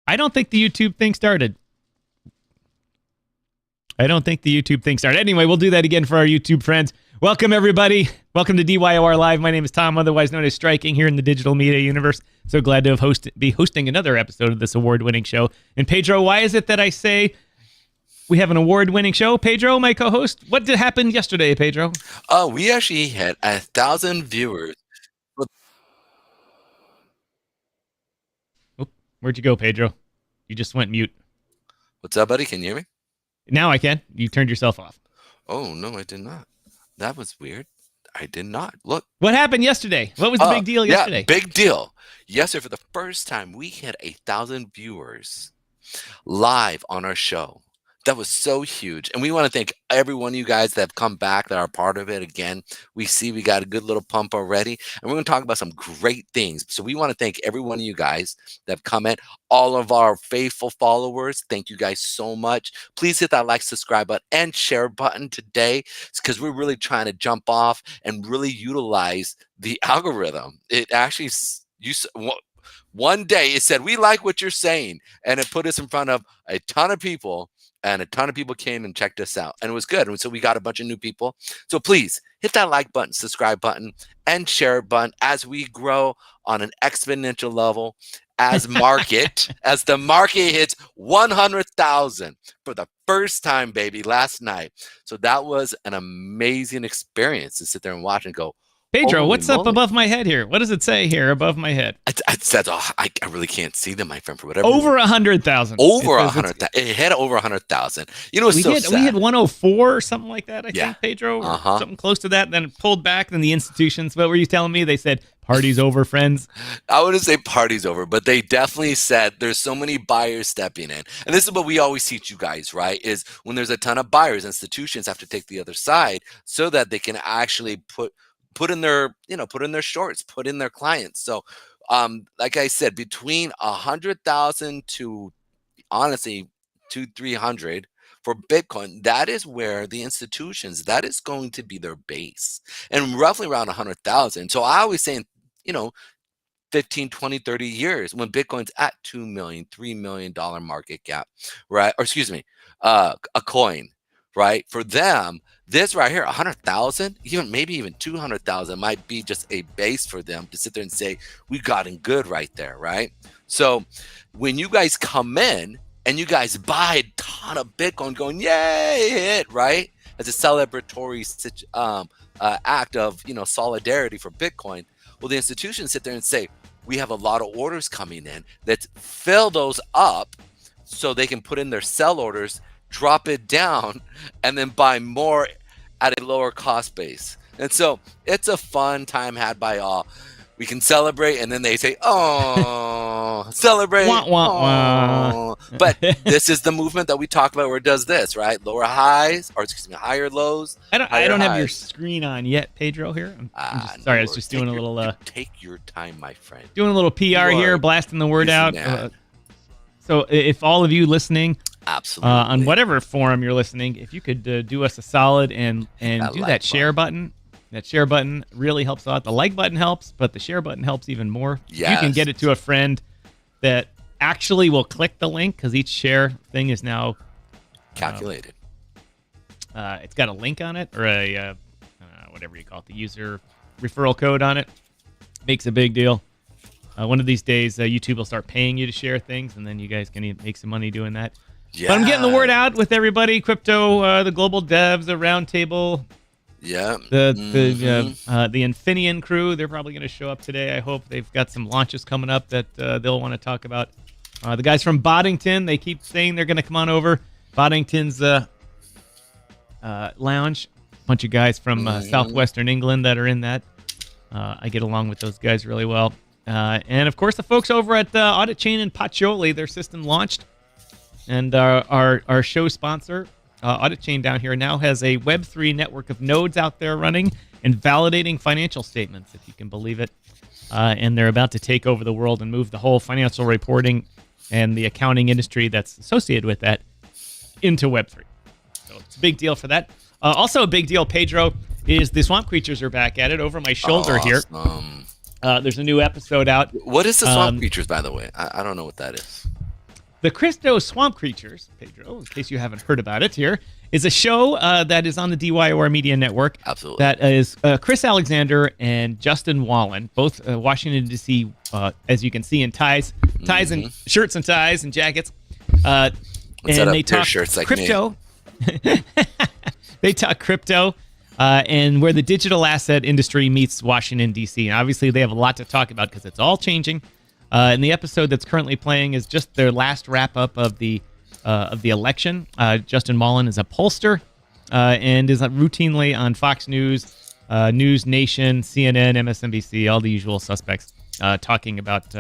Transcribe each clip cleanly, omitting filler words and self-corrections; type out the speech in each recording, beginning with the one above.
I don't think the YouTube thing started. Anyway, we'll do that again for our YouTube friends. Welcome, everybody. Welcome to DYOR Live. My name is Tom, otherwise known as Striking, here in the digital media universe. So glad to be hosting another episode of this award-winning show. And Pedro, why is it that I say we have an award-winning show? Pedro, my co-host, what did happen yesterday, Pedro? We actually had 1,000 viewers. Oh, where'd you go, Pedro? You just went mute. What's up, buddy? Can you hear me? Now I can. You turned yourself off. Oh, no, I did not. That was weird. I did not. Look. What happened yesterday? What was the big deal yesterday? Yeah, big deal. Yesterday, for the first time, we had 1,000 viewers live on our show. That was so huge. And we want to thank every one of you guys that have come back, that are part of it. Again, we see we got a good little pump already. And we're going to talk about some great things. So we want to thank every one of you guys that have come in. All of our faithful followers, thank you guys so much. Please hit that like, subscribe button, and share button today, because we're really trying to jump off and really utilize the algorithm. It actually, one day it said, we like what you're saying. And it put us in front of a ton of people. And a ton of people came and checked us out, and it was good. And so we got a bunch of new people. So please hit that like button, subscribe button, and share button as we grow on an exponential level. As the market hits 100,000 for the first time, baby, last night. So that was an amazing experience to sit there and watch and go, Pedro, what's up above my head here? What does it say here above my head? I really can't see them, my friend, for whatever. Over 100,000. Over 100,000. It hit over 100,000. You know, it's so sad. We had 104 or something like that, I think, Pedro. Or something close to that. Then it pulled back. Then the institutions. What were you telling me? They said, party's over, friends. I wouldn't say party's over, but they definitely said there's so many buyers stepping in. And this is what we always teach you guys, right? Is when there's a ton of buyers, institutions have to take the other side so that they can actually put in their shorts, put in their clients. So like I said, between 100,000 to honestly 200-300 for Bitcoin, that is where the institutions, that is going to be their base, and roughly around 100,000. So I always say, 15, 20, 30 years, when Bitcoin's at $2 million, $3 million market cap, right? Or excuse me, a coin, right? For them, this right here, 100,000, maybe even 200,000 might be just a base for them to sit there and say, we got in good right there, right? So when you guys come in and you guys buy a ton of Bitcoin going, yay, right? As a celebratory act of, solidarity for Bitcoin, well, the institutions sit there and say, we have a lot of orders coming in. Let's fill those up so they can put in their sell orders, drop it down, and then buy more at a lower cost base. And so it's a fun time had by all. We can celebrate, and then they say, oh, celebrate. Wah, wah, wah. But this is the movement that we talk about, where it does this, right? Lower highs, or excuse me, higher lows. I don't have your screen on yet, Pedro, here. I'm just, sorry, I was just doing a little... take your time, my friend. Doing a little PR here, blasting the word out. So if all of you listening... Absolutely. On whatever forum you're listening, if you could do us a solid and do that share button. That share button really helps a lot. The like button helps, but the share button helps even more. Yes. You can get it to a friend that actually will click the link, because each share thing is now calculated. It's got a link on it, or a whatever you call it, the user referral code on it. Makes a big deal. One of these days, YouTube will start paying you to share things, and then you guys can make some money doing that. Yeah. But I'm getting the word out with everybody. Crypto, the global devs, the roundtable. Yeah. The Infineon crew, they're probably going to show up today. I hope they've got some launches coming up that they'll want to talk about. The guys from Boddington, they keep saying they're going to come on over. Boddington's lounge. A bunch of guys from southwestern England that are in that. I get along with those guys really well. And, of course, the folks over at Audit Chain and Pacioli, their system launched. And our show sponsor, Audit Chain down here, now has a Web3 network of nodes out there running and validating financial statements, if you can believe it. And they're about to take over the world and move the whole financial reporting and the accounting industry that's associated with that into Web3. So it's a big deal for that. Also a big deal, Pedro, is the Swamp Creatures are back at it over my shoulder here. There's a new episode out. What is the Swamp Creatures, by the way? I don't know what that is. The Crypto Swamp Creatures, Pedro, in case you haven't heard about it here, is a show that is on the DYOR Media Network. Absolutely. That is Chris Alexander and Justin Wallin, both Washington, D.C., as you can see, in ties and shirts and ties and jackets. And they talk shirts like crypto. They talk crypto and where the digital asset industry meets Washington, D.C. And obviously, they have a lot to talk about because it's all changing. And the episode that's currently playing is just their last wrap-up of the election. Justin Wallin is a pollster and is routinely on Fox News, News Nation, CNN, MSNBC, all the usual suspects, talking about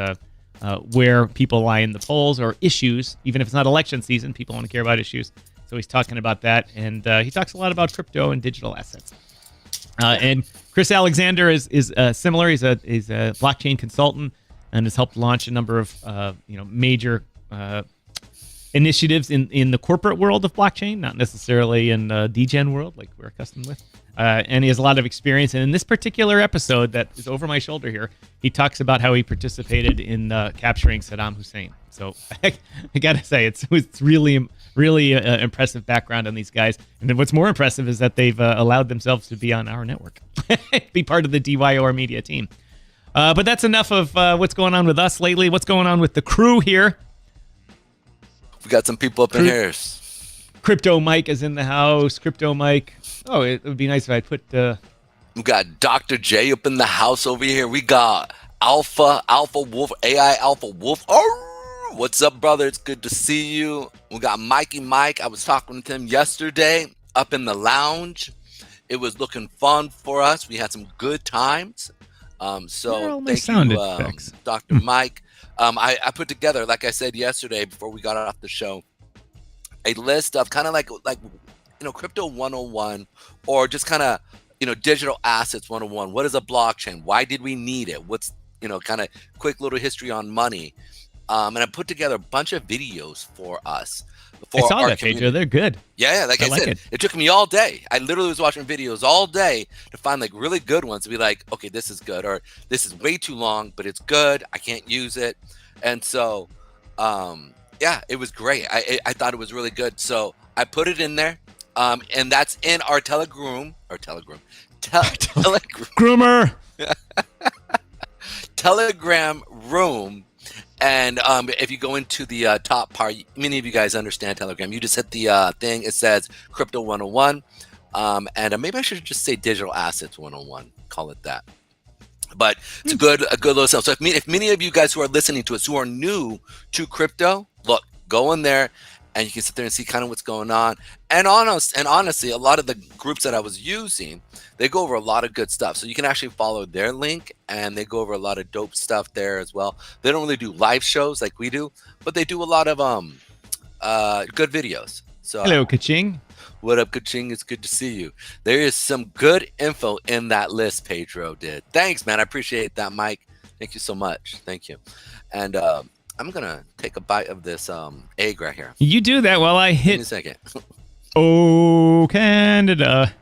where people lie in the polls or issues. Even if it's not election season, people want to care about issues. So he's talking about that, and he talks a lot about crypto and digital assets. And Chris Alexander is similar. He's a blockchain consultant and has helped launch a number of major initiatives in the corporate world of blockchain, not necessarily in the degen world like we're accustomed with. And he has a lot of experience. And in this particular episode that is over my shoulder here, he talks about how he participated in capturing Saddam Hussein. So I got to say, it's really impressive background on these guys. And then what's more impressive is that they've allowed themselves to be on our network, be part of the DYOR Media team. But that's enough of what's going on with us lately. What's going on with the crew here? We got some people up in here. Crypto Mike is in the house. Crypto Mike. Oh, it would be nice if I put... We got Dr. J up in the house over here. We got Alpha Wolf, AI Alpha Wolf. Oh! What's up, brother? It's good to see you. We got Mikey Mike. I was talking to him yesterday up in the lounge. It was looking fun for us. We had some good times. So thank you, Dr. Mike. I put together, like I said yesterday before we got off the show, a list of kind of like crypto 101 or just kind of, digital assets 101. What is a blockchain? Why did we need it? What's, kind of quick little history on money. And I put together a bunch of videos for us. I saw that, Pedro. They're good. Yeah, like I said, it took me all day. I literally was watching videos all day to find like really good ones to be like, okay, this is good, or this is way too long, but it's good. I can't use it. And so, it was great. I thought it was really good. So I put it in there. And that's in our Telegram room. And if you go into the top part, many of you guys understand Telegram. You just hit the thing. It says Crypto 101. And maybe I should just say Digital Assets 101. Call it that. But it's a good little stuff. So if many of you guys who are listening to us who are new to crypto, look, go in there and you can sit there and see kind of what's going on. And honestly, a lot of the groups that I was using, they go over a lot of good stuff. So you can actually follow their link and they go over a lot of dope stuff there as well. They don't really do live shows like we do, but they do a lot of good videos. So hello, Kaching. What up, Kaching? It's good to see you. There is some good info in that list Pedro did. Thanks, man. I appreciate that, Mike. Thank you so much. Thank you. And I'm going to take a bite of this egg right here. You do that while I hit... Give me a second. Oh, Canada.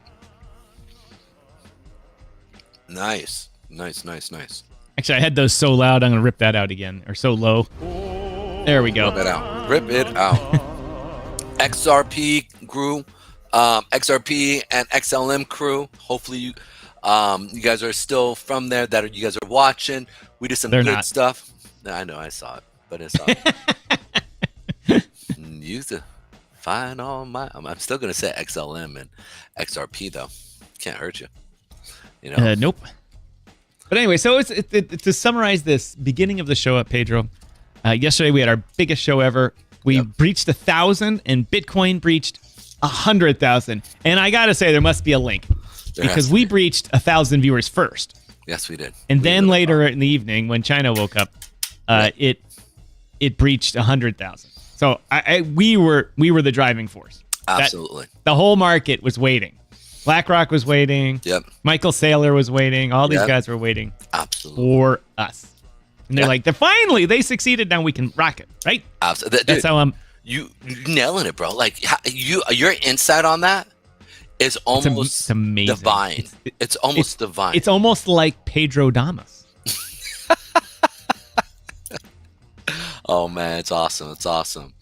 Nice. Actually, I had those so loud, I'm going to rip that out again. Or so low. There we go. Rip it out. XRP grew. XRP and XLM crew. Hopefully you guys are still from there. You guys are watching. We did some good stuff. I know, I saw it, but it's used to find all my. I'm still gonna say XLM and XRP though. Can't hurt you. Nope. But anyway, so to summarize this beginning of the show up, Pedro. Yesterday we had our biggest show ever. We breached 1,000, and Bitcoin breached 100,000. And I gotta say, there must be a link because we breached 1,000 viewers first. Yes, we did. And then later in the evening, when China woke up, it breached 100,000. So we were the driving force. Absolutely. The whole market was waiting. BlackRock was waiting. Yep. Michael Saylor was waiting. All these guys were waiting. Absolutely. For us. And they're like, they succeeded. Now we can rock it, right? Absolutely. That's how I'm. You nailing it, bro. Like your insight on that is almost amazing. Divine. It's almost divine. It's almost like Pedro Damas. Oh man, it's awesome. It's awesome.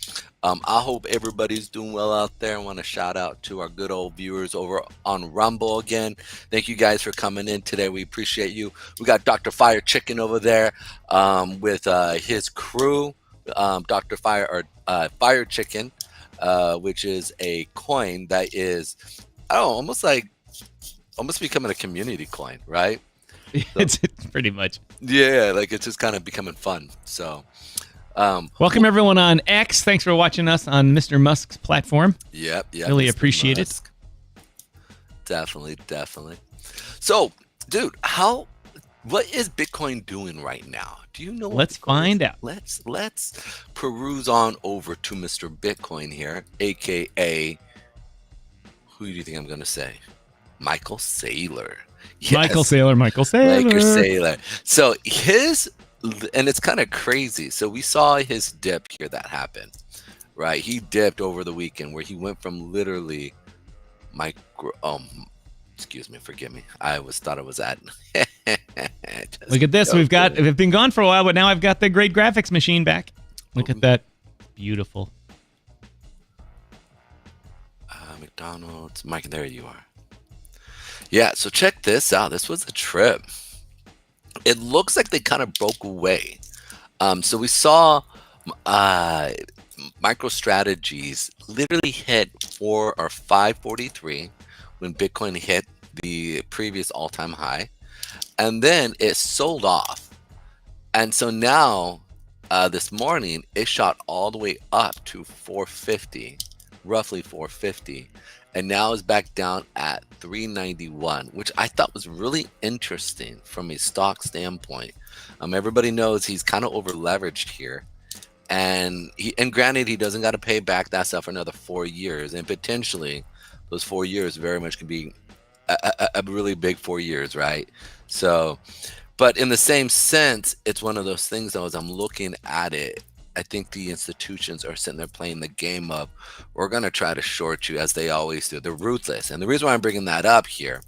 I hope everybody's doing well out there. I want to shout out to our good old viewers over on Rumble again. Thank you guys for coming in today. We appreciate you. We got Dr. Fire Chicken over there with his crew. Dr. Fire Chicken, which is a coin that is, I don't know, almost becoming a community coin, right? So, it's pretty much. Yeah, like it's just kind of becoming fun. So. Welcome everyone on X. Thanks for watching us on Mr. Musk's platform. Yep. Really Mr. appreciate Musk. Definitely. So, dude, what is Bitcoin doing right now? Do you know? Let's find out. Let's peruse on over to Mr. Bitcoin here, aka who do you think I'm gonna say? Michael Saylor. Yes. Michael Saylor. So and it's kind of crazy. So we saw his dip here that happened, right? He dipped over the weekend where he went from literally excuse me, forgive me. I thought it was at. Look at this. We've been gone for a while, but now I've got the great graphics machine back. Look at that. Beautiful. McDonald's. Mike, there you are. Yeah, so check this out. This was a trip. It looks like they kind of broke away. So we saw MicroStrategies literally hit 543 when Bitcoin hit the previous all-time high, and then it sold off. And so now this morning it shot all the way up to 450, roughly 450. And now is back down at 391, which I thought was really interesting from a stock standpoint. Everybody knows he's kind of over leveraged here, and granted, he doesn't got to pay back that stuff for another 4 years, and potentially those 4 years very much could be a really big 4 years, right? So, but in the same sense, it's one of those things though, as I'm looking at it, I think the institutions are sitting there playing the game of, we're going to try to short you as they always do. They're ruthless. And the reason why I'm bringing that up here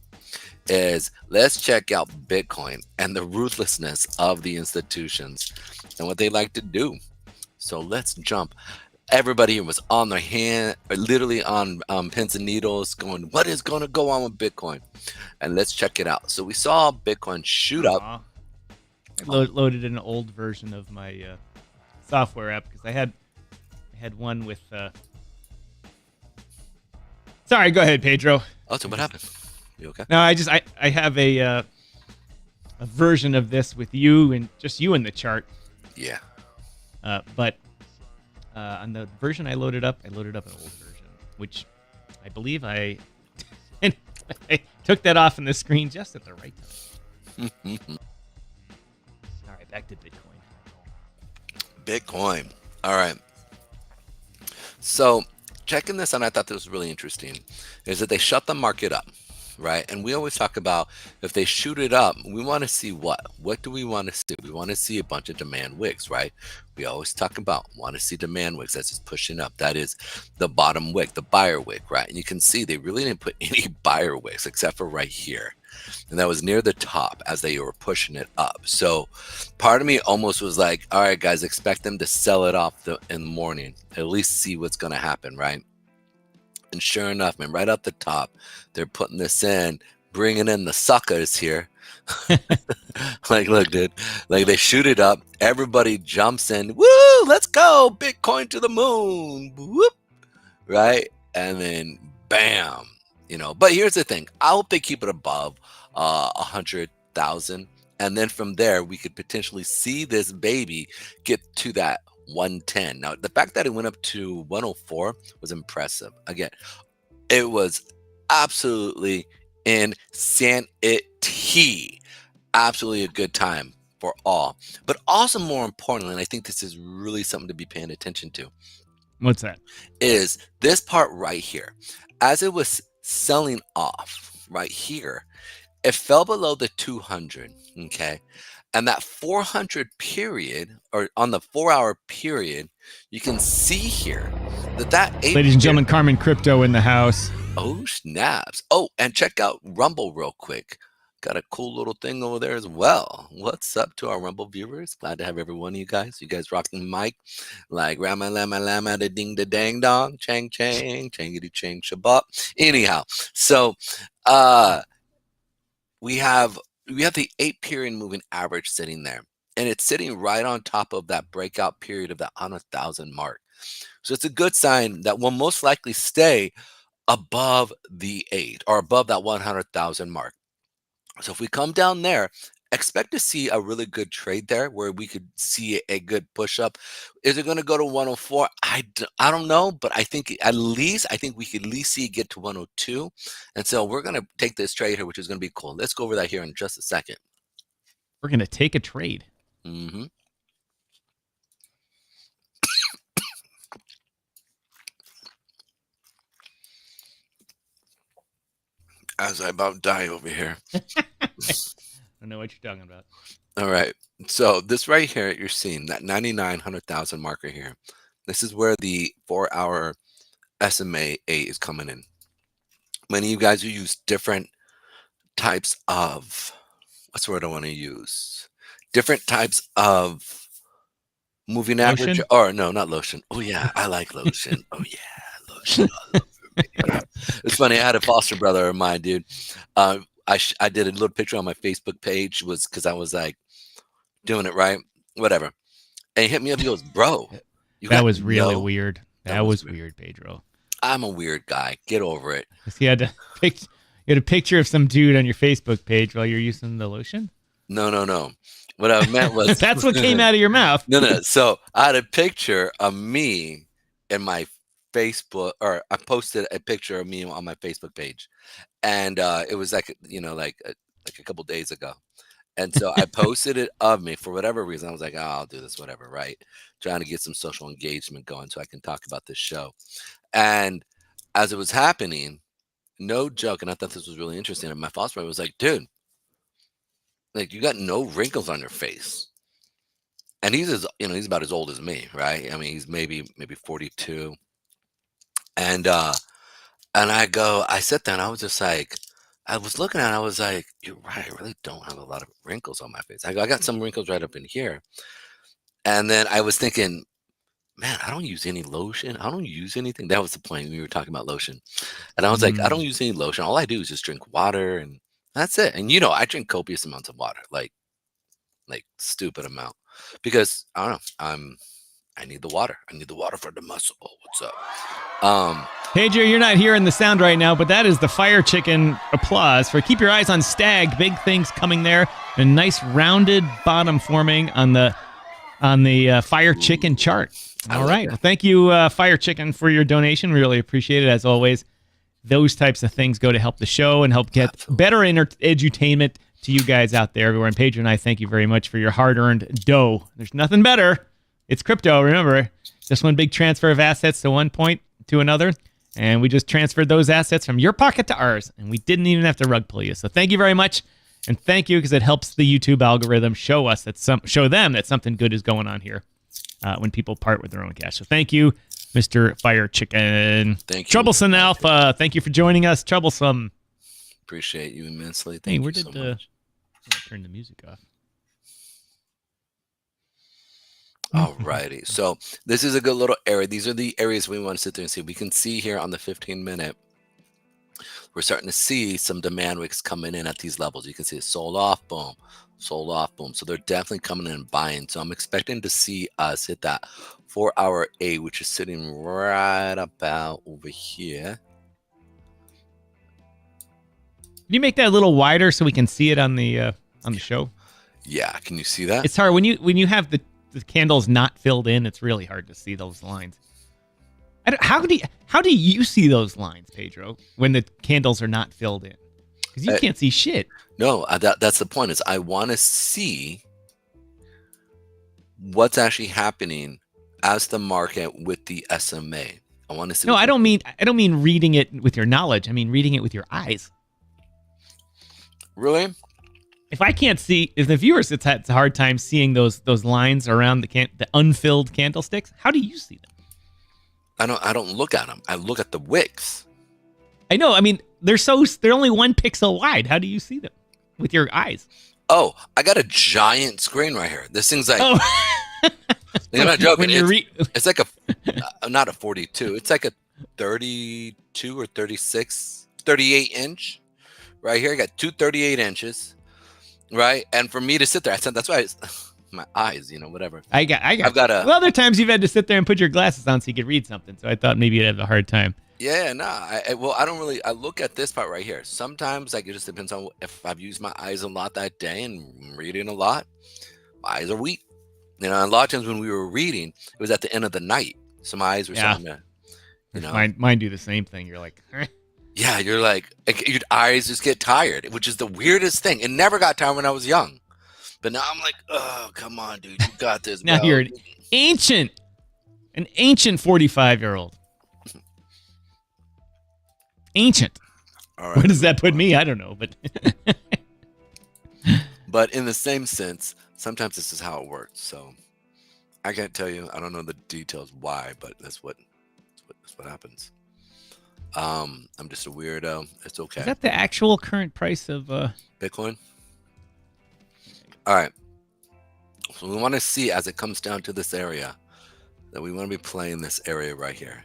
is let's check out Bitcoin and the ruthlessness of the institutions and what they like to do. So let's jump. Everybody here was on their hand, or literally on pins and needles going, what is going to go on with Bitcoin? And let's check it out. So we saw Bitcoin shoot up. I loaded an old version of my software app because I had one with sorry, go ahead, Pedro. Oh, so what happened? You okay? No, I have a version of this with you and just you in the chart. Yeah. But on the version I loaded up an old version, which I believe I took that off in the screen just at the right time. All right, back to Bitcoin. All right. So checking this out, I thought this was really interesting, is that they shut the market up, right? And we always talk about if they shoot it up, we want to see what? What do we want to see? We want to see a bunch of demand wicks, right? We always talk about want to see demand wicks. That's just pushing up. That is the bottom wick, the buyer wick, right? And you can see they really didn't put any buyer wicks except for right here. And that was near the top as they were pushing it up. So part of me almost was like, all right, guys, expect them to sell it off in the morning, at least see what's going to happen, right? And sure enough, man, right up the top, they're putting this in, bringing in the suckers here. Like, look, dude, like they shoot it up. Everybody jumps in. Woo, let's go. Bitcoin to the moon. Whoop, right? And then bam. But here's the thing. I hope they keep it above 100,000. And then from there, we could potentially see this baby get to that 110. Now, the fact that it went up to 104 was impressive. Again, it was absolutely insanity. Absolutely a good time for all. But also more importantly, and I think this is really something to be paying attention to. What's that? Is this part right here. As it was selling off right here, it fell below the 200, okay? And that 400 period, or on the 4-hour period, you can see here that ladies and gentlemen, Carmen Crypto in the house. Oh, snaps. Oh, and check out Rumble real quick, got a cool little thing over there as well. What's up to our Rumble viewers? Glad to have every one of you guys. You guys rocking the mic like Rama Lama Lama da Ding da Dang Dong, Chang Chang, Changity Chang Shabbat. Anyhow, so we have the 8-period moving average sitting there, and it's sitting right on top of that breakout period of that 100,000 mark. So it's a good sign that we'll most likely stay above the 8 or above that 100,000 mark. So if we come down there, expect to see a really good trade there where we could see a good push up. Is it going to go to 104? I don't know, but I think we could at least see it get to 102. And so we're going to take this trade here, which is going to be cool. Let's go over that here in just a second. We're going to take a trade. Mm-hmm. As I about die over here. I don't know what you're talking about. All right. So this right here, you're seeing that 100,000 marker here. This is where the 4-hour SMA 8 is coming in. Many of you guys who use different types of, what's the word I want to use? Different types of moving Lotion? average. Or no, not lotion. Oh yeah, I like lotion. Oh yeah, lotion. I love it. It's funny. I had a foster brother of mine, dude. I did a little picture on my Facebook page was because I was like doing it right, whatever. And he hit me up. He goes, "Bro, that was really weird. That was weird, Pedro. I'm a weird guy. Get over it." You had a picture of some dude on your Facebook page while you're using the lotion? No. What I meant was that's what came out of your mouth. No. So I had a picture of me in my Facebook, or I posted a picture of me on my Facebook page, and it was like a couple days ago, and so I posted it of me for whatever reason. I was like, oh, I'll do this, whatever, right? Trying to get some social engagement going so I can talk about this show. And as it was happening, no joke, and I thought this was really interesting. And my foster brother was like, dude, like you got no wrinkles on your face. And he's about as old as me, right? I mean, he's maybe 42. And I sat there and I was just like, I was looking at it, I was like, you're right, I really don't have a lot of wrinkles on my face. I got some wrinkles right up in here. And then I was thinking, man, I don't use any lotion. I don't use anything. That was the point when we were talking about lotion. And I was like, I don't use any lotion. All I do is just drink water and that's it. And I drink copious amounts of water, like stupid amount. Because I don't know, I need the water. I need the water for the muscle. What's up? Pedro, you're not hearing the sound right now, but that is the Fire Chicken applause for keep your eyes on Stag. Big things coming there. A nice rounded bottom forming on the Fire Chicken chart. All right. Well, thank you, Fire Chicken, for your donation. We really appreciate it, as always. Those types of things go to help the show and help get better edutainment to you guys out there everywhere. And Pedro and I thank you very much for your hard-earned dough. There's nothing better. It's crypto, remember. Just one big transfer of assets to one point to another. And we just transferred those assets from your pocket to ours. And we didn't even have to rug pull you. So thank you very much. And thank you because it helps the YouTube algorithm show them that something good is going on here when people part with their own cash. So thank you, Mr. Fire Chicken. Thank you. Troublesome Alpha, thank you for joining us. Troublesome. Appreciate you immensely. Thank you so much. Turn the music off. Alrighty, so this is a good little area. These are the areas we want to sit there and see. We can see here on the 15-minute, we're starting to see some demand wicks coming in at these levels. You can see it sold off, boom, sold off, boom. So they're definitely coming in and buying. So I'm expecting to see us hit that 4-hour A, which is sitting right about over here. Can you make that a little wider so we can see it on the show? Yeah, can you see that? It's hard when you have the candles not filled in. It's really hard to see those lines. How do you see those lines, Pedro, when the candles are not filled in? Because you can't see shit. No, that's the point. Is I want to see what's actually happening as the market with the SMA. I want to see. No, I don't mean reading it with your knowledge. I mean reading it with your eyes. Really? If I can't see, if the viewers it's a hard time seeing those lines around the unfilled candlesticks, how do you see them? I don't look at them. I look at the wicks. I know. I mean, they're only 1 pixel wide. How do you see them? with your eyes? Oh, I got a giant screen right here. This thing's like, Oh, I'm not joking. when you're It's like not a 42. It's like a 32 or 36, 38 inch right here. I got two 38 inches, right? And for me to sit there, I said, that's why my eyes, whatever. I've got a. Well, other times you've had to sit there and put your glasses on so you could read something. So I thought maybe you'd have a hard time. Yeah, no. I don't really. I look at this part right here. Sometimes, like, it just depends on if I've used my eyes a lot that day and reading a lot. My eyes are weak. A lot of times when we were reading, it was at the end of the night, so my eyes were starting to, Mine do the same thing. You're like, huh? Yeah, you're like your eyes just get tired, which is the weirdest thing. It never got tired when I was young, but now I'm like, oh, come on, dude, you got this. Now bro. you're an ancient 45-year-old. Ancient. All right. Where does that put me? I don't know, but but in the same sense, sometimes this is how it works. So I can't tell you. I don't know the details why, but that's what happens. I'm just a weirdo. It's okay. Is that the actual current price of Bitcoin? All right. So we want to see as it comes down to this area that we want to be playing this area right here.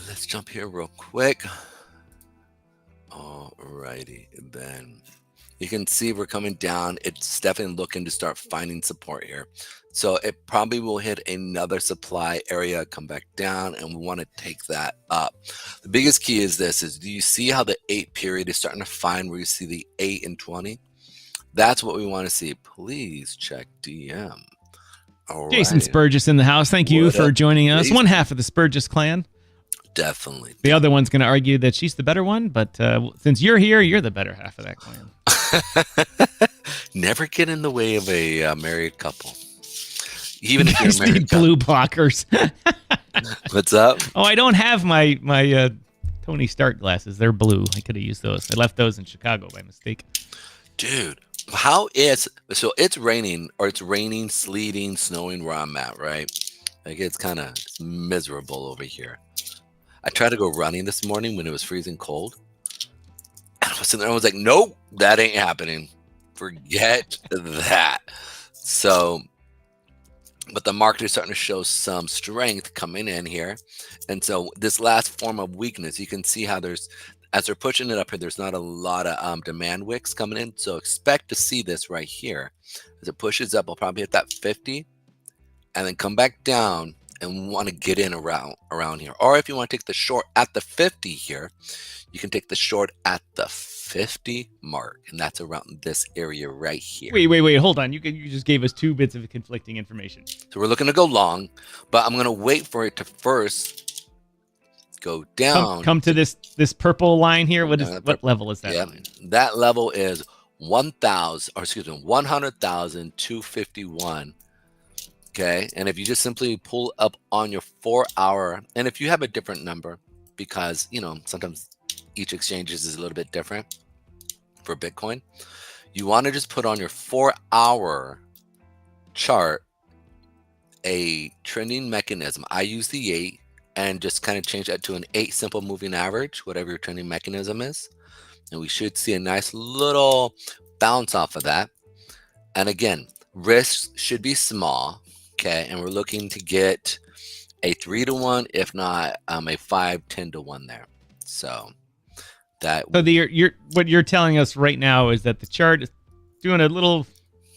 Let's jump here real quick. Alrighty, then you can see we're coming down. It's definitely looking to start finding support here. So it probably will hit another supply area, come back down, and we want to take that up. The biggest key is this: do you see how the 8 period is starting to find where you see the 8 and 20? That's what we want to see. Please check DM. All Jason right. Spurgis in the house. Thank you for joining us. One half of the Spurgis clan. Definitely. The other one's going to argue that she's the better one, but since you're here, you're the better half of that clan. Never get in the way of a married couple. Even if You you're guys a married need couple. blue blockers. What's up? Oh, I don't have my Tony Stark glasses. They're blue. I could have used those. I left those in Chicago by mistake. Dude, so it's raining, sleeting, snowing where I'm at, right? Like it's kind of miserable over here. I tried to go running this morning when it was freezing cold. And I was sitting there, I was like, nope, that ain't happening. Forget that. So, but the market is starting to show some strength coming in here. And so this last form of weakness, you can see how as they're pushing it up here, there's not a lot of demand wicks coming in. So expect to see this right here. As it pushes up, I'll probably hit that 50 and then come back down and want to get in around here. Or if you want to take the short at the 50 here, you can take the short at the 50 mark. And that's around this area right here. Wait. Hold on. You just gave us 2 bits of conflicting information. So we're looking to go long, but I'm going to wait for it to first go down. Come to this purple line here. What level is that? Yeah, line? that level is 100,251. Okay, and if you just simply pull up on your 4-hour, and if you have a different number, because sometimes each exchange is a little bit different for Bitcoin, you want to just put on your 4-hour chart a trending mechanism. I use the 8 and just kind of change that to an 8 simple moving average, whatever your trending mechanism is, and we should see a nice little bounce off of that. And again, risks should be small. Okay, and we're looking to get a 3-to-1, if not a 5-10-to-1 there. So that. So what you're telling us right now is that the chart is doing a little.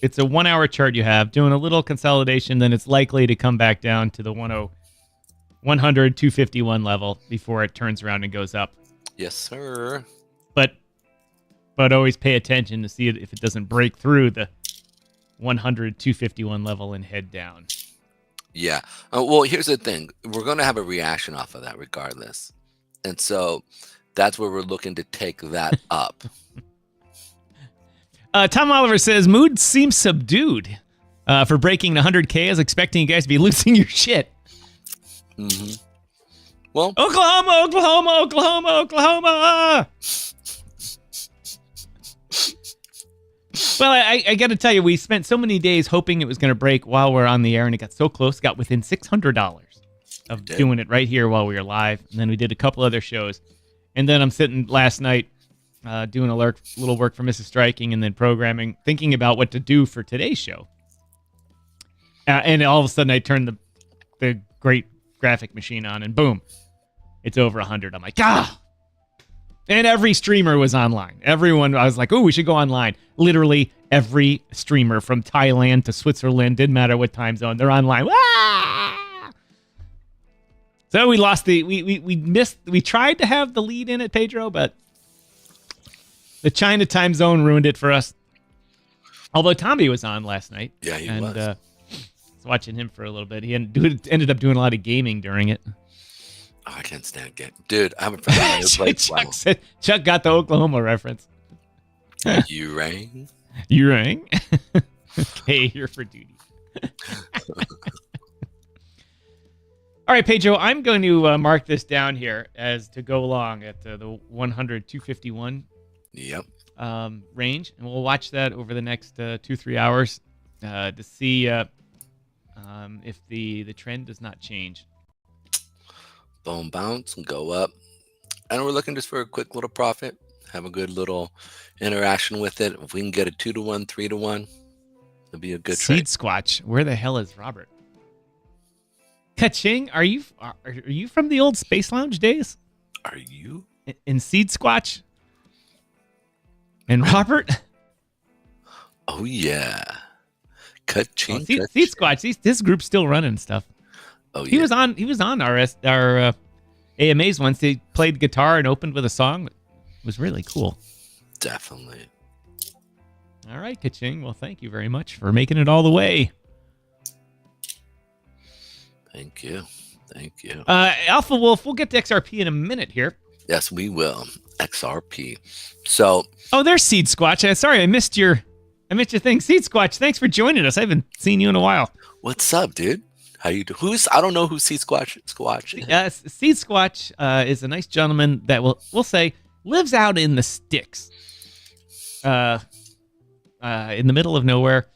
It's a 1-hour chart you have doing a little consolidation. Then it's likely to come back down to the 251 level before it turns around and goes up. Yes, sir. But always pay attention to see if it doesn't break through the 251 level and head down. Yeah. Well, here's the thing. We're going to have a reaction off of that regardless. And so that's where we're looking to take that up. Tom Oliver says, mood seems subdued for breaking 100K. I was expecting you guys to be losing your shit. Mm-hmm. Well, Oklahoma. Well, I got to tell you, we spent so many days hoping it was going to break while we're on the air, and it got so close, got within $600 of doing it right here while we were live. And then we did a couple other shows. And then I'm sitting last night doing a little work for Mrs. Striking, and then programming, thinking about what to do for today's show. And all of a sudden, I turned the great graphic machine on, and boom, it's over 100. I'm like, ah! And every streamer was online. Everyone, I was like, oh, we should go online. Literally every streamer from Thailand to Switzerland, didn't matter what time zone, they're online. Ah! So we lost we tried to have the lead in it, Pedro, but the China time zone ruined it for us. Although Tommy was on last night. Yeah, he was. I was watching him for a little bit. He ended up doing a lot of gaming during it. Oh, I can't stand game. Dude, I have a friend who plays WoW. Chuck got the Oklahoma reference. You rang? You rang? Okay, you're for duty. All right, Pedro, I'm going to mark this down here as to go along at the 100, 251 Yep. Range. And we'll watch that over the next 2-3 hours to see if the trend does not change. Boom, bounce, and go up. And we're looking just for a quick little profit. Have a good little interaction with it. If we can get a 2-to-1, 3-to-1, it'll be a good trade. Seed Squatch. Where the hell is Robert? Kaching, are you from the old Space Lounge days? Are you? In Seed Squatch? And Robert? Oh, yeah. Kaching. Seed Squatch. This group's still running stuff. Oh, yeah. He was on our AMAs once. He played guitar and opened with a song. It was really cool. Definitely. All right, Kaching. Well, thank you very much for making it all the way. Thank you. Thank you. Alpha Wolf, we'll get to XRP in a minute here. Yes, we will. XRP. So. Oh, there's Seed Squatch. Sorry, I missed your thing. Seed Squatch, thanks for joining us. I haven't seen you in a while. What's up, dude? How you do? I don't know who Seed Squatch is. Yes, Seed Squatch is a nice gentleman that we'll say lives out in the sticks, in the middle of nowhere,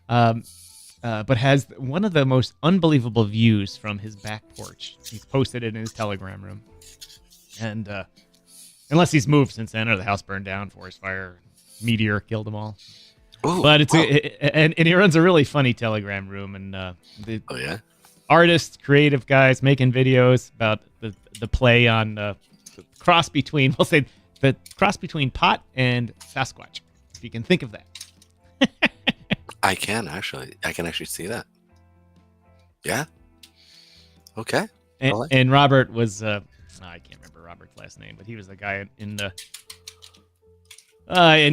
but has one of the most unbelievable views from his back porch. He's posted it in his Telegram room, and unless he's moved since then, or the house burned down, forest fire, meteor killed them all. Ooh, but it's and he runs a really funny Telegram room, and oh yeah. Artists, creative guys making videos about the play on the cross between, we'll say, the cross between pot and Sasquatch, if you can think of that. I can actually see that. Yeah. Okay. And Robert was, I can't remember Robert's last name, but he was a guy in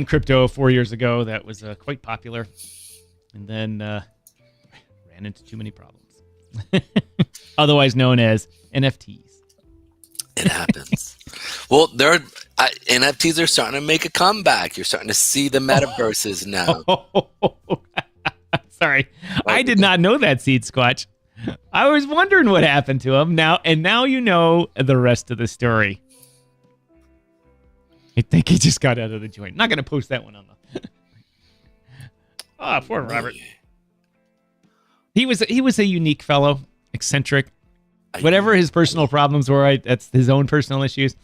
crypto 4 years ago that was quite popular, and then ran into too many problems. Otherwise known as NFTs. It happens. Well, NFTs are starting to make a comeback. You're starting to see the metaverses now. Sorry, I did not know that, Seed Squatch. I was wondering what happened to him now you know the rest of the story. I think he just got out of the joint. Not going to post that one on the. Poor Robert. He was a unique fellow, eccentric. Whatever his personal problems were, that's his own personal issues.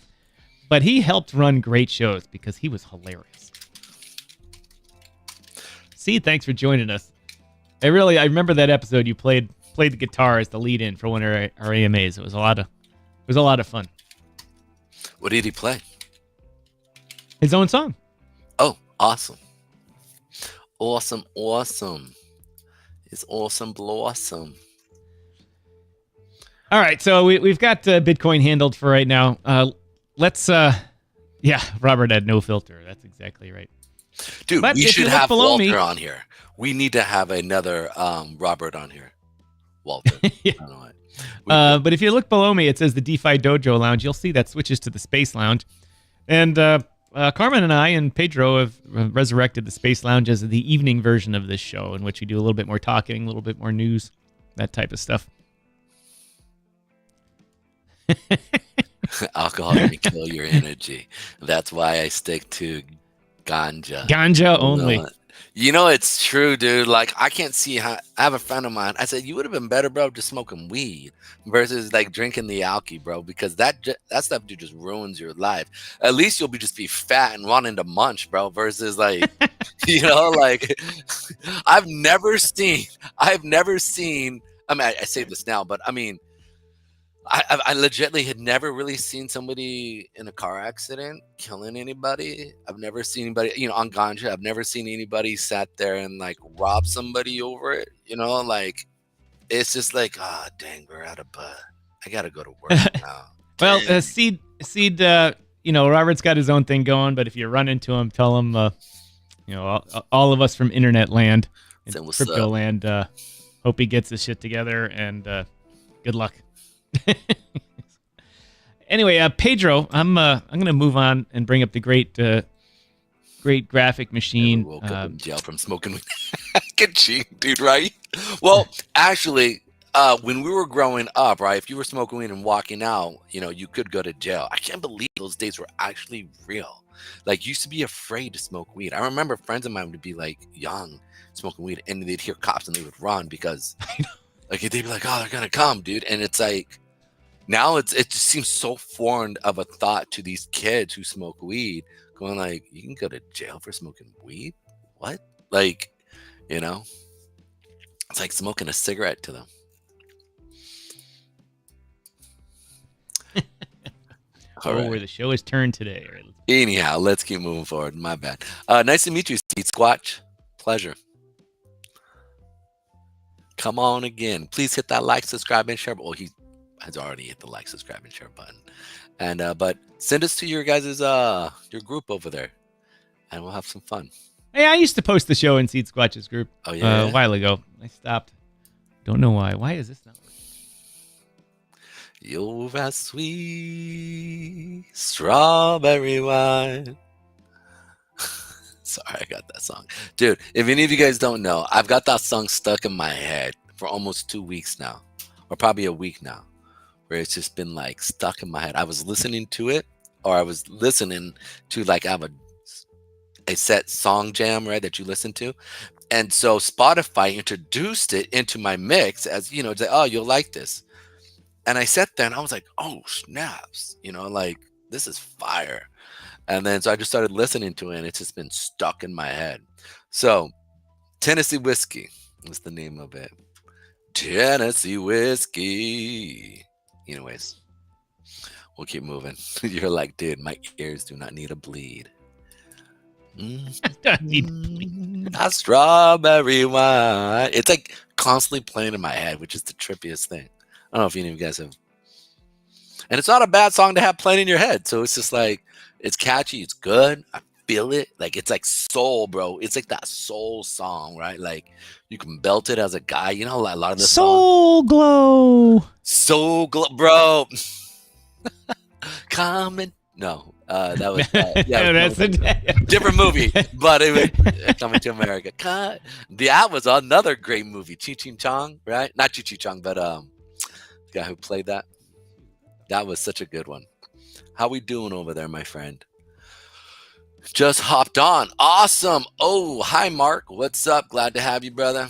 But he helped run great shows because he was hilarious. See, thanks for joining us. I remember that episode you played the guitar as the lead-in for one of our AMAs. It was a lot of fun. What did he play? His own song. Oh, awesome. Awesome. It's awesome blossom. All right, so we've got Bitcoin handled for right now. Let's Robert had no filter. That's exactly right. Dude, but we should have Walter on here. We need to have another Robert on here. Walter. Yeah. I don't know what. But if you look below me, it says the DeFi Dojo Lounge. You'll see that switches to the Space Lounge. And Carmen and I and Pedro have resurrected the Space Lounge as the evening version of this show, in which we do a little bit more talking, a little bit more news, that type of stuff. Alcohol can kill your energy. That's why I stick to ganja. Ganja only. You know, it's true, dude. Like, I can't see how. I have a friend of mine. I said, you would have been better, bro, just smoking weed versus like drinking the alky, bro, because that stuff, dude, just ruins your life. At least you'll just be fat and wanting to munch, bro, versus like, like I've never seen, I've never seen, I mean, I say this now, but I mean, I legitimately had never really seen somebody in a car accident killing anybody. I've never seen anybody, on ganja. I've never seen anybody sat there and like rob somebody over it. Like it's just like, ah, dang, we're out of bud. I gotta go to work now. Well, Dang. Seed, Robert's got his own thing going, but if you run into him, tell him, all of us from internet land and Say what's crypto up. land, hope he gets his shit together, and good luck. Anyway, Pedro, I'm gonna move on and bring up the great graphic machine. Never woke up in jail from smoking weed. Get cheap, dude, right? Well, actually, when we were growing up, right, if you were smoking weed and walking out, you could go to jail. I can't believe those days were actually real. Like, you used to be afraid to smoke weed. I remember friends of mine would be like young, smoking weed, and they'd hear cops and they would run because, like, they'd be like, "Oh, they're gonna come, dude," and it's like. Now it just seems so foreign of a thought to these kids who smoke weed, going like, you can go to jail for smoking weed? What? Like, it's like smoking a cigarette to them. Where the show is turned today. Right, anyhow, let's keep moving forward. My bad. Nice to meet you, Seed Squatch. Pleasure. Come on again. Please hit that like, subscribe, and share. Well, he has already hit the like, subscribe, and share button. And but send us to your guys' your group over there, and we'll have some fun. Hey, I used to post the show in Seed Squatch's group. Oh yeah, a while ago. I stopped. Don't know why. Why is this not working? You're as sweet strawberry wine. Sorry, I got that song, dude. If any of you guys don't know, I've got that song stuck in my head for almost 2 weeks now, or probably a week now. Where it's just been like stuck in my head. I was listening to it, or I was listening to like I have a set song jam, right, that you listen to. And so Spotify introduced it into my mix as, it's like, oh, you'll like this. And I sat there and I was like, oh, snaps, like this is fire. And then so I just started listening to it and it's just been stuck in my head. So Tennessee Whiskey is the name of it. Tennessee Whiskey. Anyways, we'll keep moving. You're like, dude, my ears do not need a bleed. A strawberry wine. It's like constantly playing in my head, which is the trippiest thing. I don't know if any of you guys have. And it's not a bad song to have playing in your head. So it's just like, it's catchy. It's good. I feel it. Like, it's like soul, bro. It's like that soul song, right? Like, you can belt it as a guy. A lot of the Soul Glow. Soul Glow, bro. Carmen. No, that was that's a different movie, but it was Coming to America. That was another great movie. Cheech and Chong, right? Not Cheech and Chong, but the guy who played that. That was such a good one. How we doing over there, my friend? Just hopped on. Awesome. Oh, hi, Mark. What's up? Glad to have you, brother.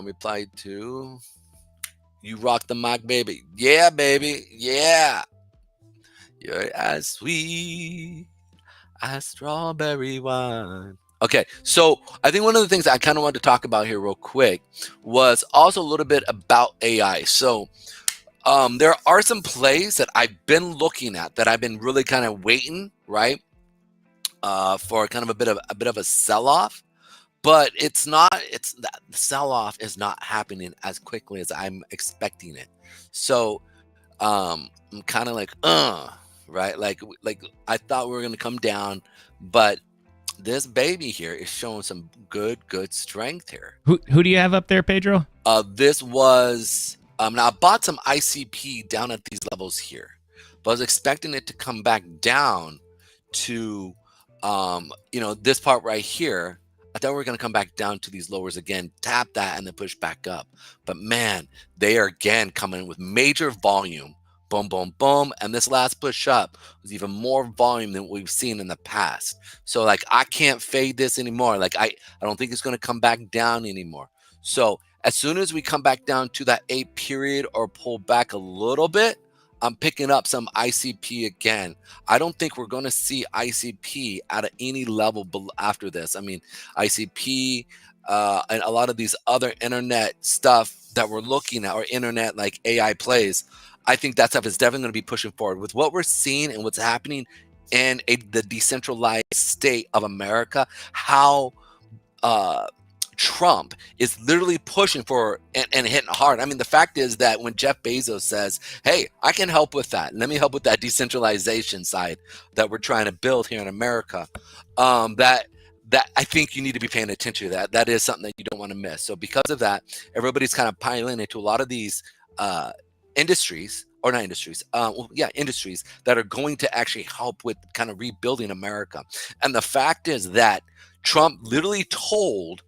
Replied to, you rock the mic, baby. Yeah, baby. Yeah. You're as sweet as strawberry wine. Okay, so I think one of the things I kind of wanted to talk about here real quick was also a little bit about AI. So there are some plays that I've been looking at that I've been really kind of waiting, right, for kind of a bit of a sell-off. But the sell-off is not happening as quickly as I'm expecting it. So I'm kind of like, right? Like I thought we were going to come down, but this baby here is showing some good strength here. Who do you have up there, Pedro? This was, now I bought some ICP down at these levels here, but I was expecting it to come back down to, this part right here. I thought we were going to come back down to these lowers again, tap that, and then push back up. But man, they are again coming with major volume boom, boom, boom. And this last push up was even more volume than we've seen in the past. So like, I can't fade this anymore. Like I don't think it's going to come back down anymore. So as soon as we come back down to that 8 period or pull back a little bit, I'm picking up some ICP again. I don't think we're going to see ICP at any level after this. I mean, ICP and a lot of these other internet stuff that we're looking at, or internet like AI plays, I think that stuff is definitely going to be pushing forward. With what we're seeing and what's happening in the decentralized state of America, how Trump is literally pushing for and hitting hard. I mean, the fact is that when Jeff Bezos says, hey, I can help with that. Let me help with that decentralization side that we're trying to build here in America. That I think you need to be paying attention to that. That is something that you don't want to miss. So because of that, everybody's kind of piling into a lot of these industries, or not industries, industries that are going to actually help with kind of rebuilding America. And the fact is that Trump literally told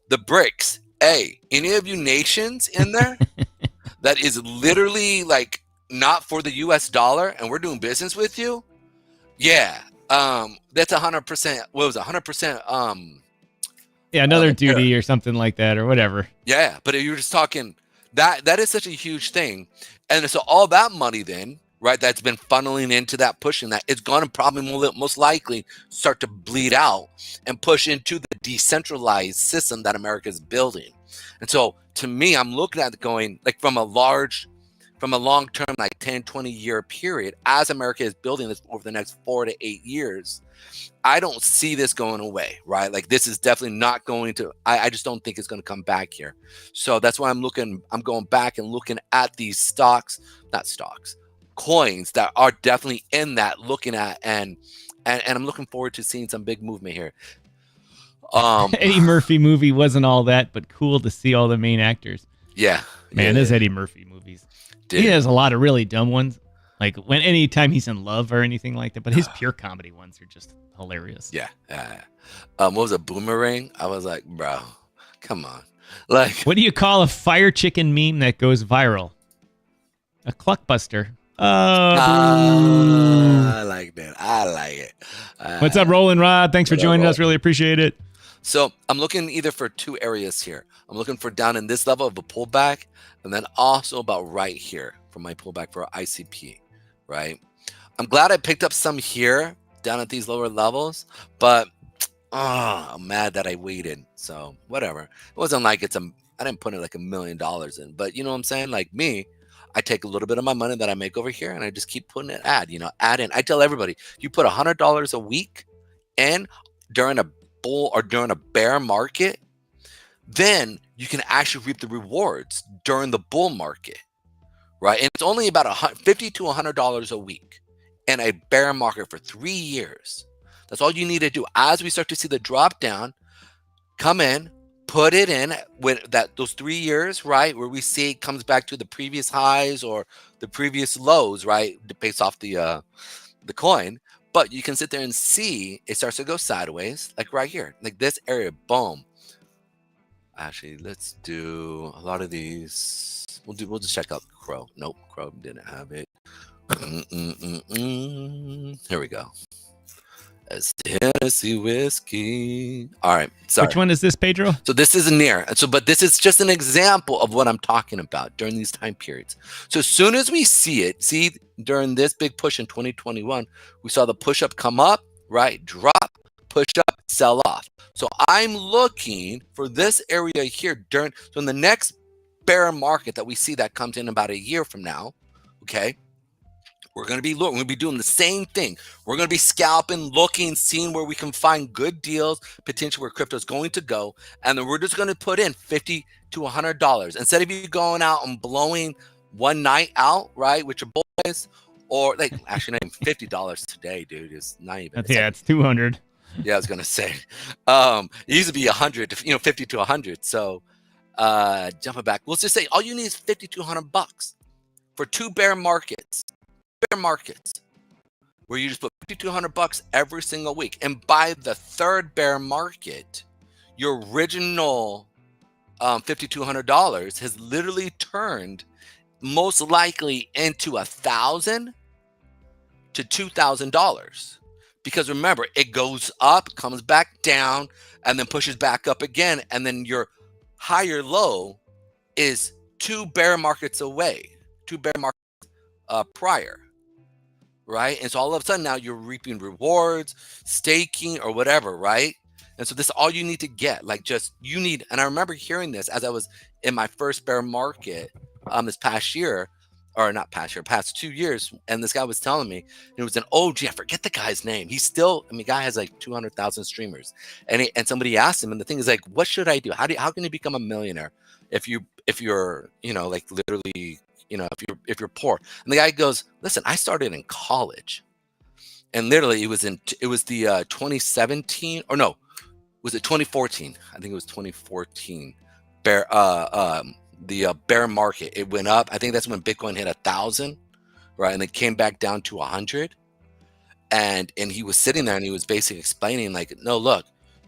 the BRICS, hey, any of you nations in there that is literally like not for the US dollar and we're doing business with you, yeah, that's 100%. What was it? 100%? Yeah, another duty or something like that, or whatever. Yeah, but you're just talking that is such a huge thing, and so all that money then, right, that's been funneling into that, pushing that, it's going to probably most likely start to bleed out and push into the decentralized system that America is building. And so to me, I'm looking at it going like from a long-term, like 10, 20 year period, as America is building this over the next 4 to 8 years, I don't see this going away, right? Like this is definitely not going to, I just don't think it's going to come back here. So that's why I'm going back and looking at these coins that are definitely in that, looking at, and I'm looking forward to seeing some big movement here. Eddie Murphy movie wasn't all that, but cool to see all the main actors. Yeah. Man, those Eddie Murphy movies. Dude. He has a lot of really dumb ones. Like anytime he's in love or anything like that, but his pure comedy ones are just hilarious. Yeah. What was a Boomerang? I was like, bro, come on. Like, what do you call a fire chicken meme that goes viral? A cluckbuster. I like that. I like it. What's up, Roland Rod? Thanks for joining us. Really appreciate it. So I'm looking either for two areas here. I'm looking for down in this level of a pullback, and then also about right here for my pullback for ICP, right? I'm glad I picked up some here down at these lower levels, but I'm mad that I waited. So whatever. It wasn't like I didn't put it like $1 million in, but you know what I'm saying? Like me, I take a little bit of my money that I make over here and I just keep putting it add in. I tell everybody, you put $100 a week in during a bull or during a bear market, then you can actually reap the rewards during the bull market, right? And it's only about $50 to $100 a week in a bear market for 3 years. That's all you need to do. As we start to see the drop down, come in, put it in with those 3 years, right, where we see it comes back to the previous highs or the previous lows, right, based off the coin. But you can sit there and see it starts to go sideways, like right here, like this area. Boom. Actually, let's do a lot of these. We'll just check out Crow. Nope, Crow didn't have it. Here we go. As Tennessee whiskey. All right. Sorry. Which one is this, Pedro? So this is near. But this is just an example of what I'm talking about during these time periods. So as soon as we see during this big push in 2021, we saw the push up come up, right? Drop, push up, sell off. So I'm looking for this area here so in the next bear market that we see that comes in about a year from now, okay? We're going to be doing the same thing. We're going to be scalping, looking, seeing where we can find good deals, potentially where crypto is going to go. And then we're just going to put in $50 to $100. Instead of you going out and blowing one night out, right, with your boys, or like actually not even $50 today, dude. It's not even. It's 200. Yeah, I was going to say. It used to be 100, 50 to 100. So jumping back, let's just say all you need is $50 to $100 for 2 bear markets. Bear markets where you just put $50 to $100 every single week, and by the third bear market, your original $50 to $100 has literally turned most likely into $1,000 to $2,000. Because remember, it goes up, comes back down, and then pushes back up again. And then your higher low is 2 bear markets away, 2 bear markets prior, right? And so all of a sudden now you're reaping rewards, staking, or whatever, right? And so this is all you need to get. Like, just you need. And I remember hearing this as I was in my first bear market this past year, or not past year, past 2 years. And this guy was telling me, it was an OG. I forget the guy's name. He's still, I mean, guy has like 200,000 streamers. And somebody asked him, and the thing is like, what should I do? How can you become a millionaire if you're, you know, like literally, you know, if you're poor? And the guy goes, listen, I started in college, and literally it was the 2017, or no, was it 2014? I think it was 2014 bear bear market. It went up. I think that's when Bitcoin hit 1,000, right? And it came back down to 100. And he was sitting there and he was basically explaining like, no, look,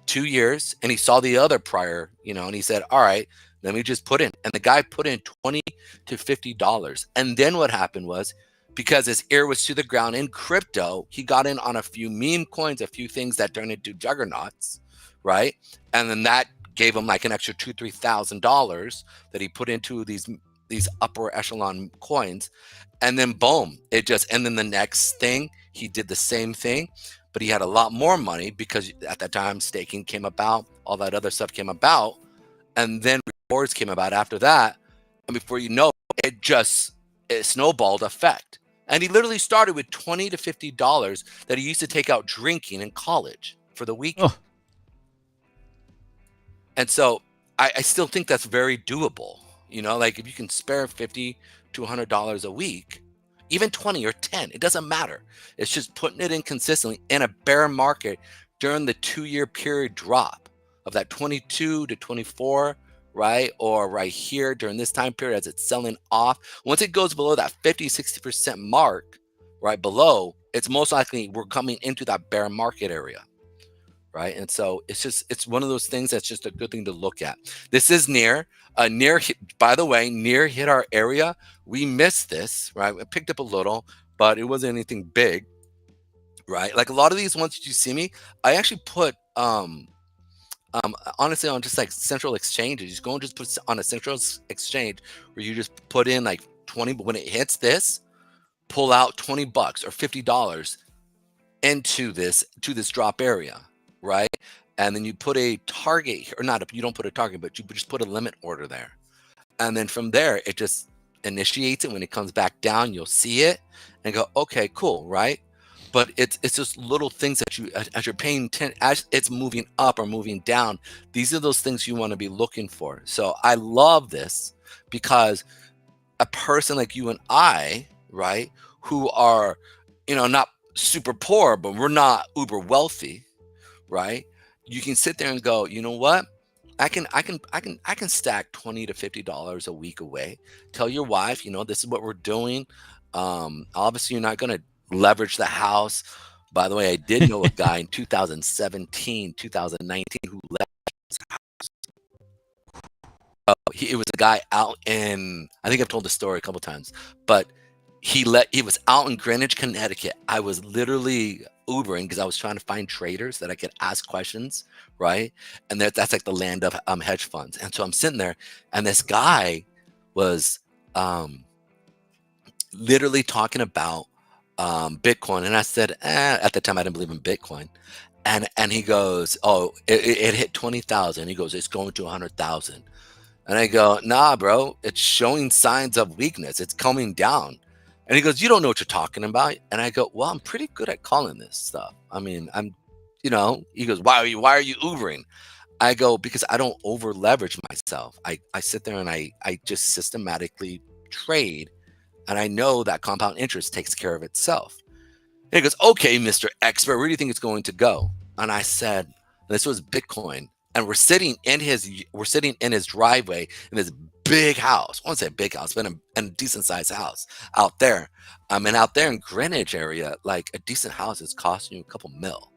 2 years. And he saw the other prior, you know, and he said, all right, let me just put in. And the guy put in $20 to $50. And then what happened was, because his ear was to the ground in crypto, he got in on a few meme coins, a few things that turned into juggernauts, right? And then that gave him like an extra $2,000-$3,000 that he put into these upper echelon coins. And then boom, and then the next thing, he did the same thing, but he had a lot more money because at that time staking came about, all that other stuff came about, and then rewards came about after that. And before you know it, it snowballed effect. And he literally started with $20 to $50 that he used to take out drinking in college for the weekend. Oh. And so I still think that's very doable. You know, like if you can spare $50 to $100 a week, even 20 or 10, it doesn't matter. It's just putting it in consistently in a bear market during the 2-year period drop of that 22 to 24, right? Or right here during this time period as it's selling off. Once it goes below that 50, 60% mark, right below, it's most likely we're coming into that bear market area. Right. And so it's one of those things that's just a good thing to look at. This is near, by the way, near hit our area. We missed this, right? It picked up a little, but it wasn't anything big, right? Like a lot of these ones that you see me, I actually put, honestly, on just like central exchanges. You just go and just put on a central exchange where you just put in like 20, but when it hits this, pull out $20 or $50 into this drop area. Right. And then you put a target, or not, you don't put a target, but you just put a limit order there. And then from there, it just initiates it. When it comes back down, you'll see it and go, okay, cool. Right. But it's just little things that you, as you're paying attention, as it's moving up or moving down, these are those things you want to be looking for. So I love this because a person like you and I, right, who are, you know, not super poor, but we're not uber wealthy. Right, you can sit there and go, you know what, I can stack $20 to $50 a week away. Tell your wife, you know, this is what we're doing. Obviously, you're not going to leverage the house. By the way, I did know a guy in 2017, 2019 who leveraged his house. It was a guy out in, I think I've told the story a couple times, but he was out in Greenwich, Connecticut. I was literally Ubering because I was trying to find traders that I could ask questions, right? And that's like the land of hedge funds. And so I'm sitting there, and this guy was literally talking about Bitcoin. And I said, at the time I didn't believe in Bitcoin. And he goes, oh, it hit 20,000. He goes, it's going to 100,000. And I go, nah, bro, it's showing signs of weakness. It's coming down. And he goes, you don't know what you're talking about. And I go, well, I'm pretty good at calling this stuff. I mean, you know, he goes, why are you Ubering? I go, because I don't over leverage myself. I sit there and I just systematically trade. And I know that compound interest takes care of itself. And he goes, okay, Mr. Expert, where do you think it's going to go? And I said, this was Bitcoin. And we're sitting in his driveway in this big house. I won't say a big house, but in a decent sized house out there. And out there in Greenwich area, like a decent house is costing you a couple mil,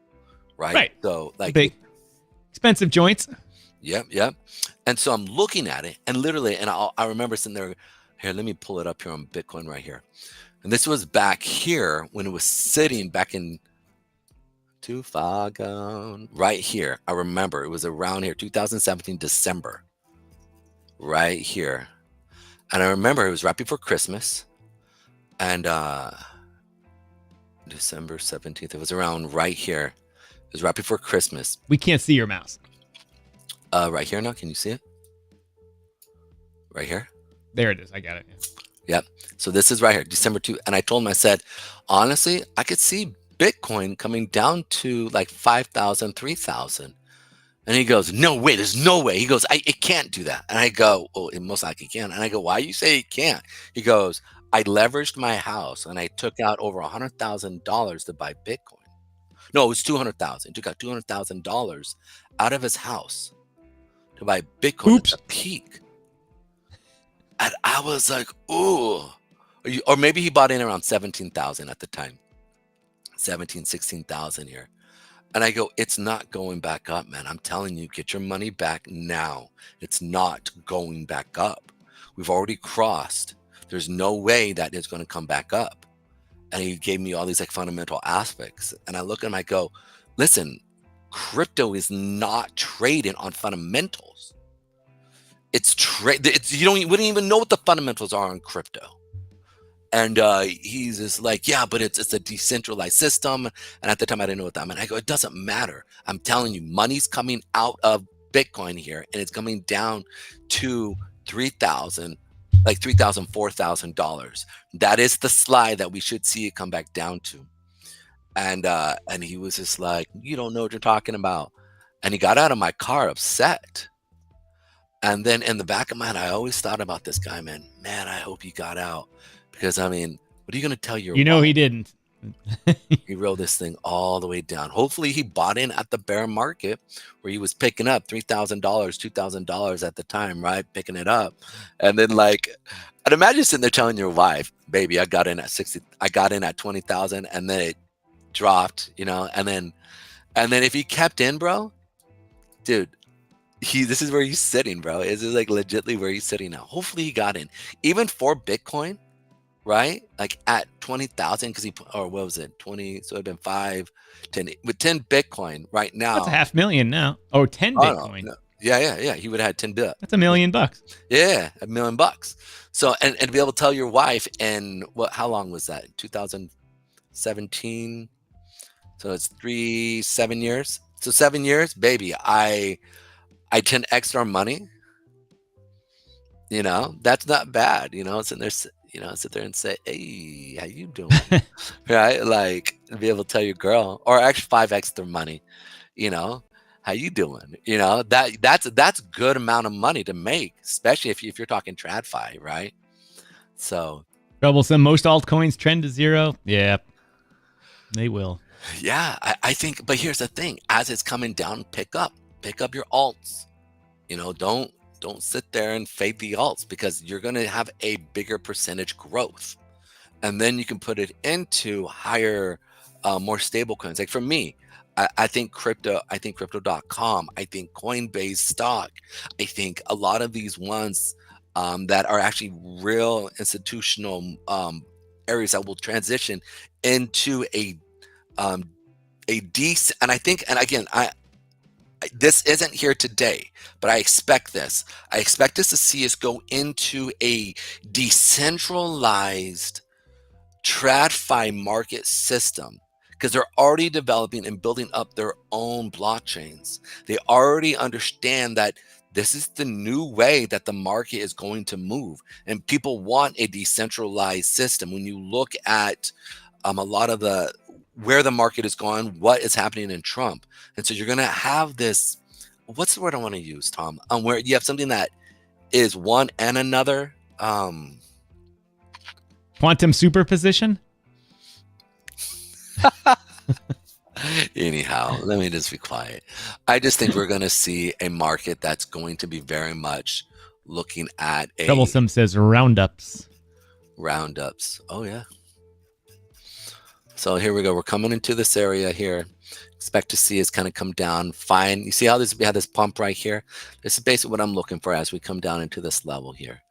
right? Right. So like big, expensive joints. Yep. And so I'm looking at it, and literally, and I remember sitting there Here, let me pull it up here on Bitcoin right here. And this was back here when it was sitting back in too far gone. Right here. I remember it was around here, 2017, December. Right here. And I remember it was right before Christmas. And December 17th. It was around right here. It was right before Christmas. We can't see your mouse. Right here now. Can you see it? Right here. There it is. I got it. Yeah. Yep. So this is right here, December 2. And I told him, I said, honestly, I could see Bitcoin coming down to like 5,000, 3,000. And he goes, no way, there's no way. He goes, it can't do that. And I go, well, it most likely can. And I go, why you say it can't? He goes, I leveraged my house and I took out over $100,000 to buy Bitcoin. No, it was 200,000. He took out $200,000 out of his house to buy Bitcoin at the peak. And I was like, ooh. Or maybe he bought in around 17,000 at the time. 17, 16,000 here. And I go, it's not going back up, man. I'm telling you, get your money back now. It's not going back up. We've already crossed. There's no way that it's going to come back up. And he gave me all these like fundamental aspects. And I look at him, I go, listen, crypto is not trading on fundamentals. It's we don't even know what the fundamentals are on crypto. And he's just like, yeah, but it's a decentralized system. And at the time, I didn't know what that meant. I go, it doesn't matter. I'm telling you, money's coming out of Bitcoin here, and it's coming down to $3,000, like $3,000, $4,000. That is the slide that we should see it come back down to. And he was just like, you don't know what you're talking about. And he got out of my car upset. And then in the back of my head, I always thought about this guy, man. Man, I hope he got out. Because, I mean, what are you going to tell your wife? He didn't. He rode this thing all the way down. Hopefully, he bought in at the bear market where he was picking up $3,000, $2,000 at the time, right? Picking it up. And then, like, I'd imagine sitting there telling your wife, baby, I got in at 60, I got in at 20,000, and then it dropped, you know? And then if he kept in, bro, dude, this is where he's sitting, bro. This is like legitly where he's sitting now. Hopefully, he got in. Even for Bitcoin, right? Like at 20,000, because or what was it? 20, so it'd been 5, 10, with 10 Bitcoin right now. That's $500,000 now. Oh, 10 Bitcoin. No. Yeah. He would have had 10 bit. That's $1 million. Yeah, $1 million. So, and to be able to tell your wife in how long was that? 2017. So it's 7 years. So 7 years, baby, I 10x our money. You know, that's not bad. You know, sitting there, sit there and say, hey, how you doing? Right? Like, be able to tell your girl, or actually 5x their money, you know, how you doing? You know, that's good amount of money to make, especially if you're talking TradFi, right? So troublesome. Most altcoins trend to zero. Yeah, they will. Yeah, I think, but here's the thing: as it's coming down, pick up your alts. You know, don't sit there and fade the alts, because you're going to have a bigger percentage growth, and then you can put it into higher, more stable coins. Like for me, I think crypto. I think crypto.com. I think Coinbase stock. I think a lot of these ones that are actually real institutional areas that will transition into a decent. And I think, and again, this isn't here today, but I expect this. I expect us to see us go into a decentralized TradFi market system, because they're already developing and building up their own blockchains. They already understand that this is the new way that the market is going to move, and people want a decentralized system. When you look at a lot of where the market is going, what is happening in Trump. And so you're going to have this, what's the word I want to use, Tom? Where you have something that is one and another. Quantum superposition? Anyhow, let me just be quiet. I just think we're going to see a market that's going to be very much looking at a... Troublesome says roundups. Roundups. Oh, yeah. So here we go. We're coming into this area here. Expect to see us kind of come down. Fine. You see how we have this pump right here? This is basically what I'm looking for as we come down into this level here.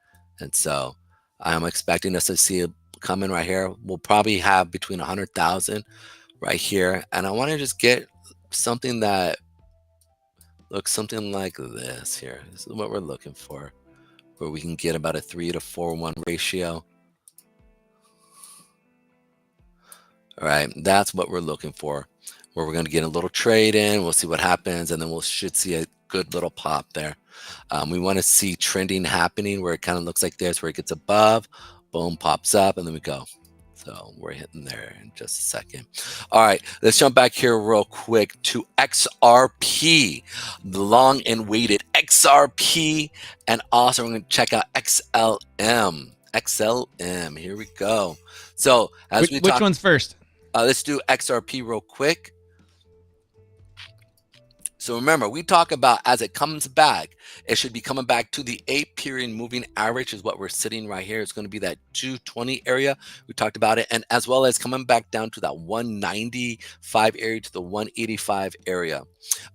And so I'm expecting us to see it coming right here. We'll probably have between 100,000 right here. And I want to just get something that looks something like this here. This is what we're looking for, where we can get about a 3 to 4-1 ratio. All right, that's what we're looking for, where we're going to get a little trade in. We'll see what happens, and then we should see a good little pop there. We want to see trending happening where it kind of looks like this, where it gets above, boom, pops up, and then we go. So we're hitting there in just a second. All right, let's jump back here real quick to XRP, the long and waited XRP, and also we're going to check out XLM. XLM, here we go. So as which one's first? Let's do XRP real quick. So remember, we talk about as it comes back, it should be coming back to the 8-period moving average is what we're sitting right here. It's going to be that 220 area. We talked about it. And as well as coming back down to that 195 area to the 185 area.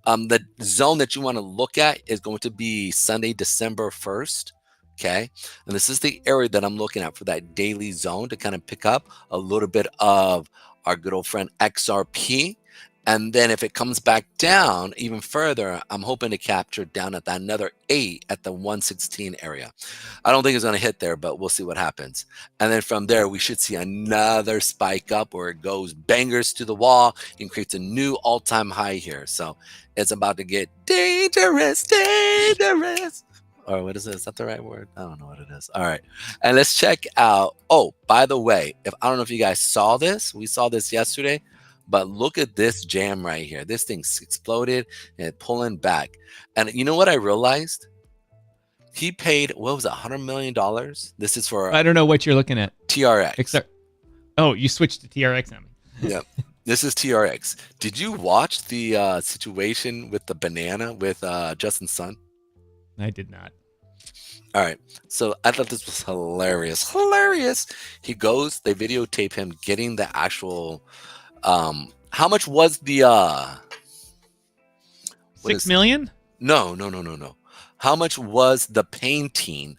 The zone that you want to look at is going to be Sunday, December 1st. Okay. And this is the area that I'm looking at for that daily zone to kind of pick up a little bit of our good old friend XRP. And then if it comes back down even further, I'm hoping to capture down at that another 8 at the 116 area. I don't think it's going to hit there, but we'll see what happens. And then from there, we should see another spike up where it goes bangers to the wall and creates a new all-time high here. So it's about to get dangerous, dangerous. Or what is it? Is that the right word? I don't know what it is. All right. And let's check out. Oh, by the way, I don't know if you guys saw this. We saw this yesterday. But look at this jam right here. This thing's exploded and pulling back. And you know what I realized? He paid, what was it, $100 million? This is for... I don't know what you're looking at. TRX. Oh, you switched to TRX on me. Yeah. This is TRX. Did you watch the situation with the banana with Justin Sun? I did not. All right. So I thought this was hilarious. Hilarious. He goes, they videotape him getting the actual... how much was the 6 million? No. How much was the painting?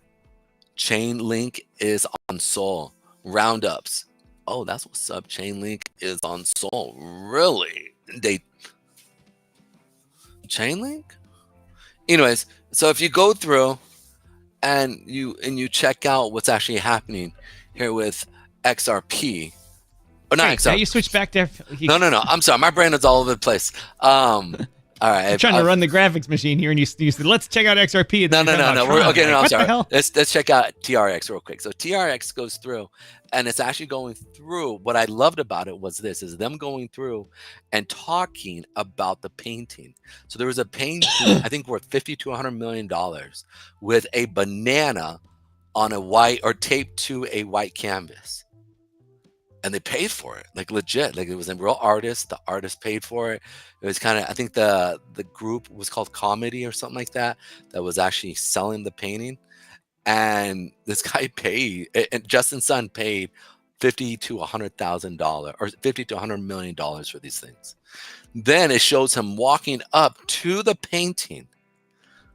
Chainlink is on Sol. Roundups. Oh, that's what's up. Chainlink is on Sol. Really? Chainlink? Anyways, so if you go through and you check out what's actually happening here with XRP. Or not XRP. Now you switch back to... No. I'm sorry. My brain is all over the place. All right. I'm trying to run the graphics machine here, and you said, let's check out XRP. No. I'm sorry. Hell? Let's check out TRX real quick. So TRX goes through, and it's actually going through. What I loved about it was this, is them going through and talking about the painting. So there was a painting, I think worth $50 to $100 million with a banana on a white, or taped to a white canvas. And they paid for it, like legit. Like it was a real artist. The artist paid for it. It was kind of, I think the group was called Comedy or something like that. That was actually selling the painting, and this guy paid. And Justin Sun paid $50 to $100,000 or $50 to $100 million for these things. Then it shows him walking up to the painting.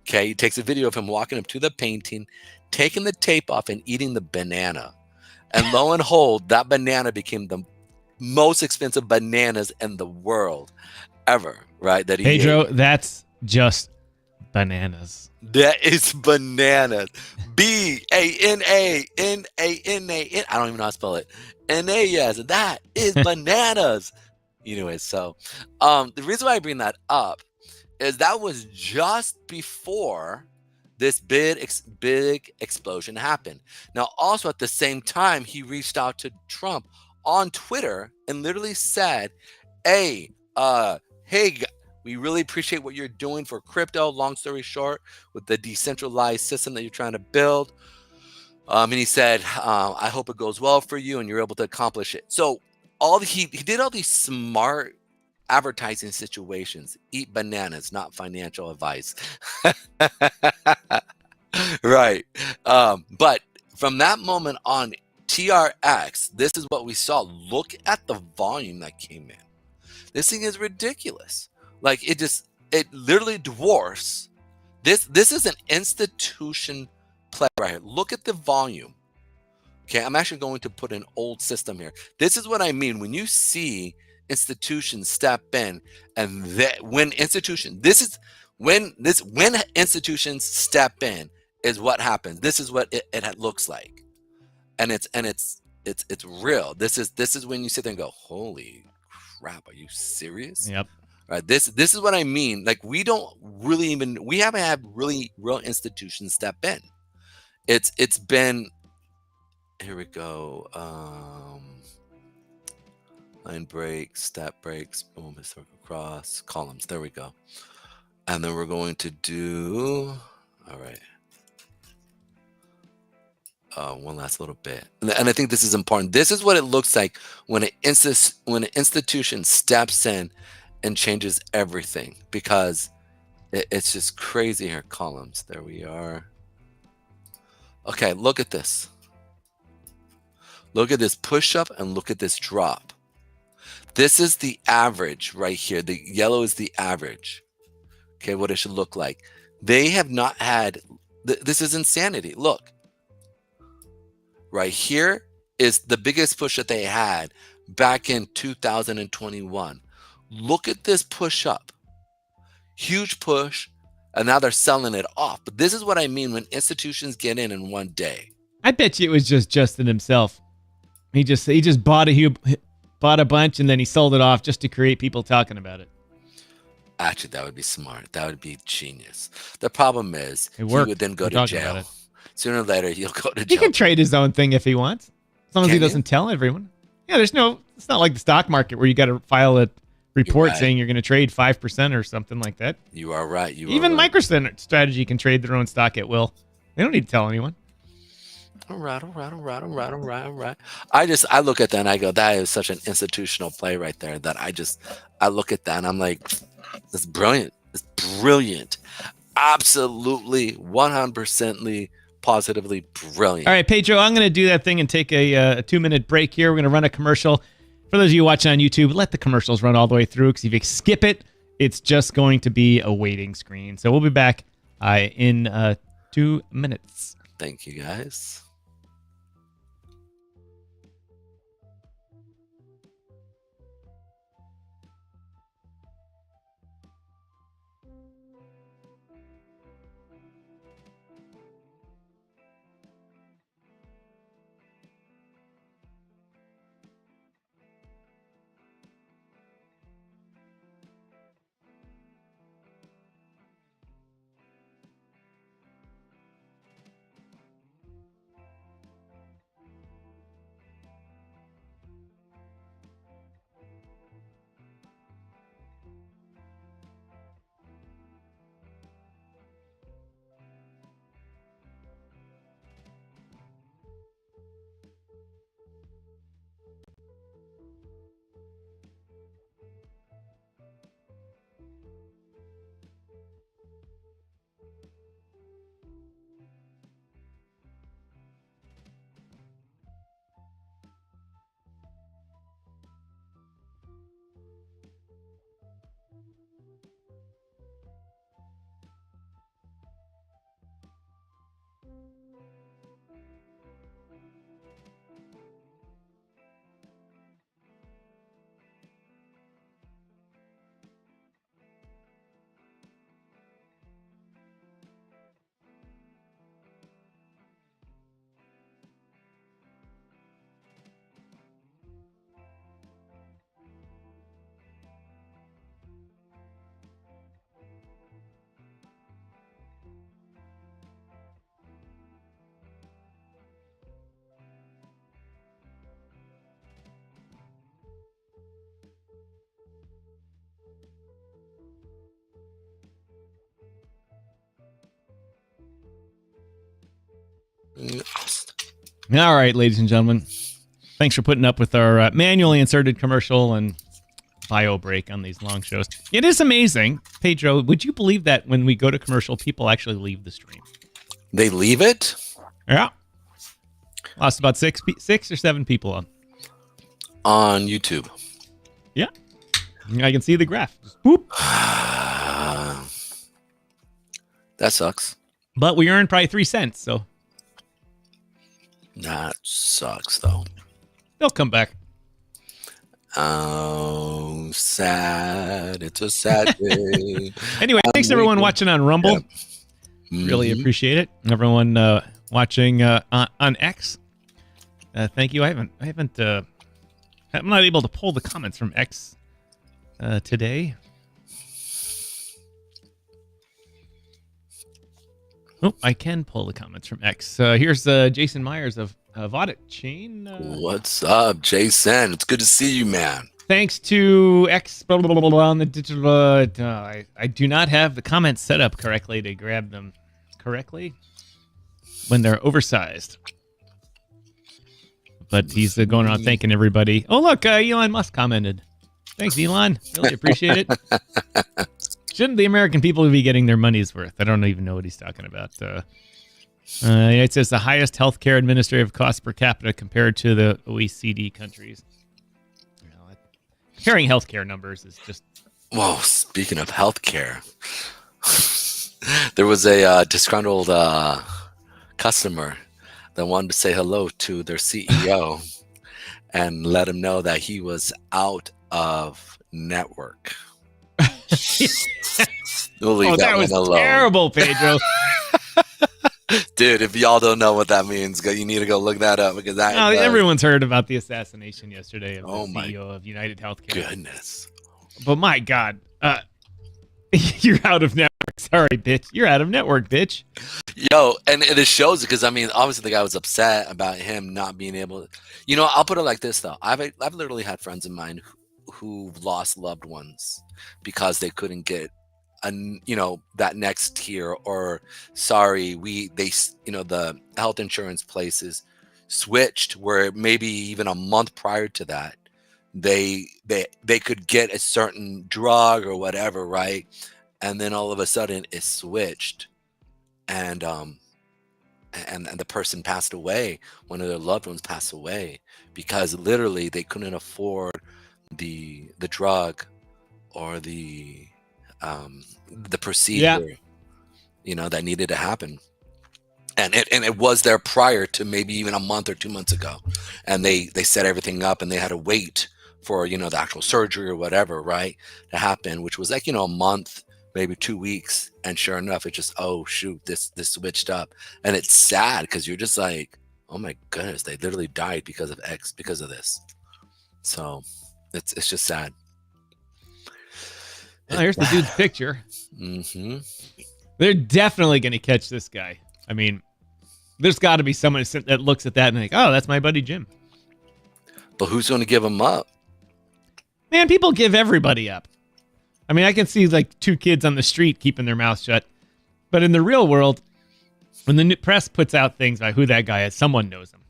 Okay, he takes a video of him walking up to the painting, taking the tape off, and eating the banana. And lo and behold, that banana became the most expensive bananas in the world ever, right? That he Pedro, ate. that's just bananas. That is bananas. B-A-N-A-N-A-N-A. I don't even know how to spell it. N-A-S. That is bananas. Anyway, so the reason why I bring that up is that was just before this big explosion happened. Now, also at the same time, he reached out to Trump on Twitter and literally said, hey, we really appreciate what you're doing for crypto. Long story short, with the decentralized system that you're trying to build. And he said, I hope it goes well for you and you're able to accomplish it. So he did all these smart advertising situations. Eat bananas, not financial advice. Right. But from that moment on, TRX, this is what we saw. Look at the volume that came in. This thing is ridiculous. Like it literally dwarfs. This is an institution play right here. Look at the volume. Okay, I'm actually going to put an old system here. This is what I mean when you see institutions step in, and that when institutions step in is what happens. This is what it looks like, and it's real. This is when you sit there and go, holy crap, are you serious? Yep. Right. This is what I mean. Like we haven't had really real institutions step in. It's been, here we go. Line breaks, step breaks, boom, historical cross, columns. There we go. And then we're going to do, all right. One last little bit. And I think this is important. This is what it looks like when an institution steps in and changes everything, because it's just crazy here. Columns. There we are. Okay, look at this. Look at this push up and look at this drop. This is the average right here. The yellow is the average. Okay, what it should look like. They have not had, this is insanity. Look. Right here is the biggest push that they had back in 2021. Look at this push up. Huge push, and now they're selling it off. But this is what I mean when institutions get in one day. I bet you it was just Justin himself. He just bought a bunch and then he sold it off just to create people talking about it. Actually, that would be smart. That would be genius. The problem is he would then go to jail. Sooner or later, he'll go to jail. He can trade his own thing if he wants, as long as he doesn't tell everyone. Yeah, it's not like the stock market where you got to file a report saying you're going to trade 5% or something like that. You are right. Even MicroStrategy can trade their own stock at will. They don't need to tell anyone. All right. I look at that and I go, that is such an institutional play right there that I look at that and I'm like, it's brilliant. It's brilliant. Absolutely 100% positively brilliant. All right, Pedro, I'm going to do that thing and take a 2-minute break here. We're going to run a commercial. For those of you watching on YouTube, let the commercials run all the way through, because if you skip it, it's just going to be a waiting screen. So we'll be back in 2 minutes. Thank you, guys. All right, ladies and gentlemen. Thanks for putting up with our manually inserted commercial and bio break on these long shows. It is amazing. Pedro, would you believe that when we go to commercial, people actually leave the stream? They leave it? Yeah. Lost about six or seven people on YouTube. Yeah. I can see the graph. Just boop. That sucks. But we earned probably 3 cents, so. That sucks, though. They'll come back. Oh, sad. It's a sad day. Anyway, thanks everyone watching on Rumble. Yep. Really appreciate it. Everyone watching on X. Thank you. I'm not able to pull the comments from X today. Oh, I can pull the comments from X. Here's Jason Myers of Audit Chain. What's up, Jason? It's good to see you, man. Thanks to X blah, blah, blah, blah, on the digital. I do not have the comments set up correctly to grab them correctly when they're oversized. But he's going around thanking everybody. Oh, look, Elon Musk commented. Thanks, Elon. Really appreciate it. Shouldn't the American people be getting their money's worth? I don't even know what he's talking about. It says the highest healthcare administrative cost per capita compared to the OECD countries. Comparing healthcare numbers is just... Whoa, speaking of healthcare, there was a disgruntled customer that wanted to say hello to their CEO and let him know that he was out of network. We'll leave that was alone. Terrible, Pedro. Dude, if y'all don't know what that means, you need to go look that up because everyone's heard about the assassination yesterday of the CEO of United Healthcare. Goodness. But my God, you're out of network. Sorry, bitch. You're out of network, bitch. Yo, and it shows because obviously the guy was upset about him not being able to. I'll put it like this though. I've literally had friends of mine who've lost loved ones because they couldn't get that next tier, or the health insurance places switched where maybe even a month prior to that they could get a certain drug or whatever, right? And then all of a sudden it switched, and the person passed away. One of their loved ones passed away because literally they couldn't afford the drug or the procedure, that needed to happen, and it was there prior to maybe even a month or 2 months ago, and they set everything up and they had to wait for the actual surgery or whatever, right, to happen, which was like a month, maybe 2 weeks, and sure enough, it just this switched up, and it's sad because you're just like, oh my goodness, they literally died because of this. So it's just sad. Oh, here's the dude's picture. Mm-hmm. They're definitely going to catch this guy. I mean, there's got to be someone that looks at that and like, oh, that's my buddy Jim. But who's going to give him up? Man, people give everybody up. I mean, I can see like 2 kids on the street keeping their mouths shut. But in the real world, when the press puts out things about who that guy is, someone knows him.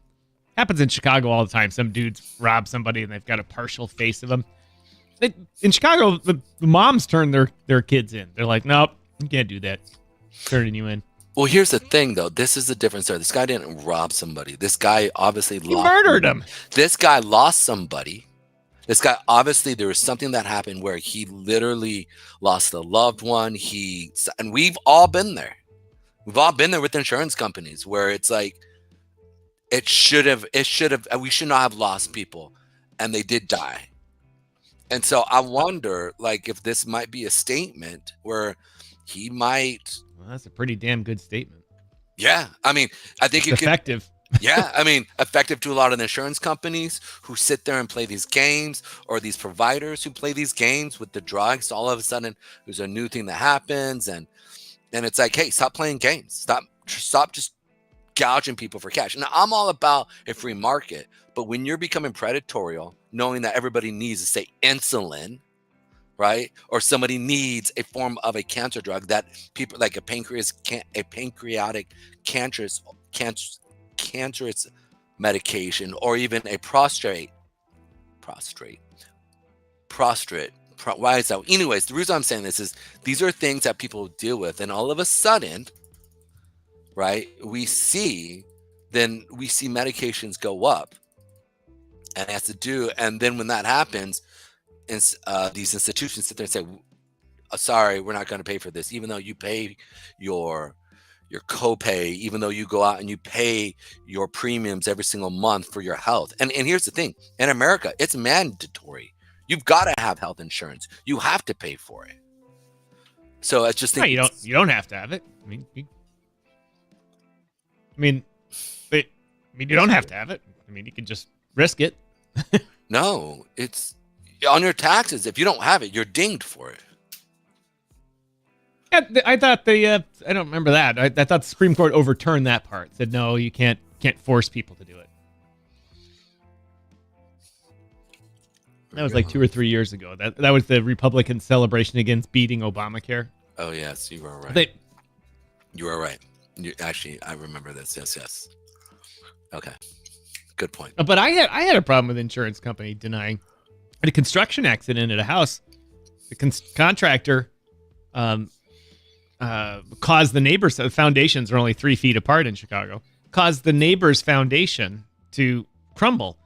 Happens in Chicago all the time. Some dudes rob somebody and they've got a partial face of him. In Chicago, the moms turn their kids in. They're like, nope, you can't do that. Turning you in. Well, here's the thing, though. This is the difference there. This guy didn't rob somebody. This guy obviously murdered him. This guy lost somebody. This guy, obviously, there was something that happened where he literally lost a loved one. And we've all been there. We've all been there with insurance companies where it's like, we should not have lost people, and they did die. And so I wonder, like, if this might be a statement where he might. Well, that's a pretty damn good statement. Yeah, I mean, I think it's effective. Yeah, I mean, effective to a lot of the insurance companies who sit there and play these games, or these providers who play these games with the drugs. All of a sudden, there's a new thing that happens, and it's like, hey, stop playing games. Stop just gouging people for cash. Now, I'm all about a free market, but when you're becoming predatory, knowing that everybody needs to say insulin, right, or somebody needs a form of a cancer drug that people like a pancreatic cancerous medication, or even a prostrate. Why is that? Anyways, the reason I'm saying this is these are things that people deal with, and all of a sudden, right, we see medications go up, and it has to do. And then when that happens, these institutions sit there and say, sorry, we're not going to pay for this, even though you pay your your copay, even though you go out and you pay your premiums every single month for your health. And here's the thing, in America, it's mandatory. You've got to have health insurance. You have to pay for it. So I just think you don't have to have it. You don't have to have it. You can just risk it. No, it's on your taxes. If you don't have it, you're dinged for it. Yeah, I thought I don't remember that. I thought the Supreme Court overturned that part. Said no, you can't force people to do it. That was like 2 or 3 years ago. That was the Republican celebration against beating Obamacare. Oh yes, you were right. You were right. Actually, I remember this. Yes. Okay, good point. But I had a problem with the insurance company denying a construction accident at a house. The contractor caused the neighbors. The foundations are only 3 feet apart in Chicago. Caused the neighbor's foundation to crumble,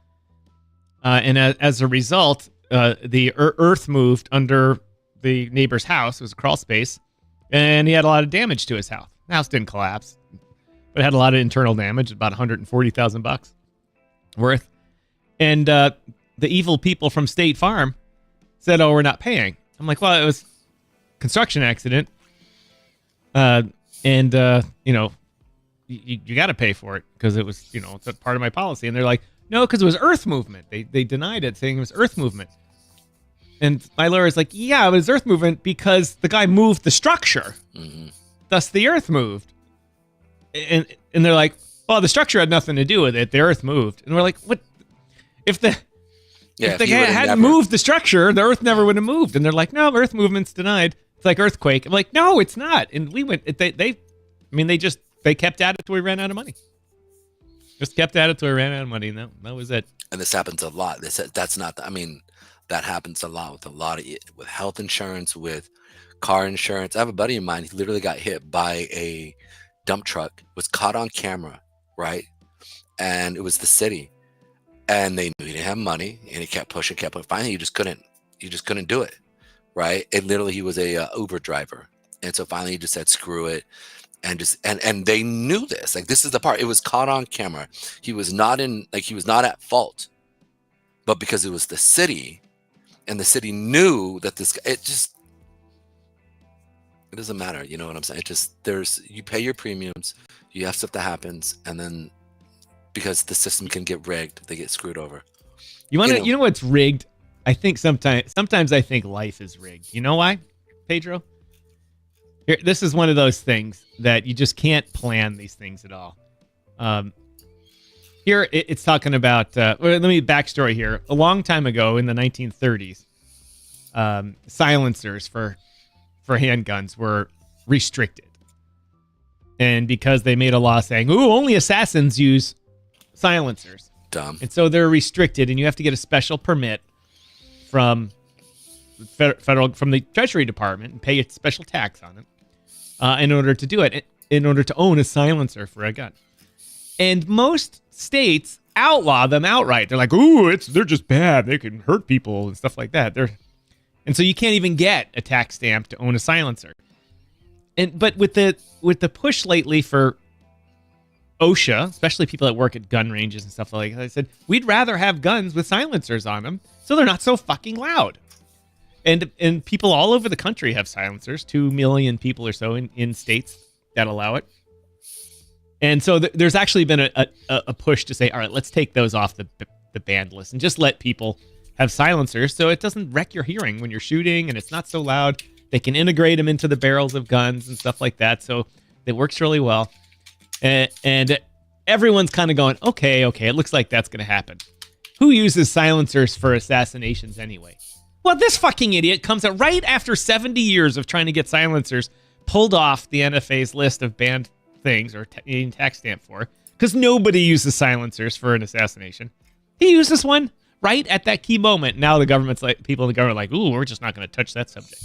and as a result, the earth moved under the neighbor's house. It was a crawl space, and he had a lot of damage to his house. The house didn't collapse, but it had a lot of internal damage, about $140,000 worth. And the evil people from State Farm said, "Oh, we're not paying." I'm like, "Well, it was a construction accident, and you got to pay for it because it was, it's a part of my policy." And they're like, "No, because it was earth movement." They denied it, saying it was earth movement. And my lawyer's like, "Yeah, it was earth movement because the guy moved the structure, thus the earth moved." And they're like, "Well, the structure had nothing to do with it. The earth moved." And we're like, "What? If the guy hadn't moved the structure, the earth never would have moved." And they're like, "No, earth movement's denied. It's like earthquake." I'm like, "No, it's not." And we went. They kept at it till we ran out of money. Just kept at it till we ran out of money, and that was it. And this happens a lot. That happens a lot with health insurance, with car insurance. I have a buddy of mine. He literally got hit by a dump truck, was caught on camera, right? And it was the city, and they knew he didn't have money, and he kept pushing. Finally, he just couldn't do it, right? And literally, he was a Uber driver, and so finally, he just said, "Screw it." And they knew this. Like, this is the part. It was caught on camera. He was not at fault, but because it was the city, and the city knew that it doesn't matter. You know what I'm saying? You pay your premiums, you have stuff that happens, and then because the system can get rigged, they get screwed over. You know what's rigged? I think sometimes I think life is rigged. You know why, Pedro? Here, this is one of those things that you just can't plan these things at all. Here it's talking about. Let me backstory here. A long time ago in the 1930s, silencers for handguns were restricted, and because they made a law saying, "Ooh, only assassins use silencers," dumb, and so they're restricted, and you have to get a special permit from from the Treasury Department and pay a special tax on it in order to do it, in order to own a silencer for a gun. And most states outlaw them outright. They're like, "Ooh, they're just bad. They can hurt people and stuff like that." And so you can't even get a tax stamp to own a silencer. But with the push lately for OSHA, especially people that work at gun ranges and stuff like that, they said, "We'd rather have guns with silencers on them so they're not so fucking loud." And people all over the country have silencers, 2 million people or so in states that allow it. And so there's actually been a push to say, all right, let's take those off the banned list and just let people have silencers so it doesn't wreck your hearing when you're shooting and it's not so loud. They can integrate them into the barrels of guns and stuff like that. So it works really well. And everyone's kind of going, okay, it looks like that's going to happen. Who uses silencers for assassinations anyway? Well, this fucking idiot comes out right after 70 years of trying to get silencers pulled off the NFA's list of banned things or tax stamp for, because nobody uses silencers for an assassination. He uses one right at that key moment. Now the government's like, people in the government are like, "Ooh, we're just not going to touch that subject."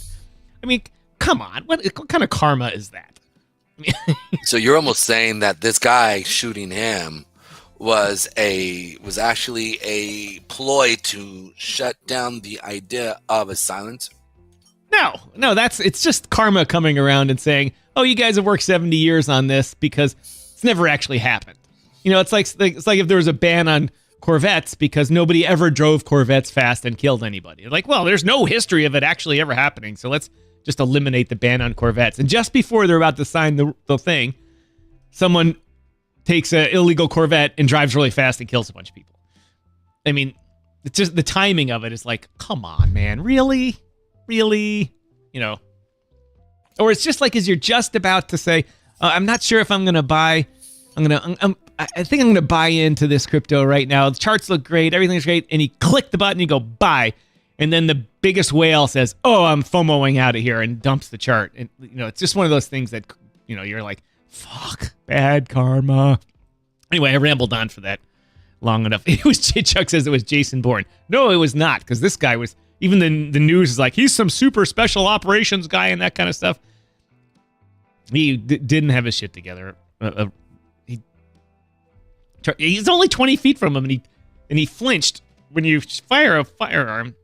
I mean, come on, what kind of karma is that? So you're almost saying that this guy shooting him was actually a ploy to shut down the idea of a silencer? No, it's just karma coming around and saying, oh, you guys have worked 70 years on this because it's never actually happened. It's like if there was a ban on Corvettes because nobody ever drove Corvettes fast and killed anybody. Like, well, there's no history of it actually ever happening, so let's just eliminate the ban on Corvettes. And just before they're about to sign the thing, someone takes an illegal Corvette and drives really fast and kills a bunch of people. I mean, it's just the timing of it is like, come on, man, really? Or it's just like as you're just about to say, I'm not sure if I'm gonna buy. I think I'm gonna buy into this crypto right now. The charts look great, everything's great, and you click the button, you go buy, and then the biggest whale says, "Oh, I'm FOMOing out of here," and dumps the chart. And it's just one of those things that you're like, "Fuck, bad karma." Anyway, I rambled on for that long enough. It was Chuck says it was Jason Bourne. No, it was not, because this guy was. Even the news is like, he's some super special operations guy and that kind of stuff. He didn't have his shit together. He's only 20 feet from him, and he flinched when you fire a firearm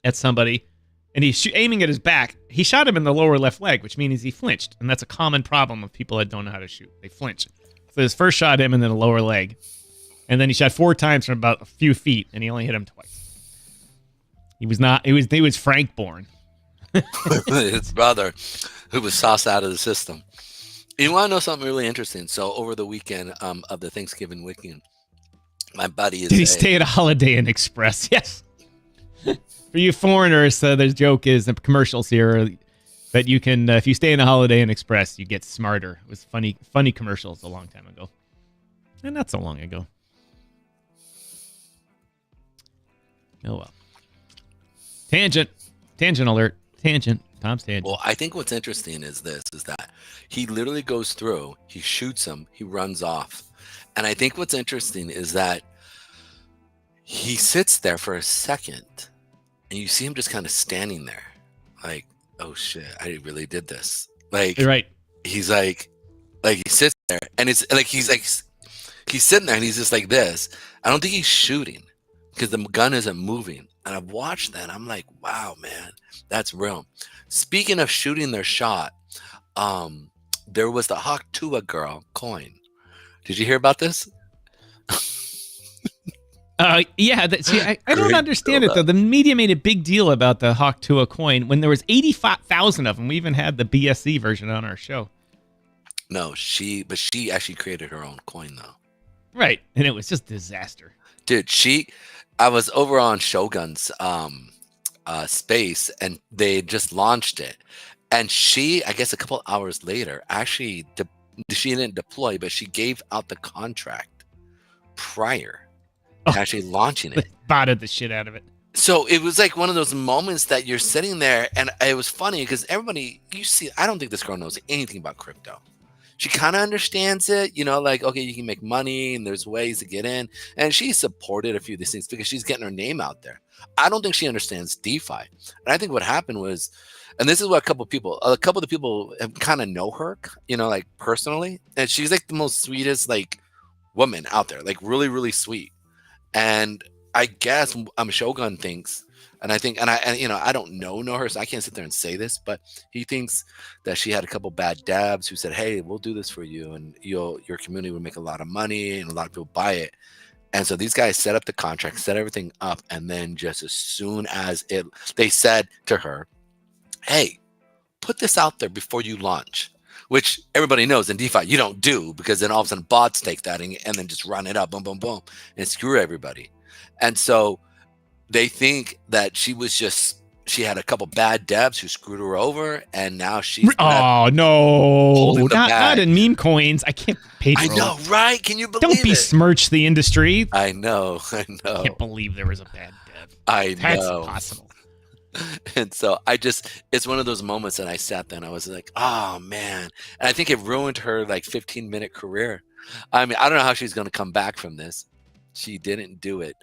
at somebody, and he's aiming at his back. He shot him in the lower left leg, which means he flinched, and that's a common problem of people that don't know how to shoot. They flinch. So his first shot him in the lower leg, and then he shot 4 times from about a few feet, and he only hit him twice. He was Frank Bourne. His brother, who was sauced out of the system. You want to know something really interesting? So over the weekend of the Thanksgiving weekend, my buddy is. Did he stay at a Holiday Inn Express? Yes. For you foreigners, the joke is the commercials here that you can, if you stay in a Holiday Inn Express, you get smarter. It was funny commercials a long time ago, and not so long ago. Oh well. Tangent alert. Tom's tangent. Well, I think what's interesting is that he literally goes through, he shoots him, he runs off. And I think what's interesting is that he sits there for a second and you see him just kind of standing there like, oh shit, I really did this. Like, you're right. He's like he sits there and it's like, he's sitting there and he's just like this. I don't think he's shooting because the gun isn't moving. And I've watched that. I'm like, wow, man, that's real. Speaking of shooting their shot, there was the Hawk Tuah girl coin. Did you hear about this? Yeah. I don't understand it, though. The media made a big deal about the Hawk Tuah coin when there was 85,000 of them. We even had the BSC version on our show. No, she actually created her own coin, though. Right. And it was just disaster. Dude, I was over on Shogun's space, and they just launched it. And she, I guess a couple hours later, actually, she didn't deploy, but she gave out the contract prior to actually launching it. Botted the shit out of it. So it was like one of those moments that you're sitting there, and it was funny because everybody, I don't think this girl knows anything about crypto. She kind of understands it, like, okay, you can make money and there's ways to get in. And she supported a few of these things because she's getting her name out there. I don't think she understands DeFi. And I think what happened was, and this is what a couple of the people have kind of know her, like personally. And she's like the most sweetest, like, woman out there, like really, really sweet. And I guess Shogun thinks, and I think, I don't know her, so I can't sit there and say this, but he thinks that she had a couple bad dabs who said, hey, we'll do this for you, and your community will make a lot of money, and a lot of people buy it. And so these guys set up the contract, set everything up, and then just as soon as they said to her, hey, put this out there before you launch, which everybody knows in DeFi you don't do, because then all of a sudden bots take that and then just run it up, boom, boom, boom, and screw everybody. And so they think that she had a couple bad devs who screwed her over, and now she's no, not in meme coins. I can't pay. I know, right? Can you believe Don't besmirch the industry. I know. I can't believe there was a bad dev. I know. That's impossible. And so it's one of those moments that I sat there and I was like, oh man. And I think it ruined her like 15-minute career. I mean, I don't know how she's going to come back from this. She didn't do it.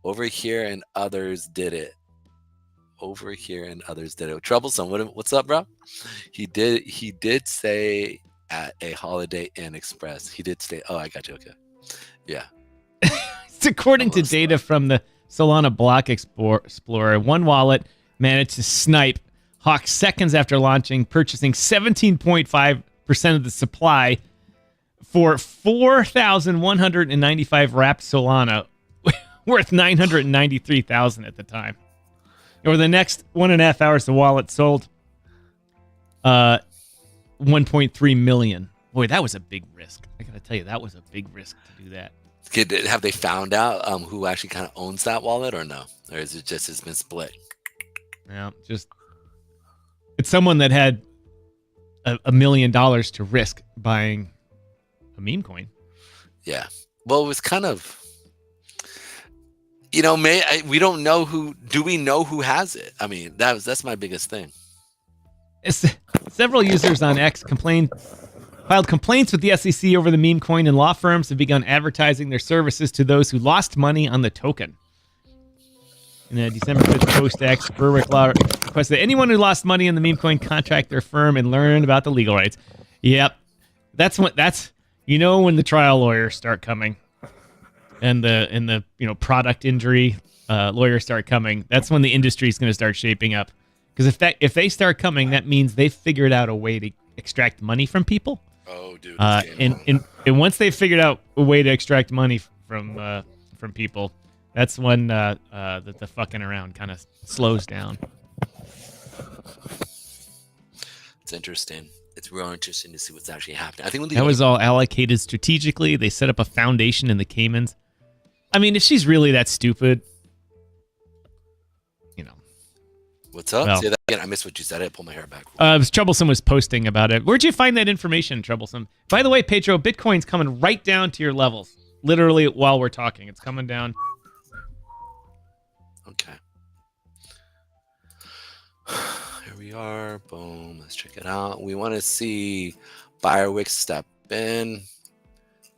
Over here and others did it. Troublesome. What's up, bro? He did say at a Holiday Inn Express. He did say, oh, I got you. Okay. Yeah. It's according to data from the Solana Block Explorer. One wallet managed to snipe Hawk seconds after launching, purchasing 17.5% of the supply for 4,195 wrapped Solana, worth 993,000 at the time. Over the next 1.5 hours, the wallet sold 1.3 million. Boy, that was a big risk. I gotta tell you, that was a big risk to do that. Have they found out who actually kind of owns that wallet, or no? Or is it just it's been split? Yeah, just it's someone that had $1 million to risk buying a meme coin. Yeah. Well, it was kind of, we don't know who. Do we know who has it? I mean, that's my biggest thing. Several users on X filed complaints with the SEC over the meme coin, and law firms have begun advertising their services to those who lost money on the token. In a December 5th post, X, Berwick Law requested that anyone who lost money in the meme coin contact their firm and learn about the legal rights. Yep, that's when the trial lawyers start coming, and the product injury lawyers start coming. That's when the industry is going to start shaping up. Because if they start coming, that means they've figured out a way to extract money from people. Oh, dude! And once they've figured out a way to extract money from people, that's when the fucking around kind of slows down. It's interesting. It's real interesting to see what's actually happening. I think that was all allocated strategically. They set up a foundation in the Caymans. I mean, if she's really that stupid, What's up? Well, say that again. I missed what you said. I pulled my hair back. It was Troublesome was posting about it. Where'd you find that information, Troublesome? By the way, Pedro, Bitcoin's coming right down to your levels. Literally while we're talking. It's coming down. Okay. Here we are. Boom. Let's check it out. We want to see buyer wicks step in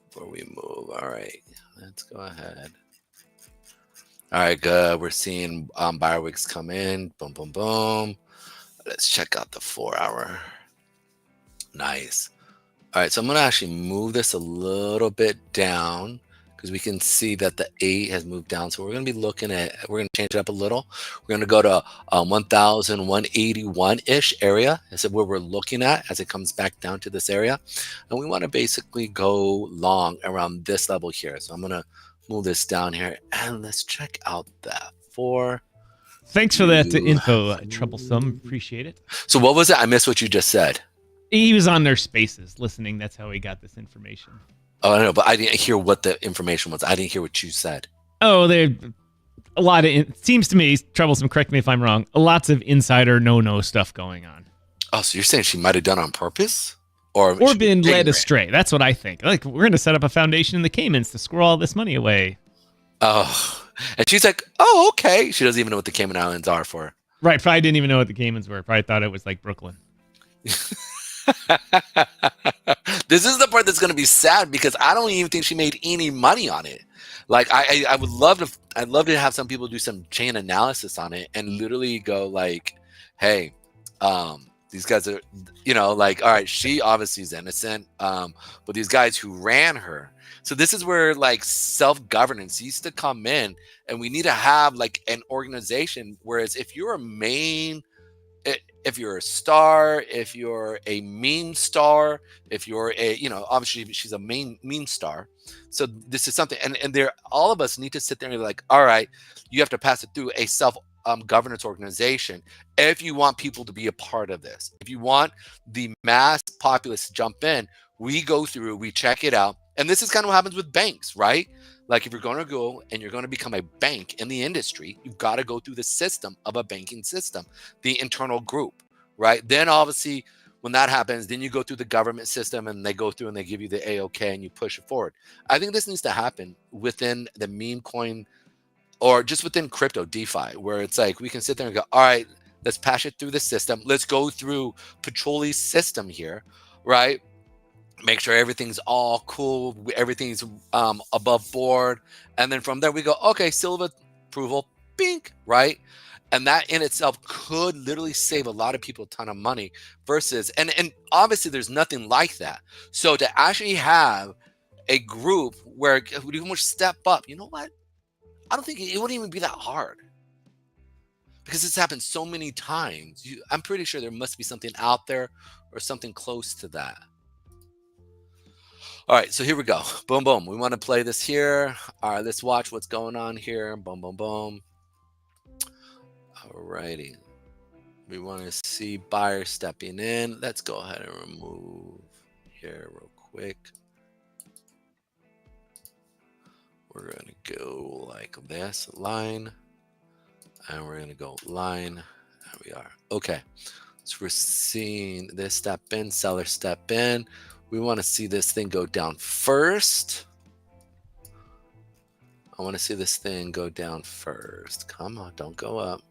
before we move. All right. Let's go ahead. All right, good. We're seeing buyer wicks come in. Boom, boom, boom. Let's check out the 4-hour. Nice. All right, so I'm going to actually move this a little bit down because we can see that the 8 has moved down. So we're going to be looking at, we're going to change it up a little. We're going to go to 1,181-ish area. This is where we're looking at as it comes back down to this area. And we want to basically go long around this level here. So I'm going to move this down here and let's check out that 4. Thanks for that info, Troublesome. Appreciate it. So what was it? I missed what you just said. He was on their spaces listening. That's how he got this information. Oh, I know, but I didn't hear what the information was. I didn't hear what you said. Oh, there a lot of it seems to me, Troublesome, correct me if I'm wrong, lots of insider no stuff going on. Oh, so you're saying she might have done on purpose? Or been led astray. That's what I think. Like, we're going to set up a foundation in the Caymans to squirrel all this money away. Oh, and she's like, oh, okay. She doesn't even know what the Cayman Islands are for. Right. Probably didn't even know what the Caymans were. Probably thought it was like Brooklyn. This is the part that's going to be sad because I don't even think she made any money on it. Like, I would love to, I'd love to have some people do some chain analysis on it and literally go like, hey, these guys are, like, all right, she obviously is innocent, but these guys who ran her. So this is where like self-governance used to come in, and we need to have like an organization. Whereas if you're if you're a star, if you're a meme star, if you're obviously she's a meme star. So this is something, and there, all of us need to sit there and be like, all right, you have to pass it through a governance organization if you want people to be a part of this. If you want the mass populace to jump in, we go through, we check it out. And this is kind of what happens with banks, right? Like, if you're going to go and you're going to become a bank in the industry, you've got to go through the system of a banking system, the internal group, right? Then obviously when that happens, then you go through the government system and they go through and they give you the A-OK and you push it forward. I think this needs to happen within the meme coin or just within crypto DeFi, where it's like we can sit there and go, all right, let's pass it through the system. Let's go through Petroli's system here, right? Make sure everything's all cool, everything's above board, and then from there we go, okay, seal of approval, bink, right? And that in itself could literally save a lot of people a ton of money versus, and obviously there's nothing like that. So to actually have a group where we can step up, you know what? I don't think it wouldn't even be that hard. because it's happened so many times. I'm pretty sure there must be something out there or something close to that. All right, so here we go. Boom, boom. We want to play this here. All right, let's watch what's going on here. Boom, boom, boom. All righty. We want to see buyers stepping in. Let's go ahead and remove here real quick. We're going to go like this, line. And we're going to go line. There we are. Okay. So we're seeing this step in, seller step in. We want to see this thing go down first. I want to see this thing go down first. Come on, don't go up.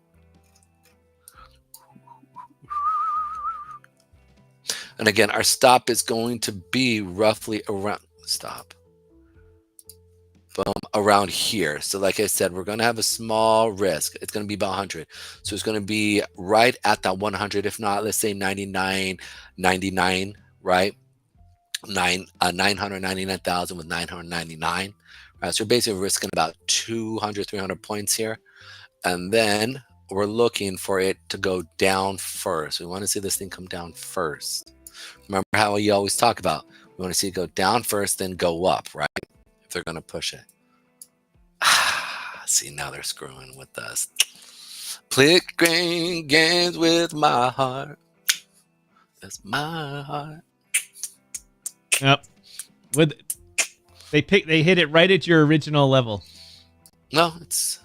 And again, our stop is going to be roughly around, stop. Boom, around here. So like I said, we're going to have a small risk. It's going to be about 100. So it's going to be right at that 100, if not, let's say 99.99, right? 999,000 with 999. Right? So we're basically risking about 200, 300 points here. And then we're looking for it to go down first. We want to see this thing come down first. Remember how you always talk about, we want to see it go down first, then go up, right? If they're going to push it. See, now they're screwing with us. Playing games with my heart. That's my heart. Yep. They hit it right at your original level. No, is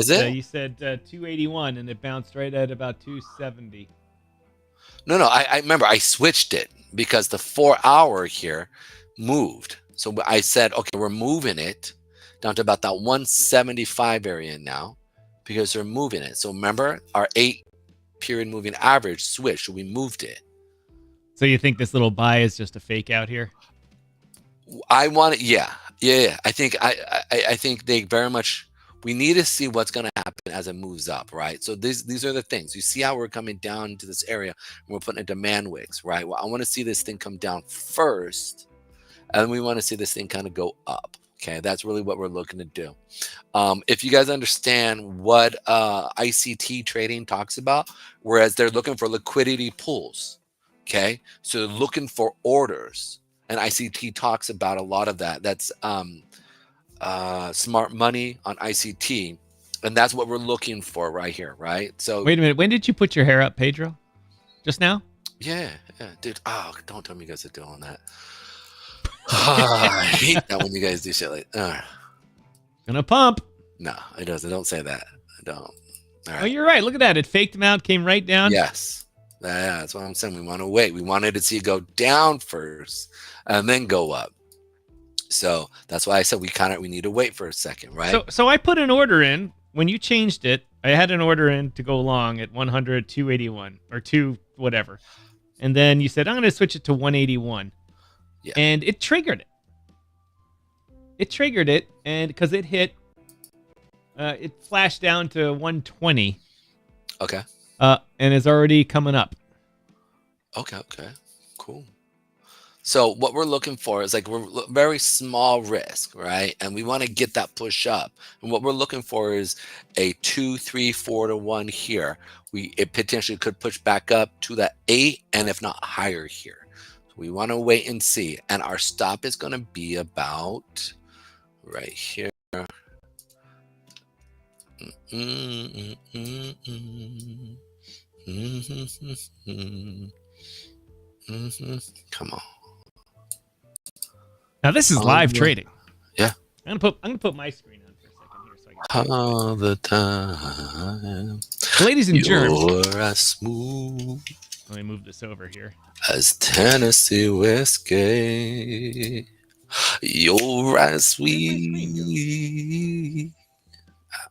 it? You said 281 and it bounced right at about 270. No, I remember I switched it because the 4 hour here moved. So I said, okay, we're moving it down to about that 175 area now because we're moving it. So remember our 8 period moving average switched. So we moved it. So you think this little buy is just a fake out here? I want it. Yeah. I think I think they very much. We need to see what's going to happen as it moves up, right? So these are the things. You see how we're coming down to this area and we're putting a demand wicks, right? Well, I want to see this thing come down first, and then we want to see this thing kind of go up. Okay, that's really what we're looking to do. If you guys understand what ICT trading talks about, whereas they're looking for liquidity pools, okay? So they're looking for orders, and ICT talks about a lot of that. That's smart money on ICT, and that's what we're looking for right here, right? So wait a minute, when did you put your hair up, Pedro? Just now? Yeah, dude. Oh, don't tell me you guys are doing that. I hate that when you guys do shit like Gonna pump. No, it doesn't. Don't say that. I don't. All right. Oh, you're right. Look at that. It faked him out, came right down. Yes. Yeah, that's what I'm saying. We want to wait. We wanted to see it go down first and then go up. So that's why I said we need to wait for a second, right? So I put an order in when you changed it. I had an order in to go long at 100, 281 or 2 whatever. And then you said, I'm going to switch it to 181. Yeah. And it triggered it. It triggered it, and because it hit, it flashed down to 120. Okay. And is already coming up. Okay. Cool. So what we're looking for is like we're very small risk, right? And we want to get that push up. And what we're looking for is a 2, 3, 4 to 1 here. It potentially could push back up to that 8, and if not higher here. So we want to wait and see. And our stop is going to be about right here. Come on. Now this is live trading. Yeah. I'm gonna put my screen on for a second here so I can all the time. Ladies and germs. You're as smooth. Let me move this over here. As Tennessee whiskey. You're as sweet.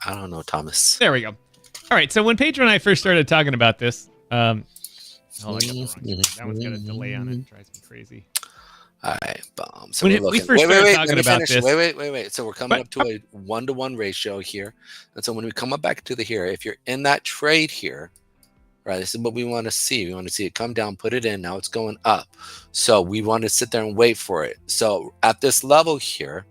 I don't know, Thomas. There we go. All right. So when Pedro and I first started talking about this, I got the wrong screen. That one's got a delay on it. It drives me crazy. All right, bomb. So when we first started talking about this. Wait. So we're coming up to a 1-to-1 ratio here. And so when we come up back to the here, if you're in that trade here, right, this is what we want to see. We want to see it come down, put it in. Now it's going up. So we want to sit there and wait for it. So at this level here,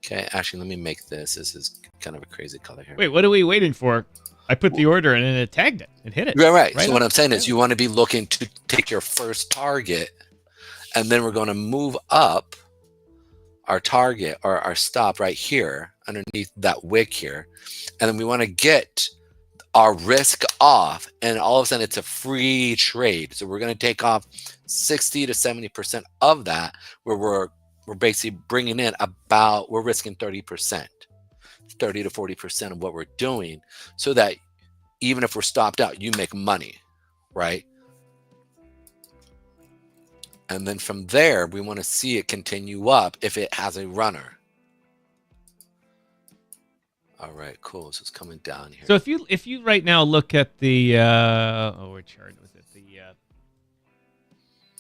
Okay, actually, let me make this. This is kind of a crazy color here. Wait, what are we waiting for? I put the order in and it tagged it. It hit it. Right. Right So what I'm saying is there. you want to be looking to take your first target, and then we're going to move up our target or our stop right here underneath that wick here. And then we want to get our risk off, and all of a sudden it's a free trade. So we're going to take off 60 to 70% of that, where we're basically bringing in about, we're risking 30%, 30 to 40% of what we're doing, so that even if we're stopped out, you make money, right? And then from there, we want to see it continue up if it has a runner. All right, cool. So it's coming down here. So if you right now look at the what chart was it?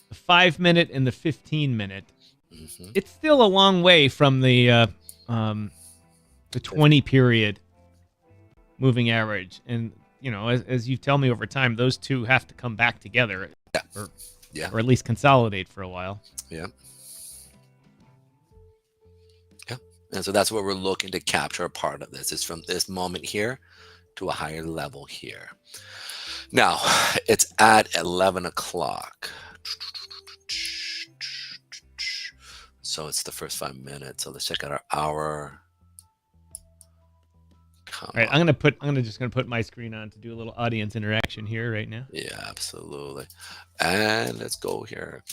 The 5 minute and the 15 minute, it's still a long way from the 20 period moving average. And you know, as you tell me over time, those two have to come back together, or at least consolidate for a while. Yeah. And so that's what we're looking to capture a part of this, is from this moment here to a higher level here. Now, it's at 11 o'clock. So it's the first 5 minutes. So let's check out our hour. All right, I'm just gonna put my screen on to do a little audience interaction here right now. Yeah, absolutely. And let's go here.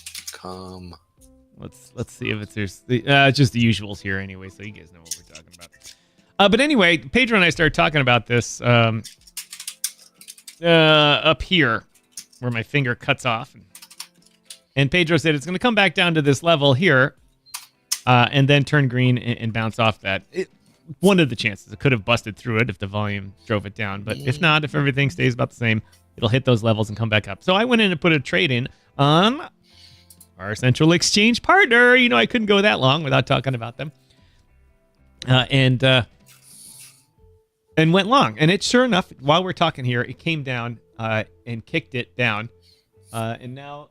Let's see if there's just the usuals here anyway, so you guys know what we're talking about. But anyway, Pedro and I started talking about this up here, where my finger cuts off, and Pedro said it's going to come back down to this level here, and then turn green and bounce off that. One of the chances it could have busted through it if the volume drove it down, but if not, if everything stays about the same, it'll hit those levels and come back up. So I went in and put a trade in on our central exchange partner. You know, I couldn't go that long without talking about them. And went long. And it, sure enough, while we're talking here, it came down and kicked it down. And now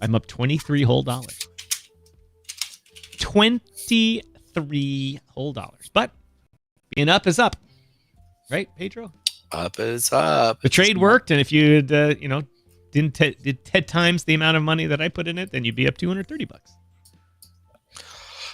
I'm up 23 whole dollars. 23 whole dollars. But being up is up. Right, Pedro? Up is up. The trade worked, and if you had, did 10 times the amount of money that I put in it, then you'd be up $230.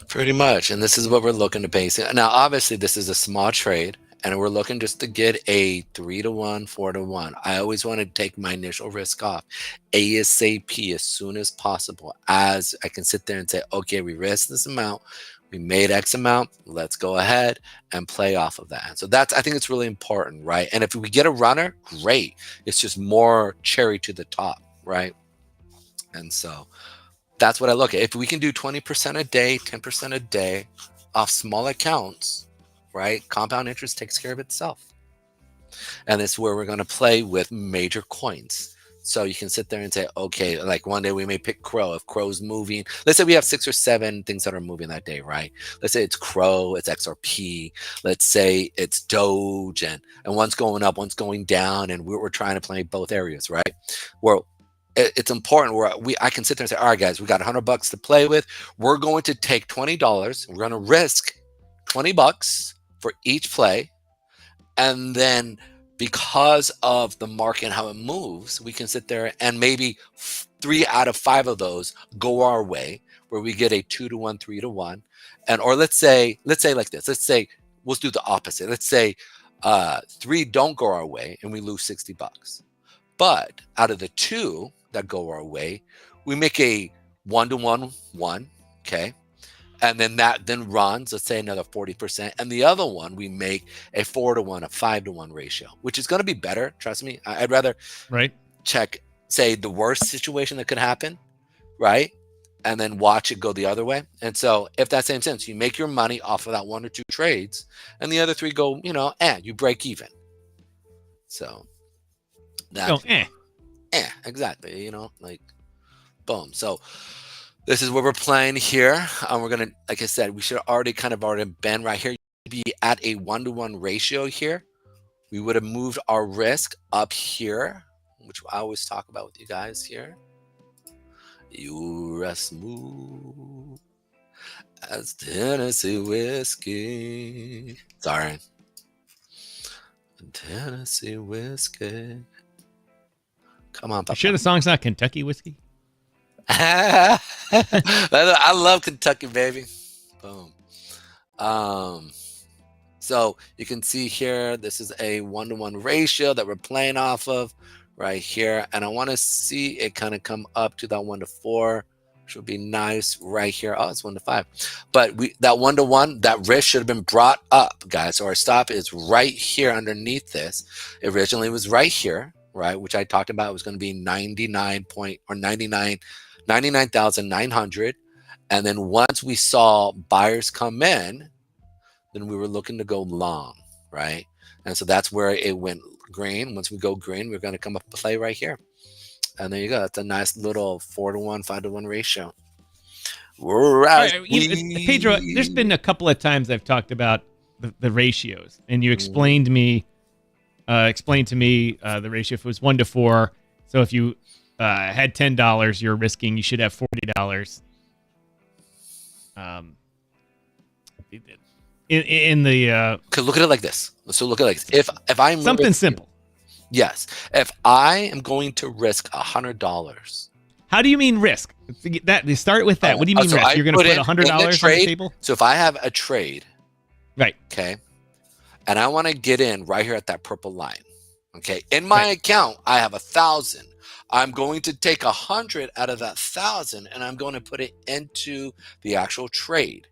Pretty much. And this is what we're looking to base it. Now, obviously, this is a small trade, and we're looking just to get a 3-to-1, 4-to-1. I always want to take my initial risk off ASAP as soon as possible, as I can sit there and say, okay, we risked this amount. We made X amount. Let's go ahead and play off of that. And so I think it's really important, right? And if we get a runner, great. It's just more cherry to the top, right? And so that's what I look at. If we can do 20% a day, 10% a day off small accounts, right? Compound interest takes care of itself. And it's where we're going to play with major coins. So you can sit there and say, okay, like one day we may pick Crow. If Crow's moving, let's say we have 6 or 7 things that are moving that day, right? Let's say it's Crow, it's XRP. Let's say it's Doge, and one's going up, one's going down, and we're trying to play both areas, right? Well, it's important where I can sit there and say, all right, guys, we got $100 to play with. We're going to take $20. We're going to risk $20 for each play, and then because of the market and how it moves, we can sit there and maybe 3 out of 5 of those go our way, where we get a 2-to-1, 3-to-1. And or let's say like this. Let's say we'll do the opposite. Let's say 3 don't go our way and we lose $60. But out of the 2 that go our way, we make a 1-to-1, 1, okay? And then that runs, let's say, another 40%. And the other one, we make a 4-to-1, a 5-to-1 ratio, which is going to be better. Trust me. I'd rather check, say, the worst situation that could happen, right? And then watch it go the other way. And so if that same sense, you make your money off of that 1 or 2 trades, and the other 3 go, you break even. So that, exactly, like, boom. So this is where we're playing here. We're going to, like I said, we should already been right here. Be at a 1-to-1 ratio here. We would have moved our risk up here, which I always talk about with you guys here. You rest move. That's Tennessee whiskey. Sorry. Tennessee whiskey. Come on, You Papa. sure the song's not Kentucky whiskey? I love Kentucky, baby. Boom. So you can see here, this is a 1-to-1 ratio that we're playing off of right here. And I want to see it kind of come up to that 1-to-4, which would be nice right here. Oh, it's 1-to-5. But that 1-to-1, that risk should have been brought up, guys. So our stop is right here underneath this. It originally was right here, right? Which I talked about was going to be 99,900. And then once we saw buyers come in, then we were looking to go long, right? And so that's where it went green. Once we go green, we're going to come up play right here. And there you go. That's a nice little 4-to-1, 5-to-1 ratio. Pedro, there's been a couple of times I've talked about the ratios, and you explained to me the ratio if it was 1-to-4. So if you had $10 you're risking, you should have $40. In the look at it like this. So look at it like this. If I'm something risking, simple. Yes. If I am going to risk $100. How do you mean risk? That start with that. What do you mean so risk? You're going to put $100 on the table? So if I have a trade, right? Okay, and I want to get in right here at that purple line. Okay, in my account I have 1,000. I'm going to take 100 out of that 1,000, and I'm going to put it into the actual trade.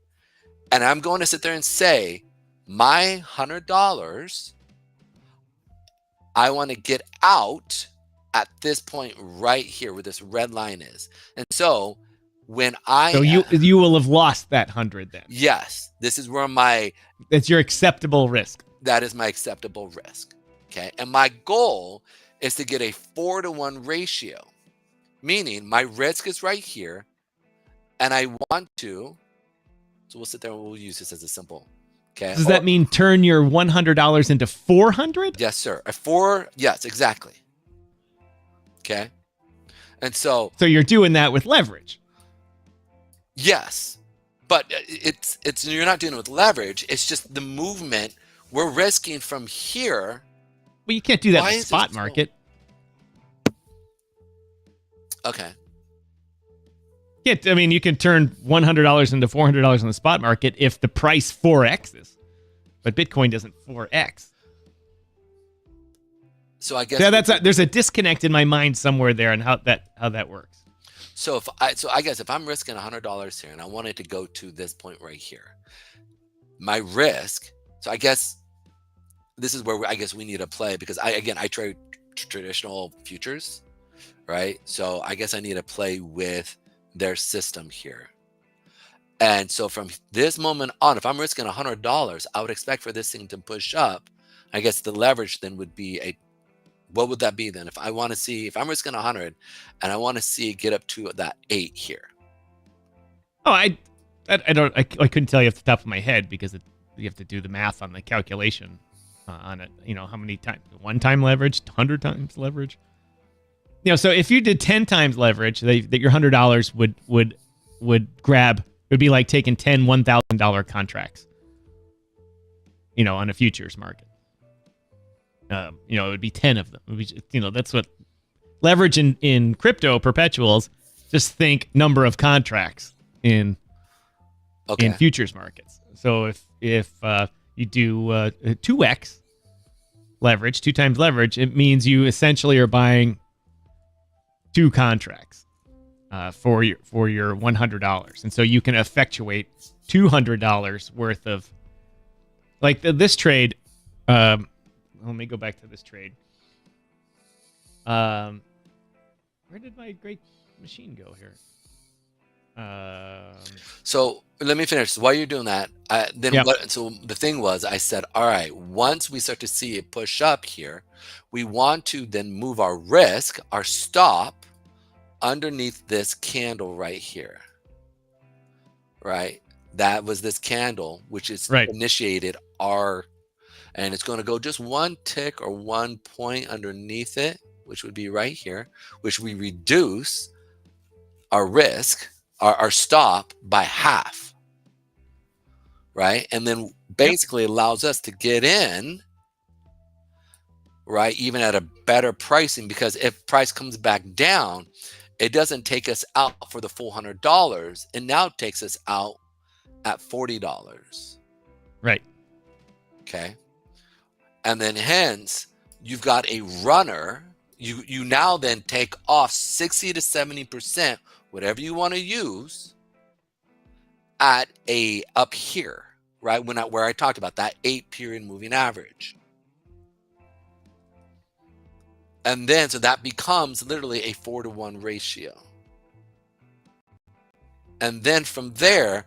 And I'm going to sit there and say, my $100, I want to get out at this point right here where this red line is. And so when you will have lost that 100 then. Yes. This is where that's your acceptable risk. That is my acceptable risk. Okay. And my goal is to get a 4-to-1 ratio, meaning my risk is right here. And I want to, so we'll sit there and we'll use this as a simple. Okay. Does that mean turn your $100 into 400? Yes, sir. Yes, exactly. Okay. And so you're doing that with leverage. Yes. But it's you're not doing it with leverage. It's just the movement we're risking from here. Well, you can't do that in the spot market. Okay. I mean, you can turn $100 into $400 on the spot market if the price 4x's, but Bitcoin doesn't 4x. So I guess there's a disconnect in my mind somewhere there on how that works. So I guess if I'm risking $100 here and I want it to go to this point right here, my risk. So I guess this is where I guess we need to play, because I trade traditional futures, right? So I guess I need to play with their system here. And so from this moment on, if I'm risking $100, I would expect for this thing to push up. I guess the leverage then would be what would that be then? If I'm risking 100 and I want to see it get up to that 8 here. Oh, I couldn't tell you off the top of my head, because you have to do the math on the calculation on it. You know, how many times, 1 time leverage, 100 times leverage. You know, so if you did 10 times leverage, that your $100 would grab, it would be like taking 10 $1,000 contracts, you know, on a futures market. You know, it would be 10 of them. It would be, you know, that's what leverage in crypto perpetuals. Just think number of contracts in futures markets. So if you do 2x leverage, 2 times leverage, it means you essentially are buying 2 contracts for your $100, and so you can effectuate $200 worth of, like this trade. Let me go back to this trade. Where did my great machine go here? So let me finish. While you're doing that, so the thing was, I said, all right, once we start to see it push up here, we want to then move our risk, our stop, underneath this candle right here. Right? That was this candle, which is initiated and it's going to go just 1 tick or 1 point underneath it, which would be right here, which we reduce our risk, our stop by half. right? And then basically allows us to get in, right, even at a better pricing, because if price comes back down, it doesn't take us out for the full $100. It now takes us out at $40. Right. Okay. And then hence you've got a runner. You now then take off 60 to 70%, whatever you want to use, at a up here, right? Where I talked about that 8-period moving average. And then, so that becomes literally a 4-to-1 ratio. And then from there,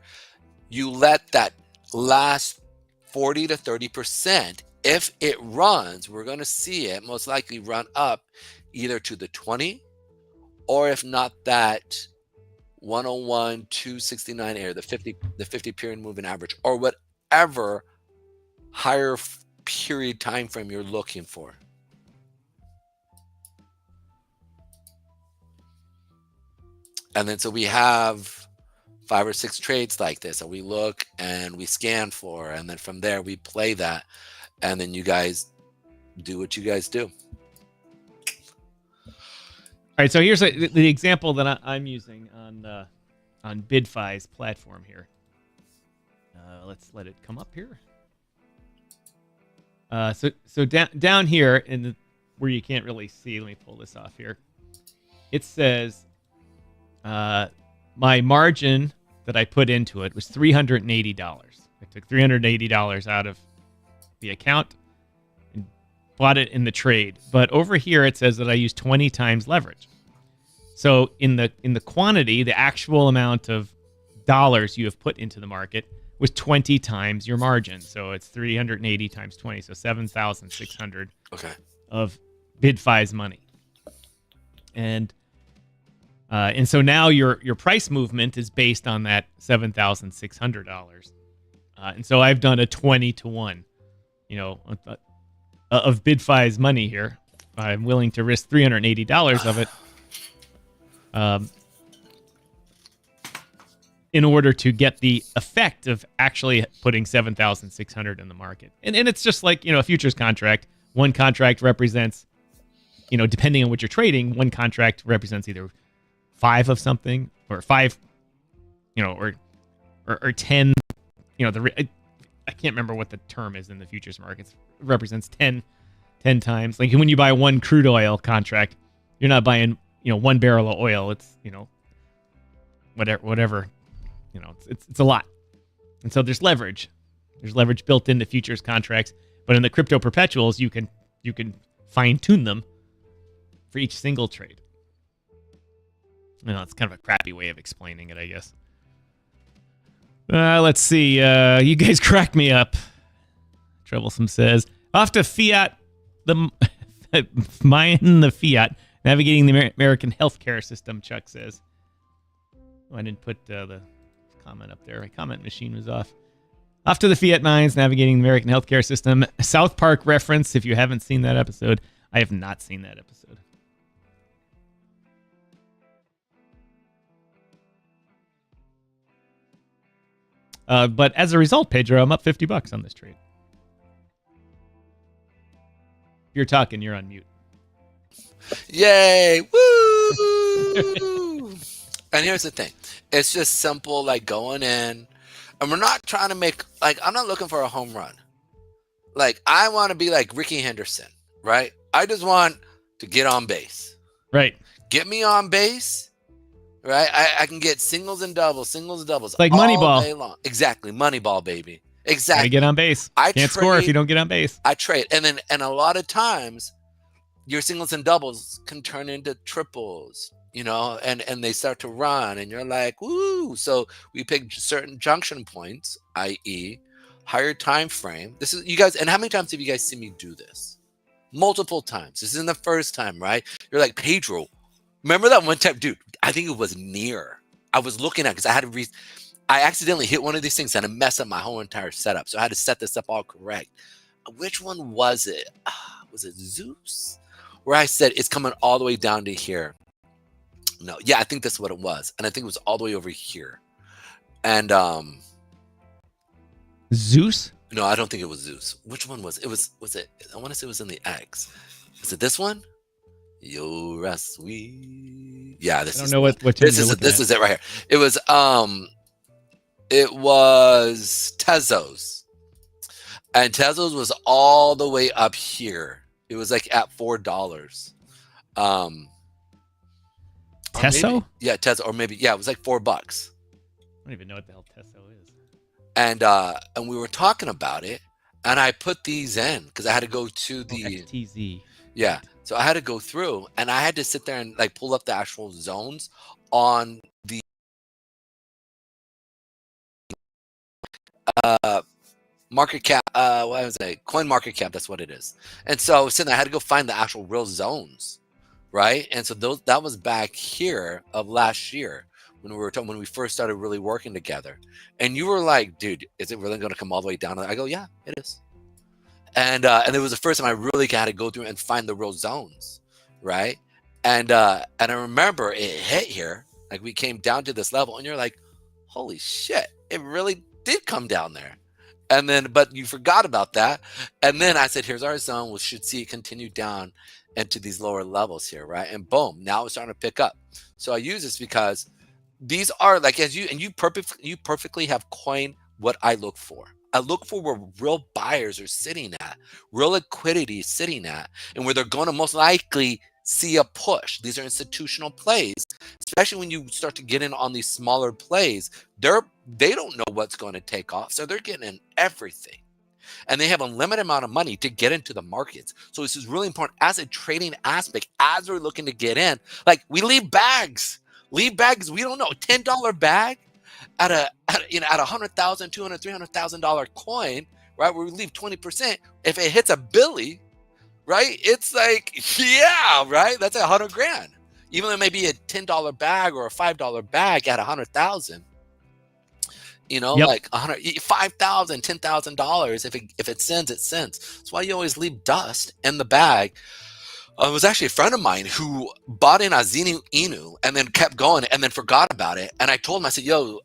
you let that last 40 to 30%, if it runs, we're going to see it most likely run up either to the 20, or if not that 101, 269 area, the 50 period moving average, or whatever higher period time frame you're looking for. And then so we have 5 or 6 trades like this, and we look and we scan for, and then from there we play that, and then you guys do what you guys do. All right, so here's the example that I'm using on BidFi's platform here. Let's let it come up here. So down here in the, where you can't really see, let me pull this off here. It says my margin that I put into it was $380. I took $380 out of the account and bought it in the trade. But over here it says that I used 20 times leverage. So in the quantity, the actual amount of dollars you have put into the market was 20 times your margin. So it's 380 times 20, so 7,600 of BidFi's money. And so now your price movement is based on that $7,600. And so I've done a 20-to-1, of BidFi's money here. I'm willing to risk $380 of it in order to get the effect of actually putting 7,600 in the market. And it's just like, a futures contract. One contract represents, depending on what you're trading, one contract represents either 5 of something, or 5, or 10, I can't remember what the term is in the futures markets. It represents 10 times. Like when you buy one crude oil contract, you're not buying, 1 barrel of oil. It's, whatever, it's a lot. And so there's leverage. There's leverage built into futures contracts, but in the crypto perpetuals, you can fine tune them for each single trade. It's kind of a crappy way of explaining it, I guess. Let's see. You guys crack me up. Troublesome says, off to fiat, mine the fiat, navigating the American healthcare system, Chuck says. Oh, I didn't put the comment up there. My comment machine was off. Off to the fiat mines, navigating the American healthcare system. South Park reference, if you haven't seen that episode. I have not seen that episode. But as a result, Pedro, I'm up $50 on this trade. If you're talking, you're on mute. Yay! Woo! And here's the thing. It's just simple, like going in. And we're not trying to make, I'm not looking for a home run. I want to be like Ricky Henderson, right? I just want to get on base. Right. Get me on base. Right, I can get singles and doubles, like all Moneyball. day long. Exactly, Moneyball, baby. Exactly. Gotta get on base. Can't score if you don't get on base. I trade, and a lot of times, your singles and doubles can turn into triples, and they start to run, and you're like, woo! So we pick certain junction points, i.e., higher time frame. This is you guys, and how many times have you guys seen me do this? Multiple times. This isn't the first time, right? You're like, Pedro. Remember that one time, dude? I think it was near. I was looking at because I accidentally hit one of these things and it messed up my whole entire setup. So I had to set this up all correct. Which one was it? Was it Zeus? Where I said it's coming all the way down to here. No, yeah, I think that's what it was, and I think it was all the way over here. And Zeus? No, I don't think it was Zeus. Which one was it? Was it? I want to say it was in the X. Is it this one? You're sweet. Yeah, this I don't is know the one. which one you're looking This at. is it right here. It was Tezos. And Tezos was all the way up here. It was like at $4. Tesso? Yeah, Tezo, or maybe it was like $4. I don't even know what the hell Tesso is. And we were talking about it, and I put these in because I had to go to the XTZ. yeah. So I had to go through, and I had to sit there and like pull up the actual zones on the market cap. What was it? Coin market cap. That's what it is. And so I was sitting there, I had to go find the actual real zones, right? And so that was back here of last year when we first started really working together. And you were like, dude, is it really going to come all the way down? I go, yeah, it is. And it was the first time I really had to go through and find the real zones, right? And I remember it hit here, like we came down to this level, and you're like, holy shit, it really did come down there. And then, but you forgot about that. And then I said, here's our zone. We should see it continue down into these lower levels here, right? And boom, now it's starting to pick up. So I use this because these are like, you perfectly have coined what I look for. I look for where real buyers are sitting at, real liquidity is sitting at, and where they're going to most likely see a push. These are institutional plays, especially when you start to get in on these smaller plays. They don't know what's going to take off, so they're getting in everything. And they have a limited amount of money to get into the markets. So this is really important as a trading aspect, as we're looking to get in. Like we leave bags. We don't know. $10 bag at a $100,000, $200,000, $300,000 coin, right? Where we leave 20%. If it hits a billy, right? It's like, yeah, right? That's $100,000. Even though it may be a $10 bag or a $5 bag at 100,000. Like $5,000, $10,000. If it sends, it sends. That's why you always leave dust in the bag. It was actually a friend of mine who bought in a Zenu Inu and then kept going and then forgot about it. And I told him, I said, yo,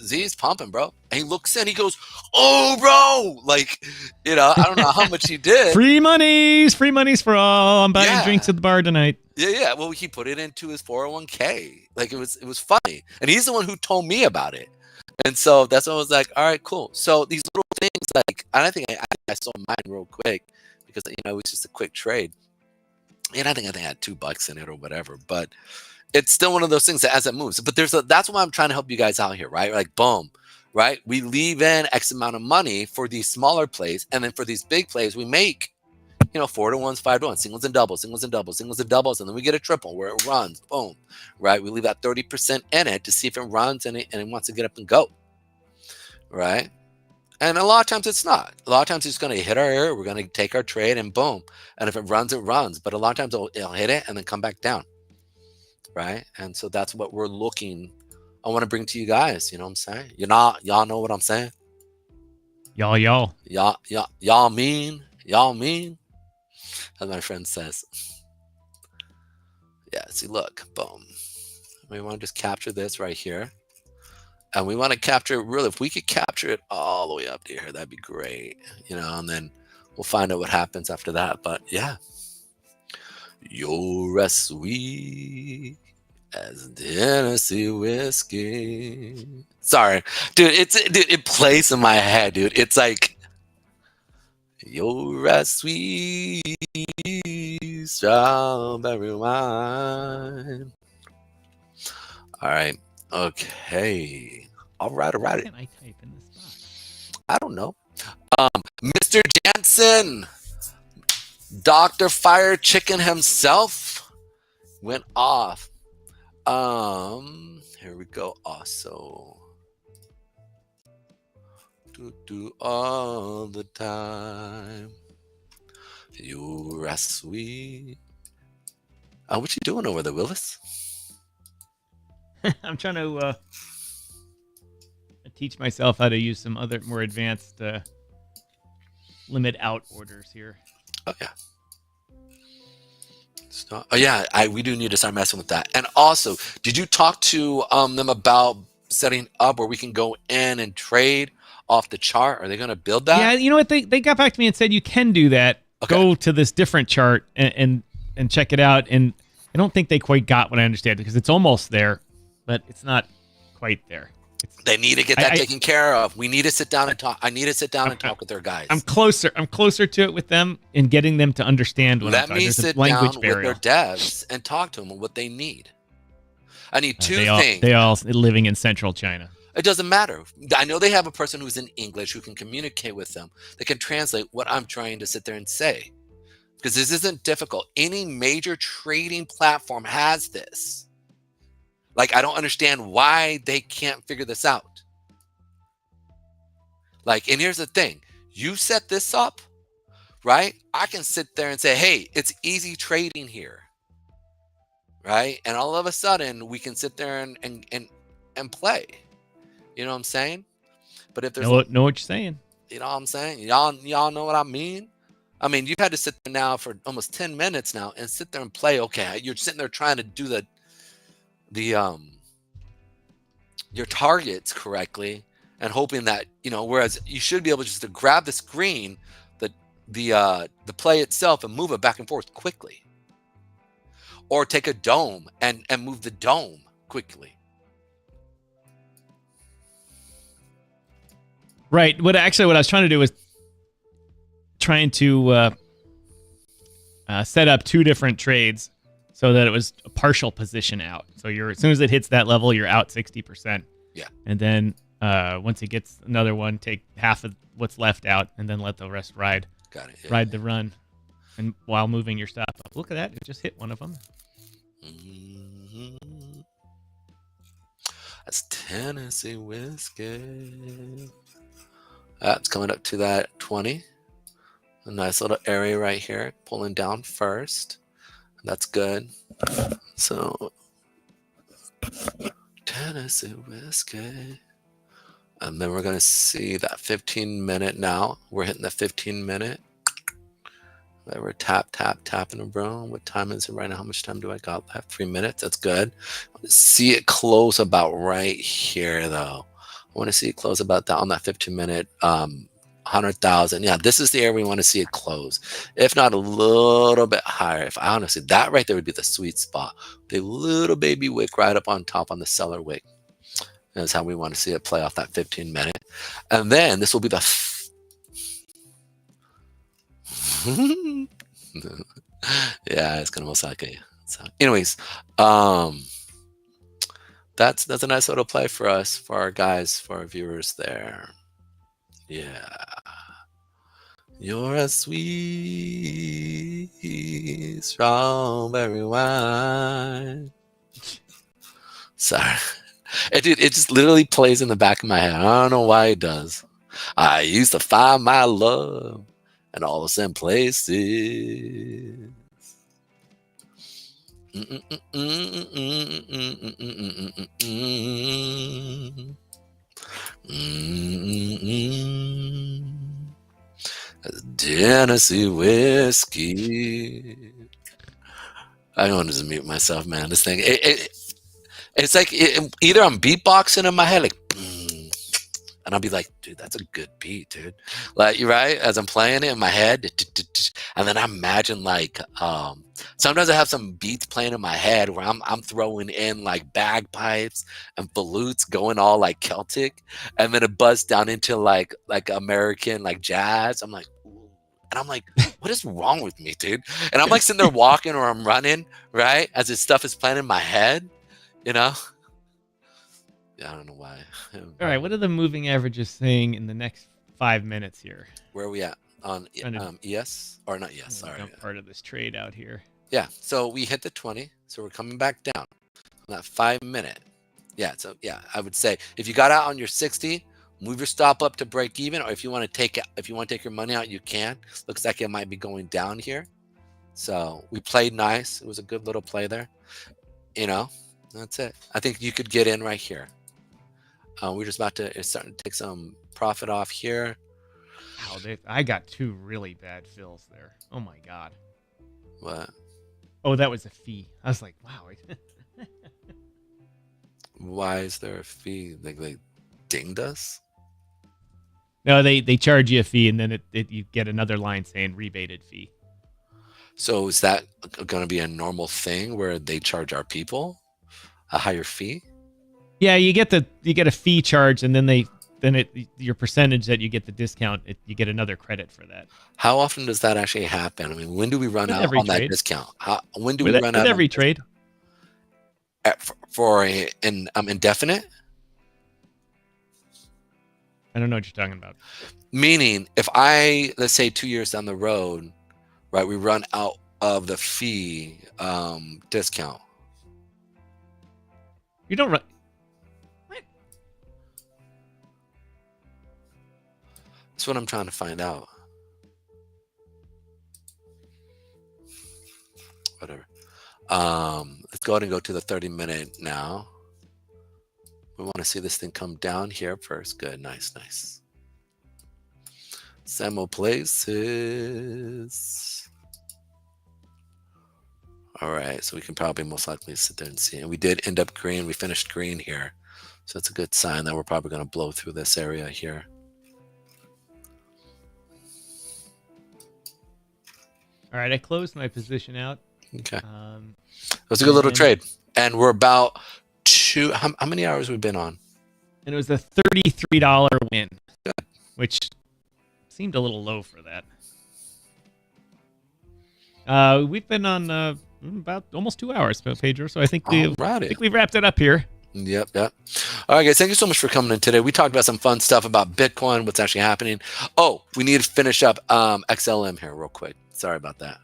Z's pumping, bro. And he looks in, he goes, oh, bro. Like, I don't know how much he did. Free monies for all. I'm buying drinks at the bar tonight. Yeah. Well, he put it into his 401k. Like it was funny. And he's the one who told me about it. And so that's when I was like, all right, cool. So these little things, like, and I think I sold mine real quick because, it was just a quick trade. And I think I had $2 in it or whatever, but it's still one of those things that as it moves. But that's why I'm trying to help you guys out here, right? Like, boom, right? We leave in X amount of money for these smaller plays, and then for these big plays, we make 4 to 1s, 5 to 1, singles and doubles, and then we get a triple where it runs, boom, right? We leave that 30% in it to see if it runs and it wants to get up and go, right? And a lot of times it's not. A lot of times it's going to hit our area. We're going to take our trade and boom. And if it runs, it runs. But a lot of times it'll hit it and then come back down, right? And so that's what I want to bring to you guys. You know what I'm saying? Y'all know what I'm saying? Y'all mean, as my friend says. Yeah, see, look, boom. We want to just capture this right here. And we want to capture it really, if we could capture it all the way up to here, that'd be great, and then we'll find out what happens after that. But yeah, you're as sweet as Tennessee whiskey. Sorry, dude, it plays in my head, dude. It's like, you're as sweet, strawberry wine. All right. Okay. All right. How can I type in this box? I don't know. Mr. Jansen, Dr. Fire Chicken himself went off. Here we go. Also, do all the time. You're as sweet. What you doing over there, Willis? I'm trying to teach myself how to use some other more advanced limit out orders here. Oh yeah. We do need to start messing with that. And also, did you talk to them about setting up where we can go in and trade off the chart? Are they going to build that? Yeah, you know what? They got back to me and said you can do that. Okay. Go to this different chart and check it out. And I don't think they quite got what I understand because it's almost there, but it's not quite there. They need to get that taken care of. We need to sit down and talk. I need to sit down and talk with their guys. I'm closer to it with them and getting them to understand what I'm talking. Let me sit down with their devs and talk to them on what they need. I need two things. They all living in central China. It doesn't matter. I know they have a person who's in English who can communicate with them. They can translate what I'm trying to sit there and say. Because this isn't difficult. Any major trading platform has this. Like, I don't understand why they can't figure this out. Like, and here's the thing. You set this up, right? I can sit there and say, hey, it's easy trading here. Right? And all of a sudden, we can sit there and play. You know what I'm saying? But if there's know what you're saying. You know what I'm saying? Y'all know what I mean? I mean, you've had to sit there now for almost 10 minutes now and sit there and play. Okay, you're sitting there trying to do your targets correctly and hoping that, you know, whereas you should be able just to grab the screen, the play itself and move it back and forth quickly. Or take a dome and move the dome quickly. Right. What I was trying to do was trying to set up two different trades so that it was a partial position out. So as soon as it hits that level, you're out 60%. Yeah. And then once it gets another one, take half of what's left out and then let the rest ride. Got it. Yeah. Ride the run, and while moving your stop up. Look at that! It just hit one of them. Mm-hmm. That's Tennessee whiskey. It's coming up to that 20. A nice little area right here, pulling down first. That's good. So Tennessee whiskey. And then we're going to see that 15-minute now. We're hitting the 15-minute. We're tapping around. What time is it right now? How much time do I got left? 3 minutes. That's good. I want to see it close about right here, though. I want to see it close about that on that 15-minute 100,000. Yeah, this is the area we want to see it close. If not a little bit higher. If I honestly, that right there would be the sweet spot. The little baby wick right up on top on the seller wick. That's how we want to see it play off that 15-minute. And then this will be the yeah, it's gonna most likely. So anyways, that's a nice little play for us, for our guys, for our viewers there. Yeah. You're a sweet strawberry wine. Sorry. It just literally plays in the back of my head. I don't know why it does. I used to find my love in all the same places. Tennessee whiskey. I want to just mute myself, man. This thing, it's like either I'm beatboxing in my head, like, and I'll be like, dude, that's a good beat, dude. Like, you're right, as I'm playing it in my head, and then I imagine like, sometimes I have some beats playing in my head where I'm throwing in like bagpipes and flutes going all like Celtic, and then it buzzed down into like American like jazz. I'm like, ooh. And I'm like, what is wrong with me, dude? And I'm like sitting there walking or I'm running, right, as this stuff is playing in my head, you know. Yeah, I don't know why. All right, what are the moving averages saying in the next 5 minutes here? Where are we at on ES or not ES? Sorry, part of this trade out here. Yeah, so we hit the 20, so we're coming back down on that 5 minute. Yeah, so yeah, I would say if you got out on your 60, move your stop up to break even, or if you want to take your money out, you can. Looks like it might be going down here. So we played nice. It was a good little play there. You know, that's it. I think you could get in right here. We're just about to, it's starting to take some profit off here. Wow, I got two really bad fills there. Oh my God. What? Oh, that was a fee. I was like, wow. Why is there a fee? They dinged us? No, they charge you a fee, and then you get another line saying rebated fee. So is that going to be a normal thing where they charge our people a higher fee? Yeah, you get a fee charge, and then your percentage that you get the discount, you get another credit for that. How often does that actually happen? I mean, when do we run out on that discount? When do we run out with every trade? For an indefinite? I don't know what you're talking about. Meaning, if let's say 2 years down the road, right, we run out of the fee discount. You don't run. What? That's what I'm trying to find out. Whatever. Let's go ahead and go to the 30-minute now. We want to see this thing come down here first. Good, nice. Samo places. All right, so we can probably most likely sit there and see. And we did end up green. We finished green here. So it's a good sign that we're probably going to blow through this area here. All right, I closed my position out. Okay. It was a good little trade. And we're about how many hours we've been on? And it was a $33 win, Good. Which seemed a little low for that. We've been on about almost 2 hours, Pedro. So I think we've wrapped it up here. Yep. All right, guys. Thank you so much for coming in today. We talked about some fun stuff about Bitcoin, what's actually happening. Oh, we need to finish up XLM here real quick. Sorry about that.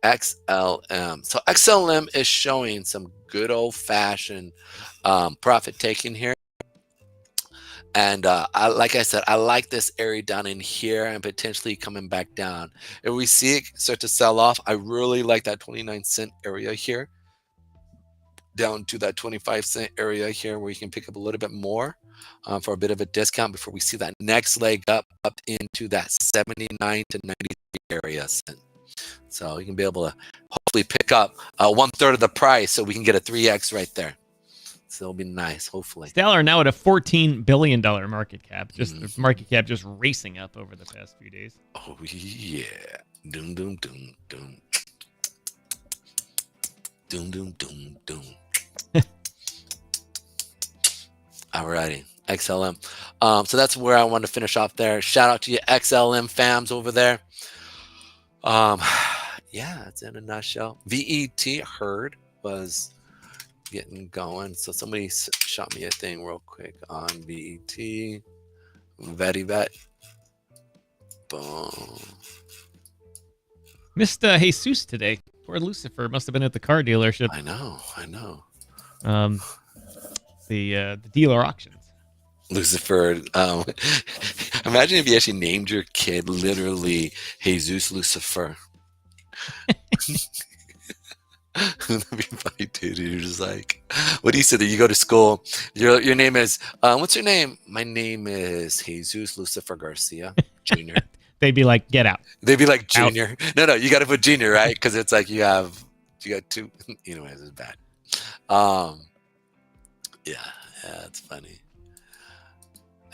XLM. So XLM is showing some good old-fashioned profit taking here. And like I said, I like this area down in here and potentially coming back down. If we see it start to sell off, I really like that 29-cent area here, down to that 25-cent area here where you can pick up a little bit more for a bit of a discount before we see that next leg up into that 79 to 93 area. So you can be able to hopefully pick up 1/3 of the price so we can get a 3x right there. So it'll be nice, hopefully. Stellar now at a $14 billion market cap. Just the market cap just racing up over the past few days. Oh, yeah. Doom, doom, doom, doom. Doom, doom, doom, doom. Alrighty. XLM. So that's where I want to finish off there. Shout out to you XLM fams over there. Yeah, it's in a nutshell. VET heard was getting going. So somebody shot me a thing real quick on VET. Vet. Boom. Missed Jesus today. Poor Lucifer must have been at the car dealership. I know. The dealer auctions. Lucifer. Imagine if you actually named your kid literally Jesus Lucifer. That'd be funny, dude. You're just like, what do you say that you go to school? Your name is what's your name? My name is Jesus Lucifer Garcia Jr. They'd be like, get out. They'd be like Junior. Out. No, you got to put Junior, right? Because it's like you got two. Anyways, it's bad. Yeah, it's funny.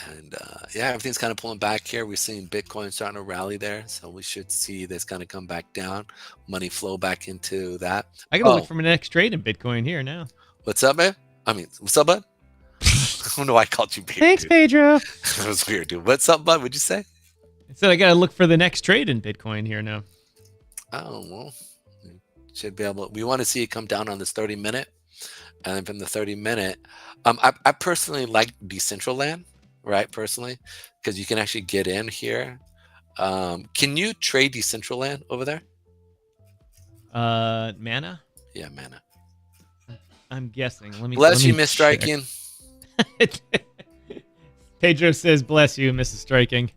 And yeah, everything's kind of pulling back here. We're seeing Bitcoin starting to rally there, so we should see this kind of come back down, money flow back into that. I gotta look for my next trade in Bitcoin here now. What's up, man? What's up, bud? I don't know why I called you Pedro. Thanks, Pedro. That was weird, dude. What's up, bud? What'd you say? I said I gotta look for the next trade in Bitcoin here now. Oh, well, should be able. We want to see it come down on this 30-minute, and then from the 30-minute, I personally like Decentraland. Right, personally, because you can actually get in here. Can you trade Decentraland over there? Mana? Yeah, Mana. I'm guessing. Bless you, Miss Striking. Pedro says, "Bless you, Mrs. Striking."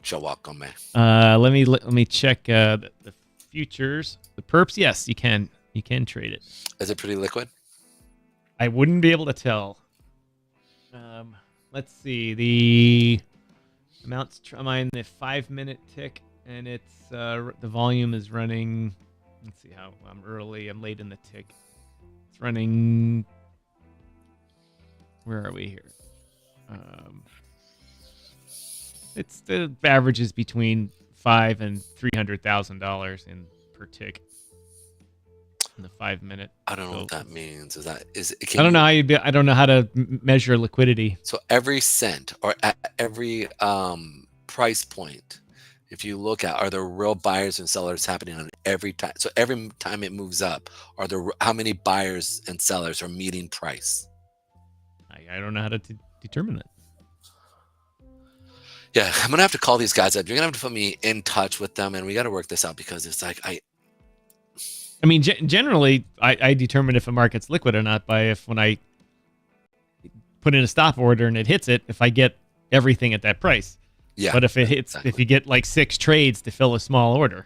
You're welcome, man. Let me check the futures, the perps. Yes, you can trade it. Is it pretty liquid? I wouldn't be able to tell. Let's see. The amounts. I'm on the 5-minute tick, and it's the volume is running. Let's see how I'm early. I'm late in the tick. It's running. Where are we here? It's the averages between $500,000 and $300,000 in per tick in the 5 minute. I don't know what that means. I don't know I don't know how to measure liquidity. So every cent or at every price point, if you look at, are there real buyers and sellers happening on every time? So every time it moves up, are there how many buyers and sellers are meeting price? I don't know how to determine that. Yeah, I'm gonna have to call these guys up. You're gonna have to put me in touch with them, and we got to work this out because it's like I mean, generally, I determine if a market's liquid or not by when I put in a stop order and it hits it, if I get everything at that price. Yeah. But if it hits, if you get like 6 trades to fill a small order,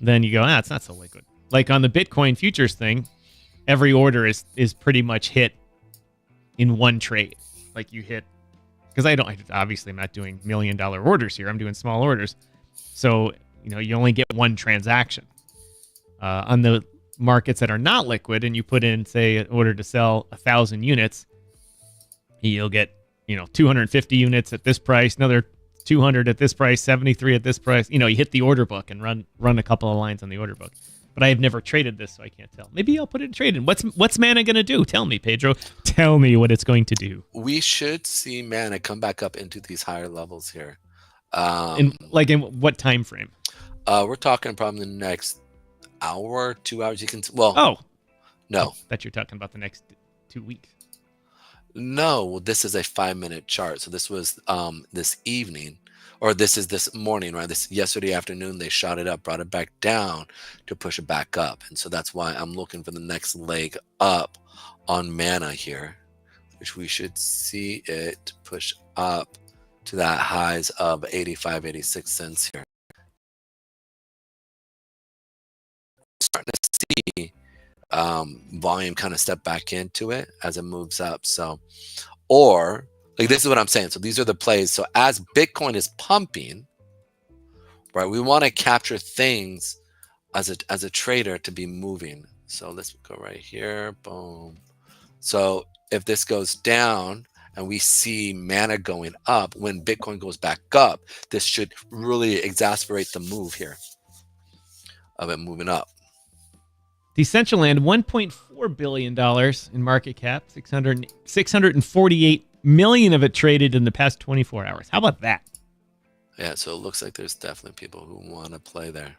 then you go, it's not so liquid. Like on the Bitcoin futures thing, every order is pretty much hit in one trade. Like you hit, because obviously I'm not doing $1 million orders here. I'm doing small orders. So, you only get one transaction. On the markets that are not liquid, and you put in, say, an order to sell 1,000 units, you'll get, 250 units at this price, another 200 at this price, 73 at this price. You hit the order book and run a couple of lines on the order book. But I have never traded this, so I can't tell. Maybe I'll put it in trade. And what's Mana going to do? Tell me, Pedro. Tell me what it's going to do. We should see Mana come back up into these higher levels here. In what time frame? We're talking probably the next hour, 2 hours. You can no, that you're talking about the next 2 weeks. No, this is a 5-minute chart. So this was this evening, or this is this morning, right? This yesterday afternoon they shot it up, brought it back down to push it back up, and so that's why I'm looking for the next leg up on Mana here, which we should see it push up to that highs of 85, 86 cents here. Starting to see volume kind of step back into it as it moves up. So, or like this is what I'm saying. So these are the plays. So as Bitcoin is pumping, right, we want to capture things as a trader to be moving. So let's go right here. Boom. So if this goes down and we see Mana going up, when Bitcoin goes back up, this should really exacerbate the move here of it moving up. Decentraland, $1.4 billion in market cap, 648 million of it traded in the past 24 hours. How about that? Yeah, so it looks like there's definitely people who want to play there.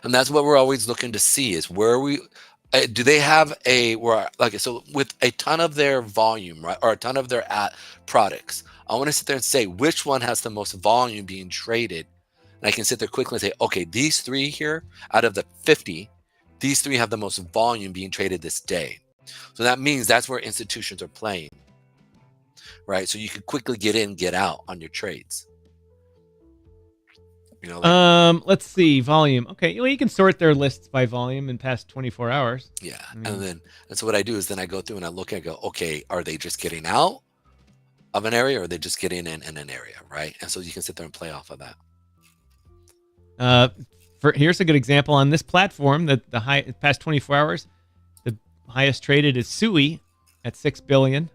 And that's what we're always looking to see is where do they have so with a ton of their volume, right, or a ton of their products, I want to sit there and say which one has the most volume being traded. And I can sit there quickly and say, okay, these 3 here out of the 50, these 3 have the most volume being traded this day. So that means that's where institutions are playing, right? So you can quickly get in, get out on your trades. Let's see, volume. Okay, well, you can sort their lists by volume in past 24 hours. Yeah, and so what I do is then I go through and I look and I go, okay, are they just getting out of an area, or are they just getting in an area, right? And so you can sit there and play off of that. Here's a good example on this platform that the past 24 hours, the highest traded is Sui at 6 billion,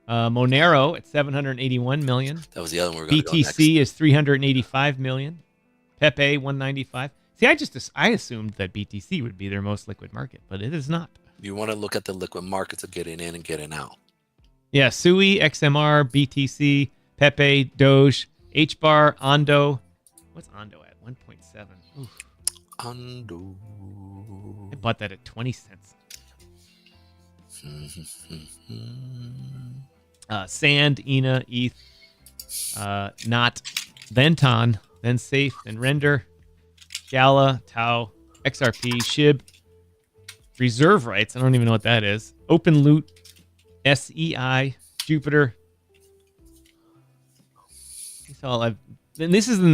Monero at 781 million. That was the other one we're going to go next. BTC is 385 million, Pepe 195. See, I assumed that BTC would be their most liquid market, but it is not. You want to look at the liquid markets of getting in and getting out. Yeah, Sui, XMR, BTC, Pepe, Doge, HBAR, Ondo. What's Ondo at? 1.7. Ondo. I bought that at 20 cents. Sand, ENA, ETH, Not, then Ton, then Safe, then Render, Gala, Tau, XRP, SHIB, Reserve Rights. I don't even know what that is. Open Loot, SEI, Jupiter. That's all I've. And this is in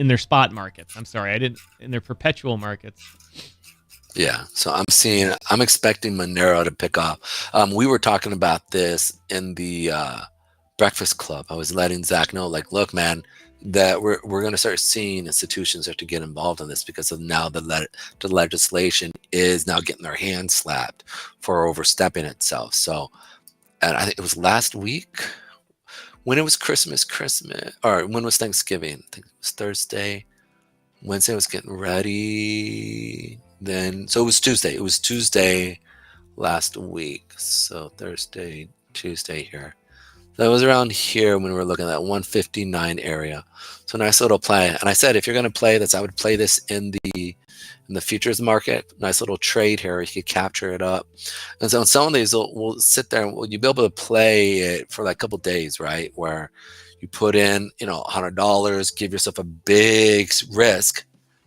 their spot markets. I'm sorry, I didn't in their perpetual markets. Yeah, so I'm expecting Monero to pick up. We were talking about this in the Breakfast Club. I was letting Zach know, like, look, man, that we're going to start seeing institutions start to get involved in this because of now the legislation is now getting their hands slapped for overstepping itself. So, and I think it was last week when it was Christmas, or when was Thanksgiving? I think it was Thursday. Wednesday was getting ready. Then, so it was Tuesday. It was Tuesday last week. So Thursday, Tuesday here. So it was around here when we were looking at that 159 area. So nice little play. And I said, if you're going to play this, I would play this in the futures market. Nice little trade here. You could capture it up. And so some of these we'll sit there and you'll be able to play it for like a couple days, right? Where you put in, $100, give yourself a big risk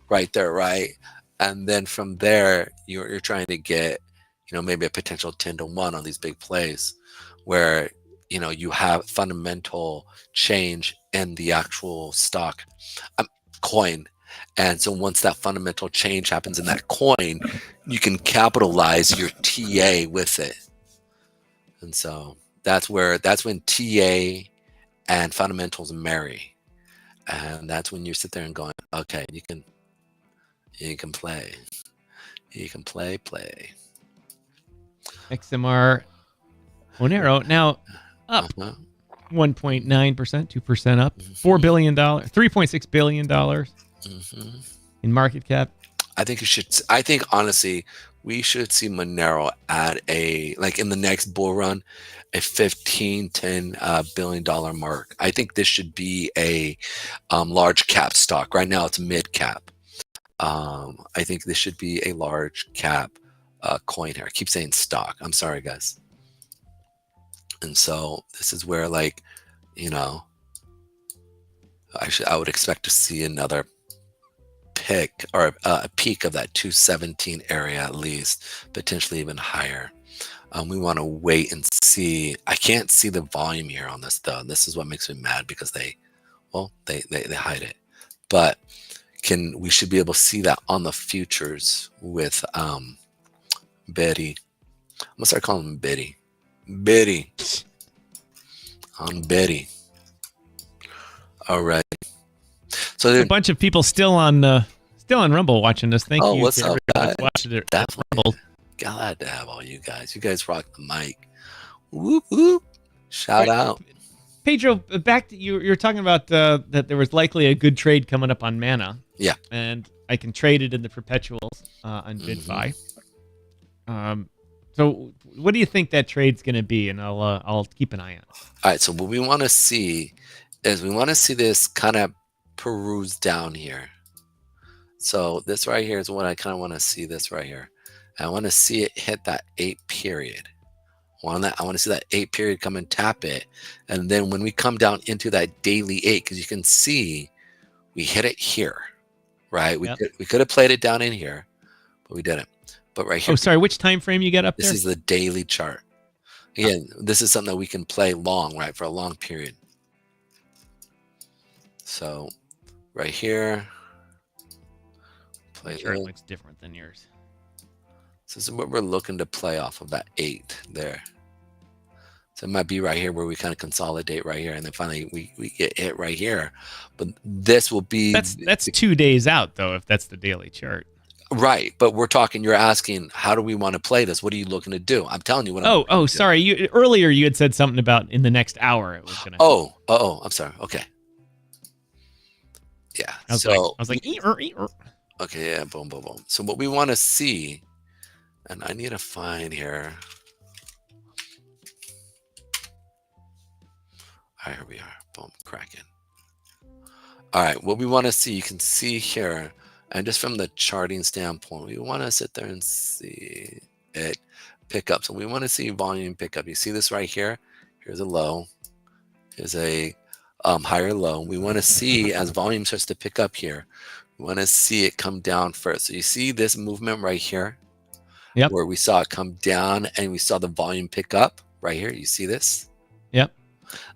right there, right? And then from there, you're trying to get, maybe a potential 10 to 1 on these big plays where, you have fundamental change in the actual stock coin. And so once that fundamental change happens in that coin, you can capitalize your TA with it. And so that's when TA and fundamentals marry. And that's when you sit there and going, okay, you can play. You can play. XMR Monero now up 1.9%, 2% up, $4 billion, $3.6 billion in market cap. I think honestly, we should see Monero at in the next bull run, a $10 billion mark. I think this should be a large cap stock. Right now it's mid cap. I think this should be a large cap coin here. I keep saying stock. I'm sorry, guys. And so this is where I would expect to see another pick or a peak of that 217 area at least, potentially even higher. We want to wait and see. I can't see the volume here on this though. This is what makes me mad because they hide it. But we should be able to see that on the futures with Betty. I'm gonna start calling him Betty. Betty. On Betty. All right. So there's a bunch of people still on Rumble watching this. Thank you. What's up, guys? Watching it. Definitely. Glad to have all you guys. You guys rock the mic. Whoop whoop. Shout out. Pedro, back to you're talking about that there was likely a good trade coming up on Mana. Yeah. And I can trade it in the perpetuals on BitFi. So what do you think that trade's going to be? And I'll keep an eye on it. All right. So what we want to see is this kind of peruse down here. So this right here is what I kind of want to see. This right here. I want to see it hit that 8 period. I want to see that 8 period come and tap it. And then when we come down into that daily 8, because you can see we hit it here, right? We could have played it down in here, but we didn't. But right here. Oh, sorry. Which time frame you got up there? This is the daily chart. Again, this is something that we can play long, right? For a long period. So right here. Play sure it looks different than yours. So this is what we're looking to play off of that 8 there. So it might be right here where we kind of consolidate right here. And then finally we get hit right here. But this will be... That's 2 days out, though, if that's the daily chart. Right. But you're asking, how do we want to play this? What are you looking to do? I'm telling you what sorry. Earlier you had said something about in the next hour it was going to... I'm sorry. Okay. Yeah. I was like, okay, yeah, boom, boom, boom. So what we want to see, and I need to find here. All right, here we are. Boom, cracking. All right, what we want to see, you can see here, and just from the charting standpoint, we want to sit there and see it pick up. So we want to see volume pick up. You see this right here? Here's a low. Here's a higher low. We want to see as volume starts to pick up here, we want to see it come down first. So you see this movement right here? Yep. Where we saw it come down and we saw the volume pick up right here. You see this? Yep.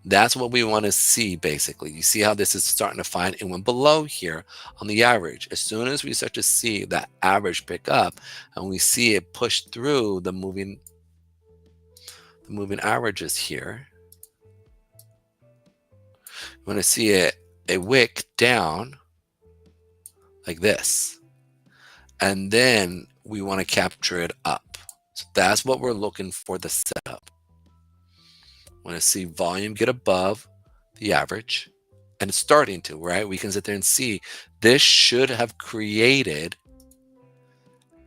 That's what we want to see, basically. You see how this is starting to find and went below here on the average. As soon as we start to see that average pick up and we see it push through the moving averages here, we want to see a wick down like this. And then we want to capture it up. So that's what we're looking for the setup. Want to see volume get above, the average, and it's starting to, right? We can sit there and see this should have created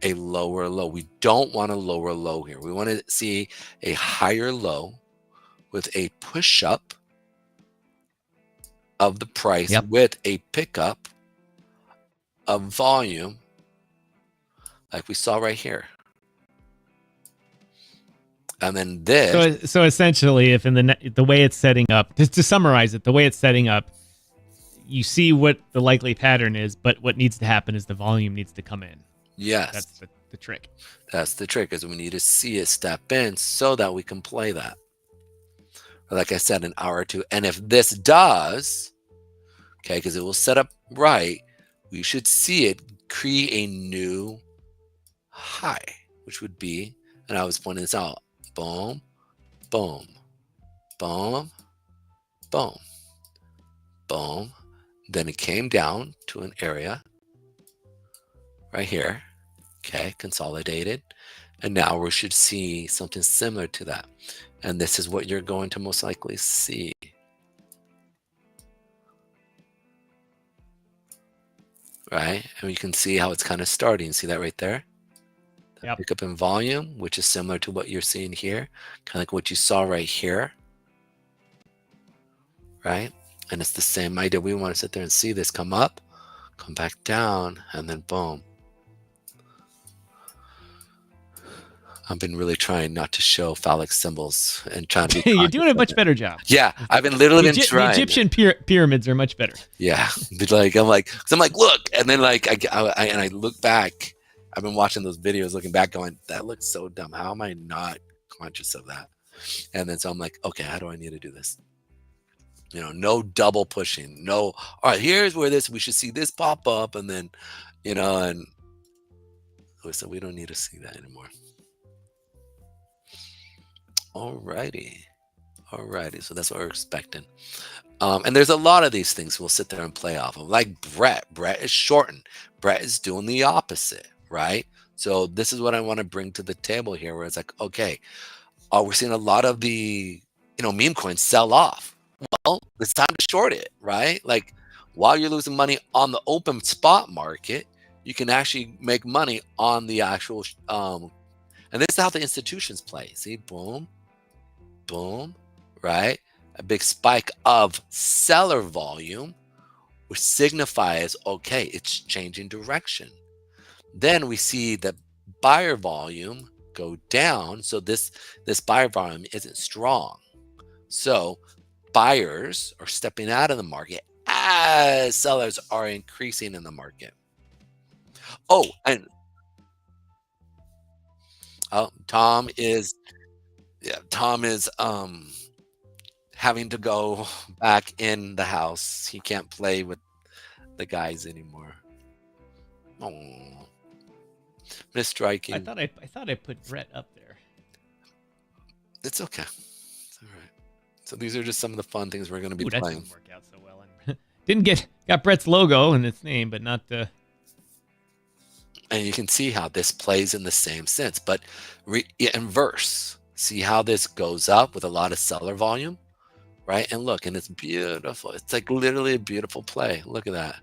a lower low. We don't want a lower low here. We want to see a higher low with a push up of the price with a pickup of volume like we saw right here. And then this. So essentially, if in the way it's setting up, to summarize it, the way it's setting up, you see what the likely pattern is, but what needs to happen is the volume needs to come in. Yes. That's the trick. That's the trick, is we need to see it step in so that we can play that. Like I said, an hour or two. And if this does, okay, because it will set up right, we should see it create a new high, which would be, and I was pointing this out, boom, boom, boom, boom, boom. Then it came down to an area right here, okay, consolidated. And now we should see something similar to that. And this is what you're going to most likely see. Right? And you can see how it's kind of starting. See that right there? Yep. Pick up in volume, which is similar to what you're seeing here. Kind of like what you saw right here. Right? And it's the same idea. We want to sit there and see this come up, come back down, and then boom. I've been really trying not to show phallic symbols and trying to be You're doing a much better job. Yeah, I've been literally been trying. The Egyptian pyramids are much better. Yeah, I'm like, look, and then like I look back. I've been watching those videos, looking back, going, that looks so dumb. How am I not conscious of that? And then so I'm like, okay, how do I need to do this? You know, no double pushing. No, all right, here's where we should see this pop up, and then, you know, and so we don't need to see that anymore. Alrighty, so that's what we're expecting. And there's a lot of these things we'll sit there and play off of. Like Brett is shortened. Brett is doing the opposite, right? So this is what I want to bring to the table here, where it's like, okay, we're seeing a lot of the, meme coins sell off. Well, it's time to short it, right? Like, while you're losing money on the open spot market, you can actually make money on the actual, and this is how the institutions play. See, boom, boom, right? A big spike of seller volume, which signifies, okay, it's changing direction. Then we see the buyer volume go down. So this buyer volume isn't strong. So buyers are stepping out of the market as sellers are increasing in the market. Oh, and Tom is having to go back in the house. He can't play with the guys anymore. Oh, misstriking. I thought I put Brett up there. It's okay. It's all right. So these are just some of the fun things we're going to be playing. That didn't work out so well. Got Brett's logo and its name, but not the. And you can see how this plays in the same sense, but inverse. See how this goes up with a lot of seller volume, right? And look, and it's beautiful. It's like literally a beautiful play. Look at that.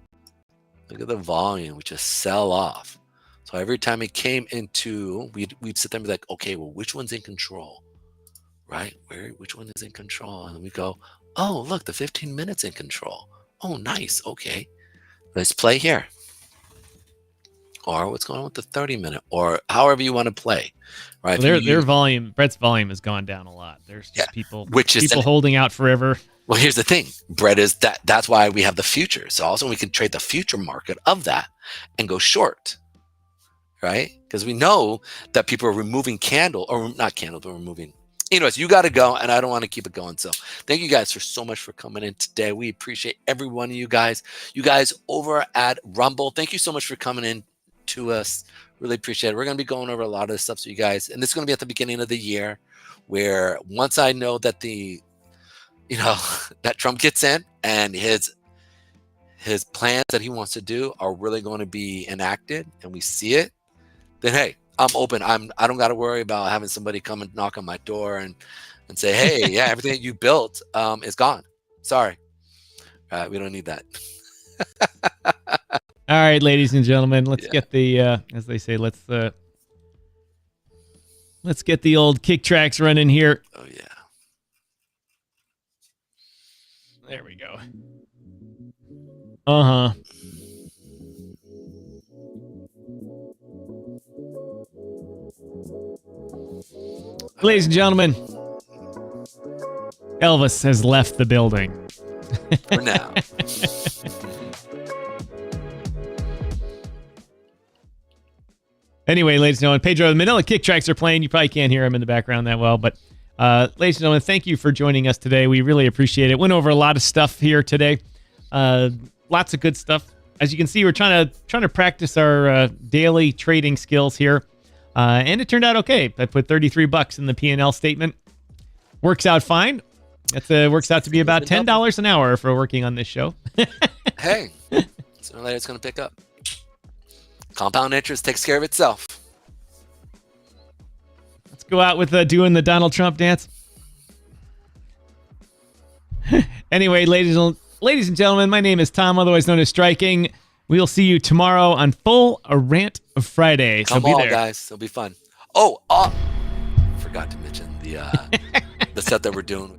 Look at the volume, which just sell off. So every time it came into, we'd sit there and be like, okay, well, which one's in control, right? Which one is in control? And we go, oh, look, the 15 minutes in control. Oh, nice. Okay, let's play here. Or what's going on with the 30-minute, or however you want to play, right? Well, their volume, Brett's volume has gone down a lot. There's just people holding out forever. Well, here's the thing. Brett is that's why we have the futures. So also we can trade the future market of that and go short, right? Because we know that people are removing removing. Anyways, you got to go, and I don't want to keep it going. So thank you guys so much for coming in today. We appreciate every one of you guys. You guys over at Rumble, thank you so much for coming in to us. Really appreciate it. We're going to be going over a lot of this stuff for you guys, and this is going to be at the beginning of the year, where once I know that that Trump gets in and his plans that he wants to do are really going to be enacted, and we see it, then hey, I'm open. I don't got to worry about having somebody come and knock on my door and say, hey, yeah, everything that you built is gone. Sorry. We don't need that. All right, ladies and gentlemen, let's get the, as they say, let's get the old kick tracks running here. Oh, yeah. There we go. Uh-huh. Ladies and gentlemen, Elvis has left the building. For now. Anyway, ladies and gentlemen, Pedro, the Manila kick tracks are playing. You probably can't hear them in the background that well, but ladies and gentlemen, thank you for joining us today. We really appreciate it. Went over a lot of stuff here today. Lots of good stuff. As you can see, we're trying to practice our daily trading skills here, and it turned out okay. I put $33 in the P&L statement. Works out fine. Works out to be about $10 an hour for working on this show. Hey, sooner or later it's going to pick up. Compound interest takes care of itself. Let's go out with doing the Donald Trump dance. Anyway, ladies and gentlemen, my name is Tom, otherwise known as Striking. We'll see you tomorrow on Full A Rant of Friday. Come so be on, there. guys. It'll be fun. Oh, forgot to mention the the set that we're doing.